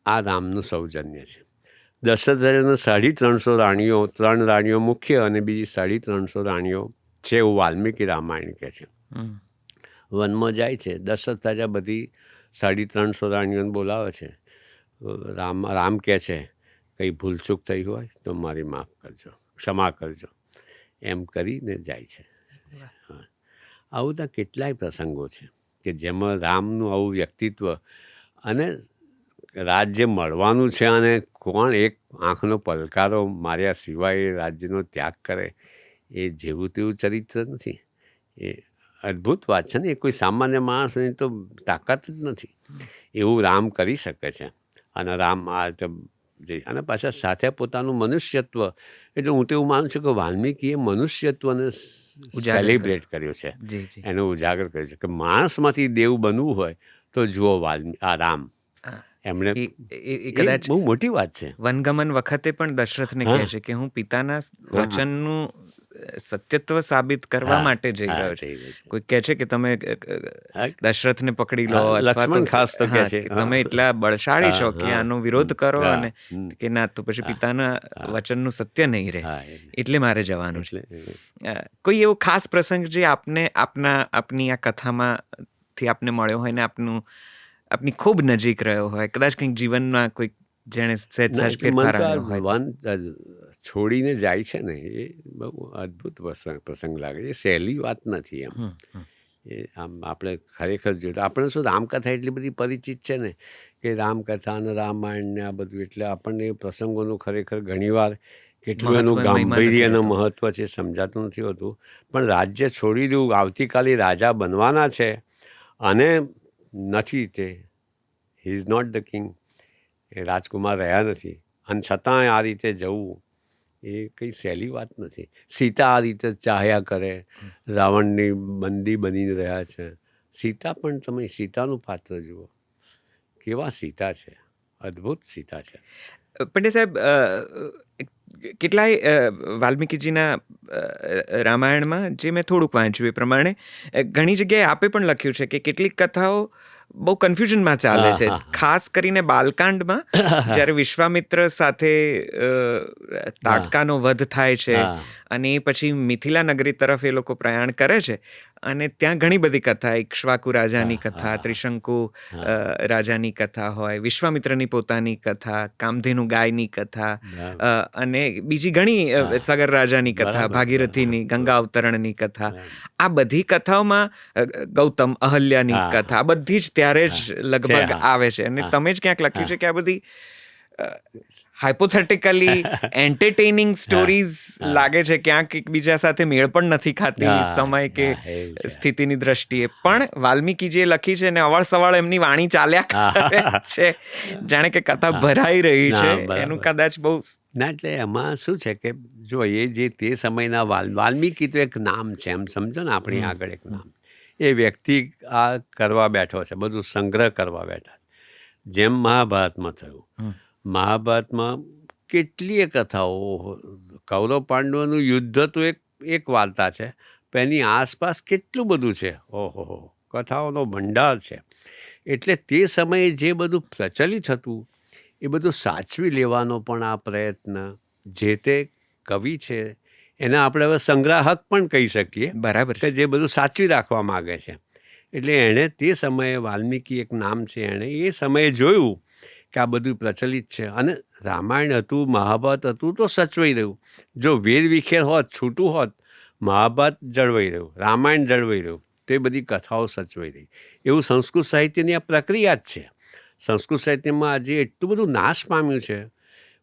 આ રામનું સૌજન્ય છે. દશરથને 350 રાણીઓ, 3 રાણીઓ મુખ્ય અને બીજી 350 રાણીઓ છે એવું વાલ્મીકી રામાયણ કહે છે. વનમાં જાય છે, દશરથ રાજા બધી 350 રાણીઓને બોલાવે છે. રામ કહે છે કંઈ ભૂલચૂક થઈ હોય તો મારી માફ કરજો, ક્ષમા કરજો, એમ કરીને જાય છે. આવું ત્યાં કેટલાય પ્રસંગો છે કે જેમાં રામનું આવું વ્યક્તિત્વ, અને રાજ્ય મળવાનું છે અને કોણ એક આંખનો પલકારો માર્યા સિવાય એ રાજ્યનો ત્યાગ કરે, એ જેવું તેવું ચરિત્ર નથી. એ અદ્ભુત વાત છે ને. એ કોઈ સામાન્ય માણસની તો તાકાત જ નથી. એવું રામ કરી શકે છે. અને રામ આ અને પાછા સાથે પોતાનું મનુષ્યત્વ, એટલે હું તો એવું માનું છું કે વાલ્મીકીએ મનુષ્યત્વને સેલિબ્રેટ કર્યો છે, એનો ઉજાગર કર્યો છે કે માણસમાંથી દેવ બનવું હોય તો જુઓ આ રામ. એમણે કદાચ બહુ મોટી વાત છે. વનગમન વખતે પણ દશરથને કહે છે કે હું પિતાના વચનનું સત્યત્વ સાબિત કરવા માટે જઈ રહ્યો છે. કોઈ કહે છે કે તમે દશરથને પકડી લો, લક્ષ્મણ ખાસ તો કહે છે તમે એટલા બળશાળી છો કે આનો વિરોધ કરો, અને કે ના તો પછી પિતાના વચનનું સત્ય નહીં રહે, એટલે મારે જવાનું છે. કોઈ એવો ખાસ પ્રસંગ જે આપની આ કથામાંથી આપને મળ્યો હોય ને આપની ખૂબ નજીક રહ્યો હોય, કદાચ કંઈક જીવનમાં કોઈ જેણે સહેજ ફેરફાર આવ્યો હોય? વન છોડીને જાય છે ને, એ બહુ અદ્ભુત પ્રસંગ લાગે. એ સહેલી વાત નથી. એ આમ આપણે ખરેખર જોઈએ તો આપણે શું રામકથા એટલી બધી પરિચિત છે ને કે રામકથા અને રામાયણ ને આ બધું, એટલે આપણને એ પ્રસંગોનું ખરેખર ઘણીવાર કેટલું એનું ગાંભીર્ય અને મહત્ત્વ છે સમજાતું નથી હોતું. પણ રાજ્ય છોડી દઉં, આવતીકાલે રાજા બનવાના છે અને નથી, તે he is not the king, એ રાજકુમાર રહ્યા નથી, અને છતાંય આ રીતે જવું એ કંઈ સહેલી વાત નથી. સીતા આ રીતે ચાહ્યા કરે, રાવણની બંદી બની રહ્યા છે. સીતા પણ તમે સીતાનું પાત્ર જુઓ, કેવા સીતા છે, અદ્ભુત સીતા છે. પંડ્યા સાહેબ, કેટલાય વાલ્મીકીજીના રામાયણમાં જે મેં થોડુંક વાંચ્યું એ પ્રમાણે ઘણી જગ્યાએ આપે પણ લખ્યું છે કે કેટલીક કથાઓ બહુ કન્ફ્યુઝનમાં ચાલે છે. ખાસ કરીને બાલકાંડમાં જ્યારે વિશ્વામિત્ર સાથે તાડકાનો વધ થાય છે અને એ પછી મિથિલા નગરી તરફ એ લોકો પ્રયાણ કરે છે, અને ત્યાં ઘણી બધી કથા, ઇક્ષ્વાકુ રાજાની કથા, ત્રિશંકુ રાજાની કથા હોય, વિશ્વામિત્રની પોતાની કથા, કામધેનુ ગાયની કથા, અને બીજી ઘણી સગર રાજાની કથા, ભાગીરથીની, ગંગા અવતરણની કથા. આ બધી કથાઓમાં ગૌતમ, અહલ્યાની કથા, બધી જ ત્યારે જ લગભગ આવે છે. અને તમે જ ક્યાંક લખ્યું છે કે આ બધી હાઇપોથેટિકલી એન્ટરટેનિંગ સ્ટોરીઝ લાગે છે, ક્યાંક એકબીજા સાથે મેળ પણ નથી ખાતી સમય કે સ્થિતિની દ્રષ્ટિએ. પણ વાલ્મીકીજીએ લખી છે ને અવળસવળ એમની વાણી ચાલ્યા કરે છે, જાણે કે કથા ભરાઈ રહી છે. એનું કદાચ બહુ ના, એટલે એમાં શું છે કે જો એ જે તે સમયના વાલ્મીકી તો એક નામ છે, એમ સમજો ને, આપણી આગળ એક નામ છે. એ વ્યક્તિ આ કરવા બેઠો છે, બધું સંગ્રહ કરવા બેઠા. જેમ મહાભારતમાં થયું, મહાભારતમાં કેટલીય કથાઓ, કૌરવ પાંડવોનું યુદ્ધ તો એક વાર્તા છે, પણ એની આસપાસ કેટલું બધું છે. ઓહો, કથાઓનો ભંડાર છે. એટલે તે સમયે જે બધું પ્રચલિત હતું એ બધું સાચવી લેવાનો પણ આ પ્રયત્ન જે તે કવિ છે એને આપણે હવે સંગ્રાહક પણ કહી શકીએ, બરાબર, કે જે બધું સાચવી રાખવા માગે છે. એટલે એણે તે સમયે, વાલ્મીકી એક નામ છે, એણે એ સમયે જોયું કે આ બધું પ્રચલિત છે અને રામાયણ હતું, મહાભારત હતું તો સચવાઈ રહ્યું. જો વેરવિખેર હોત, છૂટું હોત, મહાભારત જળવાઈ રહ્યું, રામાયણ જળવાઈ રહ્યું, તો એ બધી કથાઓ સચવાઈ રહી. એવું સંસ્કૃત સાહિત્યની આ પ્રક્રિયા જ છે. સંસ્કૃત સાહિત્યમાં આજે એટલું બધું નાશ પામ્યું છે.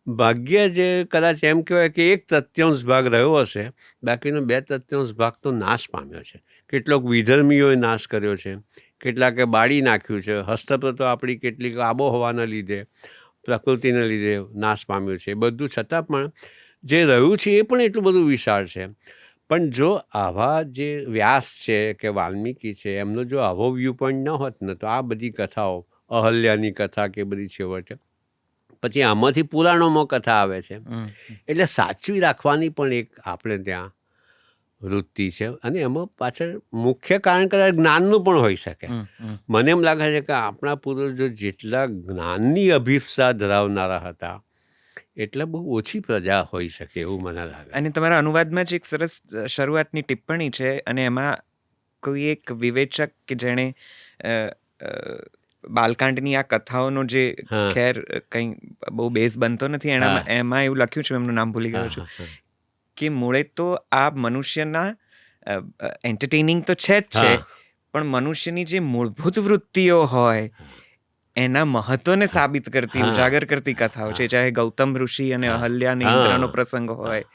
ભાગ્ય જે કદાચ એમ કહેવાય કે 1/3 ભાગ રહ્યો હશે, બાકીનો 2/3 ભાગ તો નાશ પામ્યો છે. કેટલોક વિધર્મીઓએ નાશ કર્યો છે, કેટલાકે બાળી નાખ્યું છે. હસ્તપ્રતો આપણી કેટલીક આબોહવાના લીધે, પ્રકૃતિના લીધે નાશ પામ્યું છે. બધું છતાં પણ જે રહ્યું છે એ પણ એટલું બધું વિશાળ છે. પણ જો આવા જે વ્યાસ છે કે વાલ્મીકી છે, એમનો જો આવો વ્યૂ પોઈન્ટ ન હોત ને, તો આ બધી કથાઓ, અહલ્યાની કથા કે બધી છેવટે પછી આમાંથી પુરાણોમાં કથા આવે છે. એટલે સાચવી રાખવાની પણ એક આપણે ત્યાં વૃત્તિ છે. અને એમાં પાછળ મુખ્ય કારણ કદાચ જ્ઞાનનું પણ હોઈ શકે. મને એમ લાગે છે કે આપણા પૂર્વજો જેટલા જ્ઞાનની અભિપ્સા ધરાવનારા હતા, એટલે બહુ ઓછી પ્રજા હોઈ શકે એવું મને લાગે. અને તમારા અનુવાદમાં જ એક સરસ શરૂઆતની ટિપ્પણી છે, અને એમાં કોઈ એક વિવેચક કે જેણે બાલકાંડની આ કથાઓનો જે ખેર કંઈ બહુ બેઝ બનતો નથી, એમાં એવું લખ્યું છે, એમનું નામ ભૂલી ગયો છું, કે મૂળે તો આ મનુષ્યના એન્ટરટેનિંગ તો છે જ છે, પણ મનુષ્યની જે મૂળભૂત વૃત્તિઓ હોય એના મહત્વને સાબિત કરતી, ઉજાગર કરતી કથાઓ છે. ચાહે ગૌતમ ઋષિ અને અહલ્યા અને ઇન્દ્રનો પ્રસંગ હોય,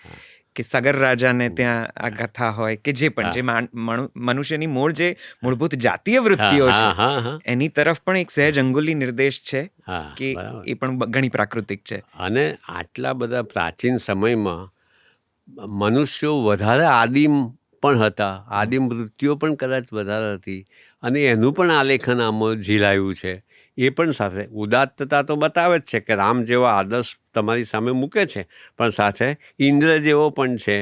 કે સગર રાજાને ત્યાં આ કથા હોય, કે જે પણ જે મનુષ્યની મૂળ જે મૂળભૂત જાતીય વૃત્તિઓ છે એની તરફ પણ એક સહેજ અંગુલી નિર્દેશ છે કે એ પણ ઘણી પ્રાકૃતિક છે. અને આટલા બધા પ્રાચીન સમયમાં મનુષ્યો વધારે આદિમ પણ હતા, આદિમ વૃત્તિઓ પણ કદાચ વધારે હતી, અને એનું પણ આલેખન આમાં ઝીલાયું છે. એ પણ સાથે ઉદાત્તતા તો બતાવે જ છે કે રામ જેવા આદર્શ તમારી સામે મૂકે છે, પણ સાથે ઇન્દ્ર જેવો પણ છે.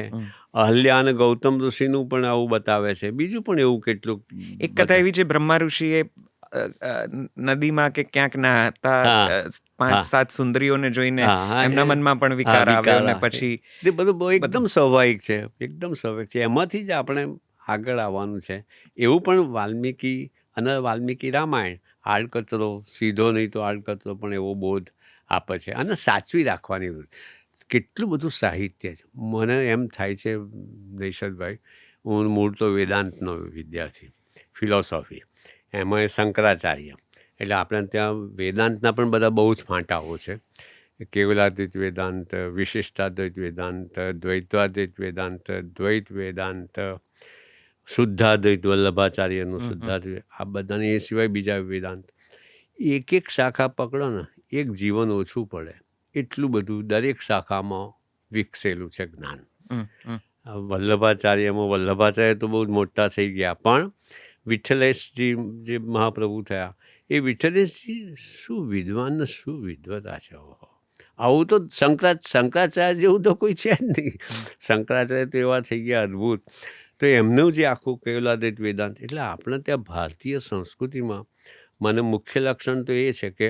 અહલ્યા અને ગૌતમ ઋષિનું પણ આવું બતાવે છે. બીજું પણ એવું કેટલુંક. એક કથા એવી છે, બ્રહ્મા ઋષિએ નદીમાં કે ક્યાંક ના હતા, 5-7 સુંદરીઓને જોઈને એમના મનમાં પણ વિકાર આવ્યો, અને પછી એ બધું એકદમ સ્વાભાવિક છે, એકદમ સ્વાભાવિક છે. એમાંથી જ આપણે આગળ આવવાનું છે. એવું પણ વાલ્મીકી અને વાલ્મીકી રામાયણ આડકતરો, સીધો નહીં તો આડકતરો પણ એવો બોધ આપે છે. અને સાચવી રાખવાની કેટલું બધું સાહિત્ય છે. મને એમ થાય છે દેશરથભાઈ, હું મૂળ તો વેદાંતનો વિદ્યાર્થી, ફિલોસોફી, એમાં શંકરાચાર્ય, એટલે આપણે ત્યાં વેદાંતના પણ બધા બહુ જ ફાંટાઓ છે. કેવલાદ્વૈત વેદાંત, વિશિષ્ટાદ્વૈત વેદાંત, દ્વૈતાદ્વૈત વેદાંત, દ્વૈત વેદાંત, શુદ્ધાદ્વૈત, વલ્લભાચાર્યનું શુદ્ધાદ્વૈત, આ બધાને એ સિવાય બીજા વેદાંત, એક શાખા પકડો ને, એક જીવન ઓછું પડે એટલું બધું દરેક શાખામાં વિકસેલું છે જ્ઞાન. વલ્લભાચાર્ય તો બહુ જ મોટા થઈ ગયા, પણ વિઠ્ઠલેશજી જે મહાપ્રભુ થયા, એ વિઠ્ઠલેશજી શું વિદ્વાન ને શું વિદ્વતા છે. આવું તો શંકરાચાર્ય જેવું તો કોઈ છે જ નહીં. શંકરાચાર્ય તો એવા થઈ ગયા અદ્ભુત. તો એમનું જે આખું કેવલાદ્વૈત વેદાંત, એટલે આપણે ત્યાં ભારતીય સંસ્કૃતિમાં મને મુખ્ય લક્ષણ તો એ છે કે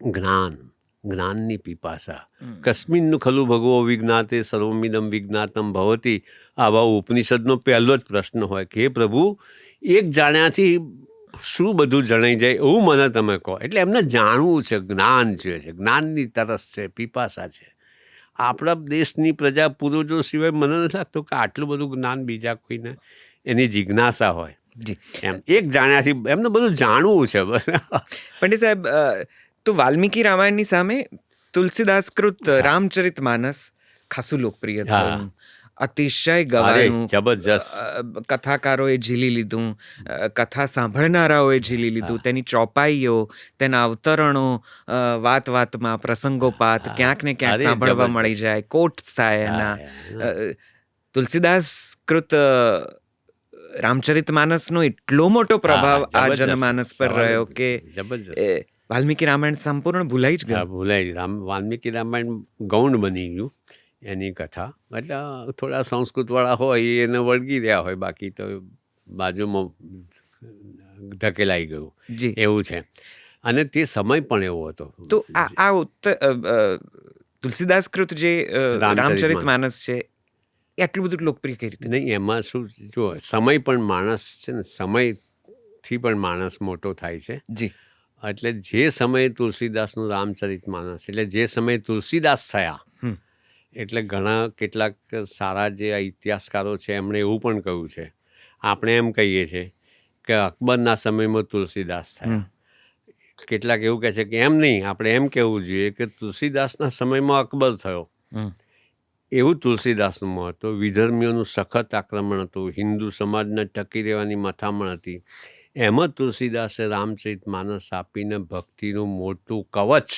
જ્ઞાનની પીપાસા. કસ્મિન્નું ખલુ ભગવો વિજ્ઞાતે સર્વમિદં વિજ્ઞાતમ ભવતી. આવા ઉપનિષદનો પહેલો જ પ્રશ્ન હોય કે હે પ્રભુ, એક જાણ્યાથી શું બધું જણાઈ જાય એવું મને તમે કહો. એટલે એમને જાણવું છે, જ્ઞાન જોઈએ છે, જ્ઞાનની તરસ છે, પીપાસા છે. આપણા દેશની પ્રજા પૂર્વજો સિવાય મને નથી લાગતું કે આટલું બધું જ્ઞાન બીજા કોઈને એની જિજ્ઞાસા હોય. એમ એક જાણ્યાથી એમને બધું જાણવું છે. પંડિત સાહેબ, તો વાલ્મીકી રામાયણની સામે તુલસીદાસકૃત રામચરિતમાનસ ખાસું લોકપ્રિય હા. થયું, અતિશય અરે ગવાયું, જબરજસ્ત. કથાકારોએ ઝીલી લીધું, કથા સાંભળનારાઓએ ઝીલી લીધું, તેની ચોપાઈઓ, તેના અવતરણો, વાત વાતમાં પ્રસંગોપાત ક્યાંક ને ક્યાંક અરે સાંભળવા જબરજસ્ત. મળી જાય, કોટ્સ થાય એના. હા, તુલસીદાસકૃત રામચરિતમાનસનો એટલો મોટો પ્રભાવ હા, આ જબરજસ્ત. જનમાનસ પર સવાલ જ રહ્યો કે જબરજસ્ત. વાલ્મીકી રામાયણ સંપૂર્ણ ભૂલાઈ જ હા, ગયું. ભૂલાઈ વાલ્મીકી રામાયણ ગૌણ બની ગયું એની કથા. એટલે થોડા સંસ્કૃતવાળા હોય એને વળગી રહ્યા હોય, બાકી તો બાજુમાં ધકેલાઈ ગયું જી. એવું છે. અને તે સમય પણ એવો હતો. તો તુલસીદાસકૃત જે રામચરિતમાનસ છે એ આટલું બધું લોકપ્રિય કઈ રીતે? નહીં, એમાં શું, જો સમય પણ માણસ છે ને, સમયથી પણ માણસ મોટો થાય છે. જી. એટલે જે સમયે તુલસીદાસનું રામચરિતમાનસ, એટલે જે સમયે તુલસીદાસ થયા, એટલે ઘણા કેટલાક સારા જે ઇતિહાસકારો છે એમણે એવું પણ કહ્યું છે, આપણે એમ કહીએ છીએ કે અકબરના સમયમાં તુલસીદાસ થયા. કેટલાક એવું કહે છે કે એમ નહીં, આપણે એમ કહેવું જોઈએ કે તુલસીદાસના સમયમાં અકબર થયો. એવું તુલસીદાસનું મહત્વ. વિધર્મીઓનું સખત આક્રમણ હતું, હિન્દુ સમાજને ટકી રહેવાની મથામણ હતી. એમાં તુલસીદાસે રામચરિતમાનસ આપીને ભક્તિનું મોટું કવચ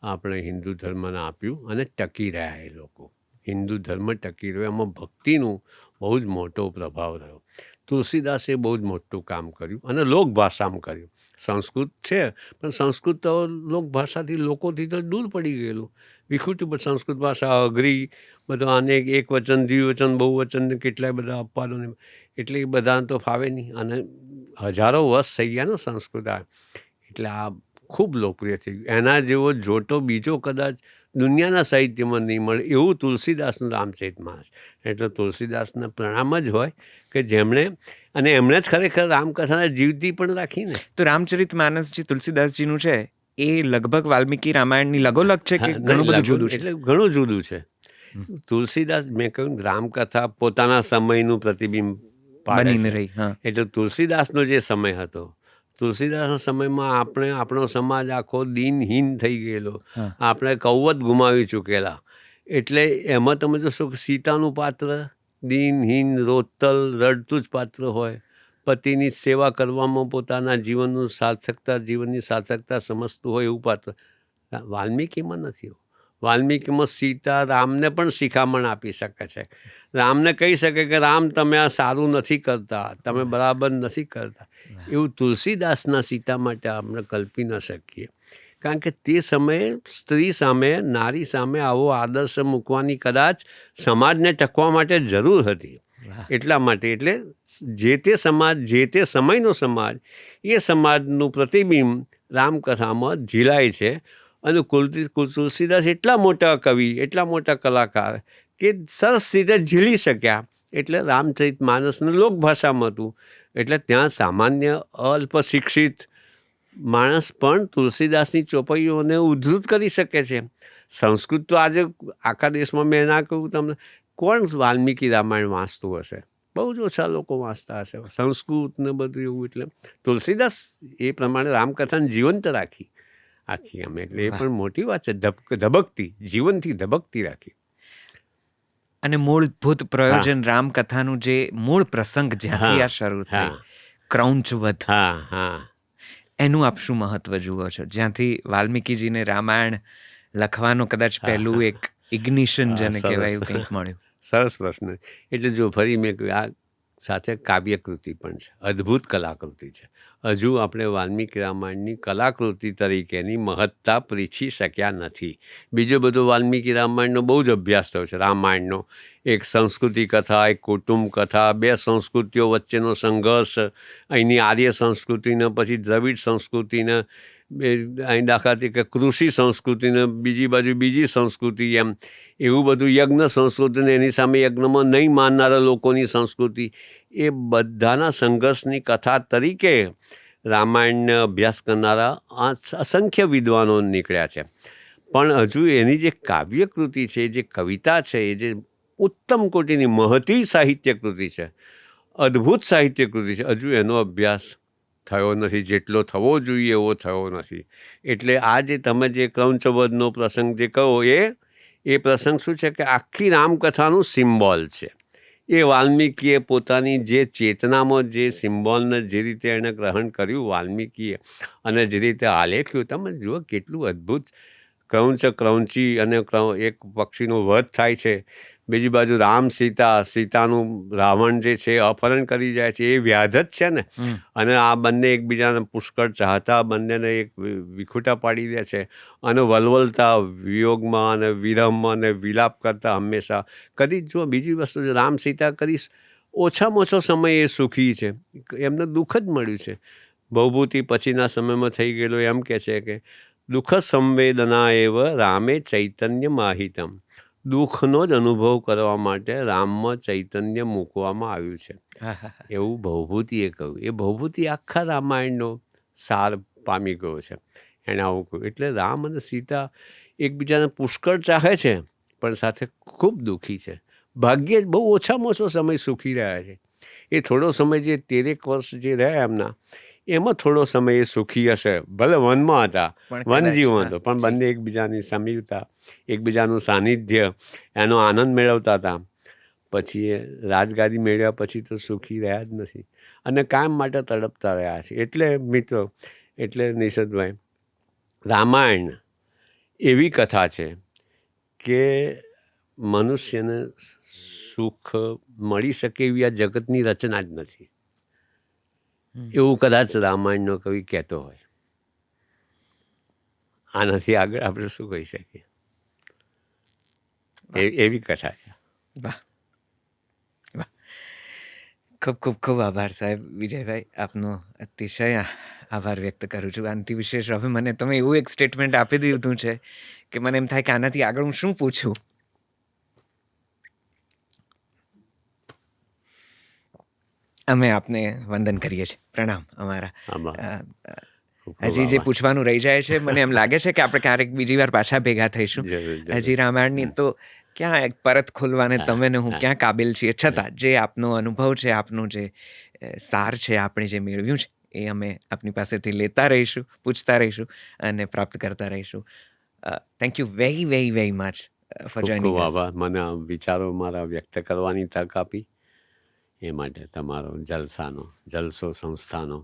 આપણે હિન્દુ ધર્મને આપ્યું અને ટકી રહ્યા એ લોકો. હિન્દુ ધર્મ ટકી રહ્યો એમાં ભક્તિનું બહુ જ મોટો પ્રભાવ રહ્યો. તુલસીદાસે બહુ જ મોટું કામ કર્યું અને લોકભાષામાં કર્યું. સંસ્કૃત છે પણ સંસ્કૃત તો લોકભાષાથી લોકોથી તો દૂર પડી ગયેલું, વિખૂટું. પણ સંસ્કૃત ભાષા અઘરી, બધું આને એક વચન, દ્વિવચન, બહુવચન, કેટલાય બધા અપવાદો, એટલે એ બધાને તો ફાવે નહીં. અને હજારો વર્ષ થઈ ગયા ને સંસ્કૃત આ, એટલે આ ખૂબ લોકપ્રિય થઈ ગયું. એના જેવો જોટો બીજો કદાચ દુનિયાના સાહિત્યમાં નહીં મળે એવું તુલસીદાસનું રામચરિતમાનસ. એટલે તુલસીદાસને પ્રણામ જ હોય કે જેમણે, અને એમણે જ ખરેખર રામકથાને જીવતી પણ રાખીને. તો રામચરિતમાનસ જે તુલસીદાસજીનું છે એ લગભગ વાલ્મીકી રામાયણની લગોલગ છે કે ઘણું બધું જુદું છે? એટલે ઘણું જુદું છે. તુલસીદાસ, મેં કહ્યું રામકથા પોતાના સમયનું પ્રતિબિંબ પાડે બનીને છે. રહી. હા. એટલે તુલસીદાસનો જે સમય હતો, તુલસીદાસના સમયમાં આપણો સમાજ આખો દિનહીન થઈ ગયેલો, આપણે કૌવત ગુમાવી ચૂકેલા. એટલે એમાં તમે જોશો કે સીતાનું પાત્ર દિનહીન, રોતલ, રડતું જ પાત્ર હોય. પતિની સેવા કરવામાં પોતાના જીવનની સાર્થકતા સમજતું હોય એવું પાત્ર. વાલ્મીકીમાં નથી એવું. વાલ્મીકીમાં સીતા રામને પણ શિખામણ આપી શકે છે. રામને કહી શકે કે રામ, તમે આ સારું નથી કરતા, તમે બરાબર નથી કરતા. એવું તુલસીદાસના સીતા માટે આપણે કલ્પી ન શકીએ. કારણ કે તે સમયે સ્ત્રી સામે, નારી સામે આવો આદર્શ મૂકવાની કદાચ સમાજને ટકવા માટે જરૂર હતી. એટલા માટે, એટલે જે તે સમાજ, જે તે સમયનો સમાજ, એ સમાજનું પ્રતિબિંબ રામકથામાં ઝીલાય છે. અને તુલસીદાસ એટલા મોટા કવિ, એટલા મોટા કલાકાર કે સરસ રીતે ઝીલી શક્યા. એટલે રામચરિતમાનસને લોકભાષામાં હતું. એટલે ત્યાં સામાન્ય અલ્પ શિક્ષિત માણસ પણ તુલસીદાસની ચોપાઈઓને ઉદ્ધૃત કરી શકે છે. સંસ્કૃત તો આજે આખા દેશમાં, મેં ના કહ્યું તમને, કોણ વાલ્મીકી રામાયણ વાંચતું હશે? બહુ જ ઓછા લોકો વાંચતા હશે સંસ્કૃત ને બધું એવું. એટલે તુલસીદાસ એ પ્રમાણે રામકથાને જીવંત રાખી અમે. એટલે એ પણ મોટી વાત છે. ધબકતી, જીવનથી ધબકતી રાખી. અને મૂળભૂત પ્રયોજન રામકથાનું જે મૂળ પ્રસંગ જ્યાંથી આ શરૂ થઈ, ક્રૌંચવધ, એનું આપ શું મહત્વ જુઓ છો? જ્યાંથી વાલ્મીકીજીને રામાયણ લખવાનું કદાચ પહેલું એક ઇગ્નિશન જેને કહેવાય કંઈક મળ્યું. સરસ પ્રશ્ન. એટલે જો ફરી મેં કહ્યું, આ સાથે કાવ્યકૃતિ પણ છે, અદ્ભુત કલાકૃતિ છે. હજુ આપણે વાલ્મીકી રામાયણની કલાકૃતિ તરીકેની મહત્તા પ્રીછી શક્યા નથી. બીજો બધો વાલ્મીકી રામાયણનો બહુ જ અભ્યાસ થયો છે. રામાયણનો એક સંસ્કૃતિ કથા, એક કુટુંબ કથા, બે સંસ્કૃતિઓ વચ્ચેનો સંઘર્ષ, અહીંની આર્ય સંસ્કૃતિને પછી દ્રવિડ સંસ્કૃતિને, અહીં દાખલા તરીકે કૃષિ સંસ્કૃતિને, બીજી બાજુ બીજી સંસ્કૃતિ, એમ એવું બધું, યજ્ઞ સંસ્કૃતિને એની સામે યજ્ઞમાં નહીં માનનારા લોકોની સંસ્કૃતિ, એ બધાના સંઘર્ષની કથા તરીકે રામાયણને અભ્યાસ કરનારા અસંખ્ય વિદ્વાનો નીકળ્યા છે. પણ હજુ એની જે કાવ્યકૃતિ છે, જે કવિતા છે, એ જે ઉત્તમ કોટીની મહતી સાહિત્યકૃતિ છે, અદ્ભુત સાહિત્યકૃતિ છે, હજુ એનો અભ્યાસ થયો નથી, જેટલો થવો જોઈએ એવો થયો નથી. એટલે આ જે તમે જે ક્રૌંચવધનો પ્રસંગ જે કહો એ પ્રસંગ શું છે કે આખી રામકથાનું સિમ્બોલ છે. એ વાલ્મીકીએ પોતાની જે ચેતનામાં જે સિમ્બોલને જે રીતે એણે ગ્રહણ કર્યું વાલ્મીકીએ અને જે રીતે આલેખ્યું, તમે જુઓ કેટલું અદ્ભુત ક્રૌંચી અને એક પક્ષીનો વધ થાય છે, બીજી બાજુ રામ સીતાનું રાવણ જે છે અપહરણ કરી જાય છે, એ વ્યાધ જ છે ને. અને આ બંને એકબીજાને પુષ્કળ ચાહતા, બંનેને એક વિખૂટા પાડી દે છે અને વલવલતા વિયોગમાં અને વિરહમાં અને વિલાપ કરતા હંમેશા. કદી જો બીજી વસ્તુ રામ સીતા કદી ઓછામાં ઓછો સમય એ સુખી છે, એમને દુઃખ જ મળ્યું છે. ભવભૂતિ પછીના સમયમાં થઈ ગયેલો એમ કહે છે કે દુઃખ સંવેદના એવ રામે ચૈતન્ય માહિતમ. દુઃખનો જ અનુભવ કરવા માટે રામમાં ચૈતન્ય મૂકવામાં આવ્યું છે, એવું ભવભૂતિએ કહ્યું. એ ભવભૂતિ આખા રામાયણનો સાર પામી ગયો છે, એણે આવું કહ્યું. એટલે રામ અને સીતા એકબીજાને પુષ્કળ ચાહે છે પણ સાથે ખૂબ દુઃખી છે. ભાગ્યે જ બહુ ઓછામાં ઓછો સમય સુખી રહ્યા છે. એ થોડો સમય જે 13 વર્ષ જે રહ્યા એમના, એમાં થોડો સમય એ સુખી હશે. ભલે વનમાં હતા, વનજીવન હતો, પણ બંને એકબીજાની સમીપતા, એકબીજાનું સાનિધ્ય, એનો આનંદ મેળવતા હતા. પછી એ રાજગાદી મેળવ્યા પછી તો સુખી રહ્યા જ નથી અને કાયમ માટે તડપતા રહ્યા છે. એટલે મિત્રો, એટલે નિષદભાઈ, રામાયણ એવી કથા છે કે મનુષ્યને સુખ મળી શકે એવી આ જગતની રચના જ નથી, એવું કદાચ રામાયણનો કવિ કહેતો હોય. આનાથી આગળ આપણે શું કહી શકીએ? એવી કથા છે. વાહ વાહ, ખૂબ ખૂબ ખૂબ આભાર સાહેબ વિજયભાઈ, આપનો અતિશય આભાર વ્યક્ત કરું છું. આનાથી વિશેષ હવે મને તમે એવું એક સ્ટેટમેન્ટ આપી દીધું છે કે મને એમ થાય કે આનાથી આગળ હું શું પૂછું. અમે આપને વંદન કરીએ છીએ, પ્રણામ અમારા. હજી જે પૂછવાનું રહી જાય છે, મને એમ લાગે છે કે આપણે ક્યારેક બીજી વાર પાછા ભેગા થઈશું. હજી રામાયણની તો ક્યાં એક પરત ખોલવાને તમે ને હું ક્યાં કાબિલ છીએ, છતાં જે આપનો અનુભવ છે, આપનું જે સાર છે, આપણે જે મેળવ્યું છે, એ અમે આપની પાસેથી લેતા રહીશું, પૂછતા રહીશું અને પ્રાપ્ત કરતા રહીશું. Thank you very very very much for joining અસ. આભાર, મને વિચારો મારા વ્યક્ત કરવાની તક આપી એ માટે. તમારો જલસો સંસ્થાનો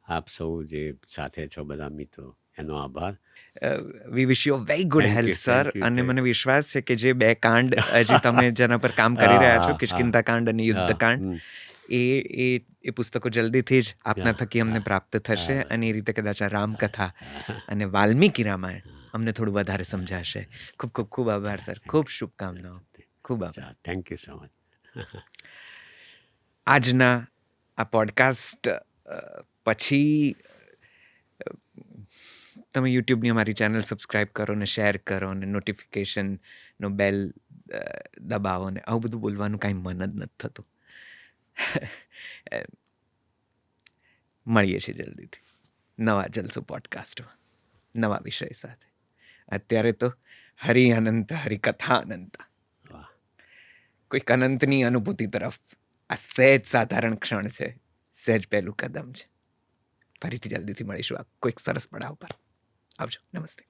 આપ સૌ જે સાથે છો બધા મિત્રો, એનો આભાર. We wish you very good health sir. અને મને વિશ્વાસ છે કે જે 2 કાંડ હજી તમે જેના પર કામ કરી રહ્યા છો, કિષ્કિંધા કાંડ અને યુદ્ધ કાંડ, એ પુસ્તકો જલ્દીથી જ આપના થકી અમને પ્રાપ્ત થશે અને એ રીતે કદાચ આ રામકથા અને વાલ્મીકી રામાયણ અમને થોડું વધારે સમજાશે. ખૂબ ખૂબ ખૂબ આભાર સર, ખૂબ શુભકામનાઓ, ખૂબ આભાર. Thank you so much. આજના આ પોડકાસ્ટ પછી તમે યુટ્યુબની અમારી ચેનલ સબસ્ક્રાઈબ કરો ને શેર કરો ને નોટિફિકેશનનો બેલ દબાવો ને આવું બધું બોલવાનું કાંઈ મન જ નથી થતું. મળીએ છીએ જલ્દીથી નવા જલસો પોડકાસ્ટમાં નવા વિષય સાથે. અત્યારે તો હરિ અનંત હરિકથા અનંત, કોઈક અનંતની અનુભૂતિ તરફ આ સહેજ સાધારણ ક્ષણ છે, સહેજ પહેલું કદમ છે. ફરીથી જલ્દીથી મળીશું આ કોઈક સરસ પડાવ પર. આવજો, નમસ્તે.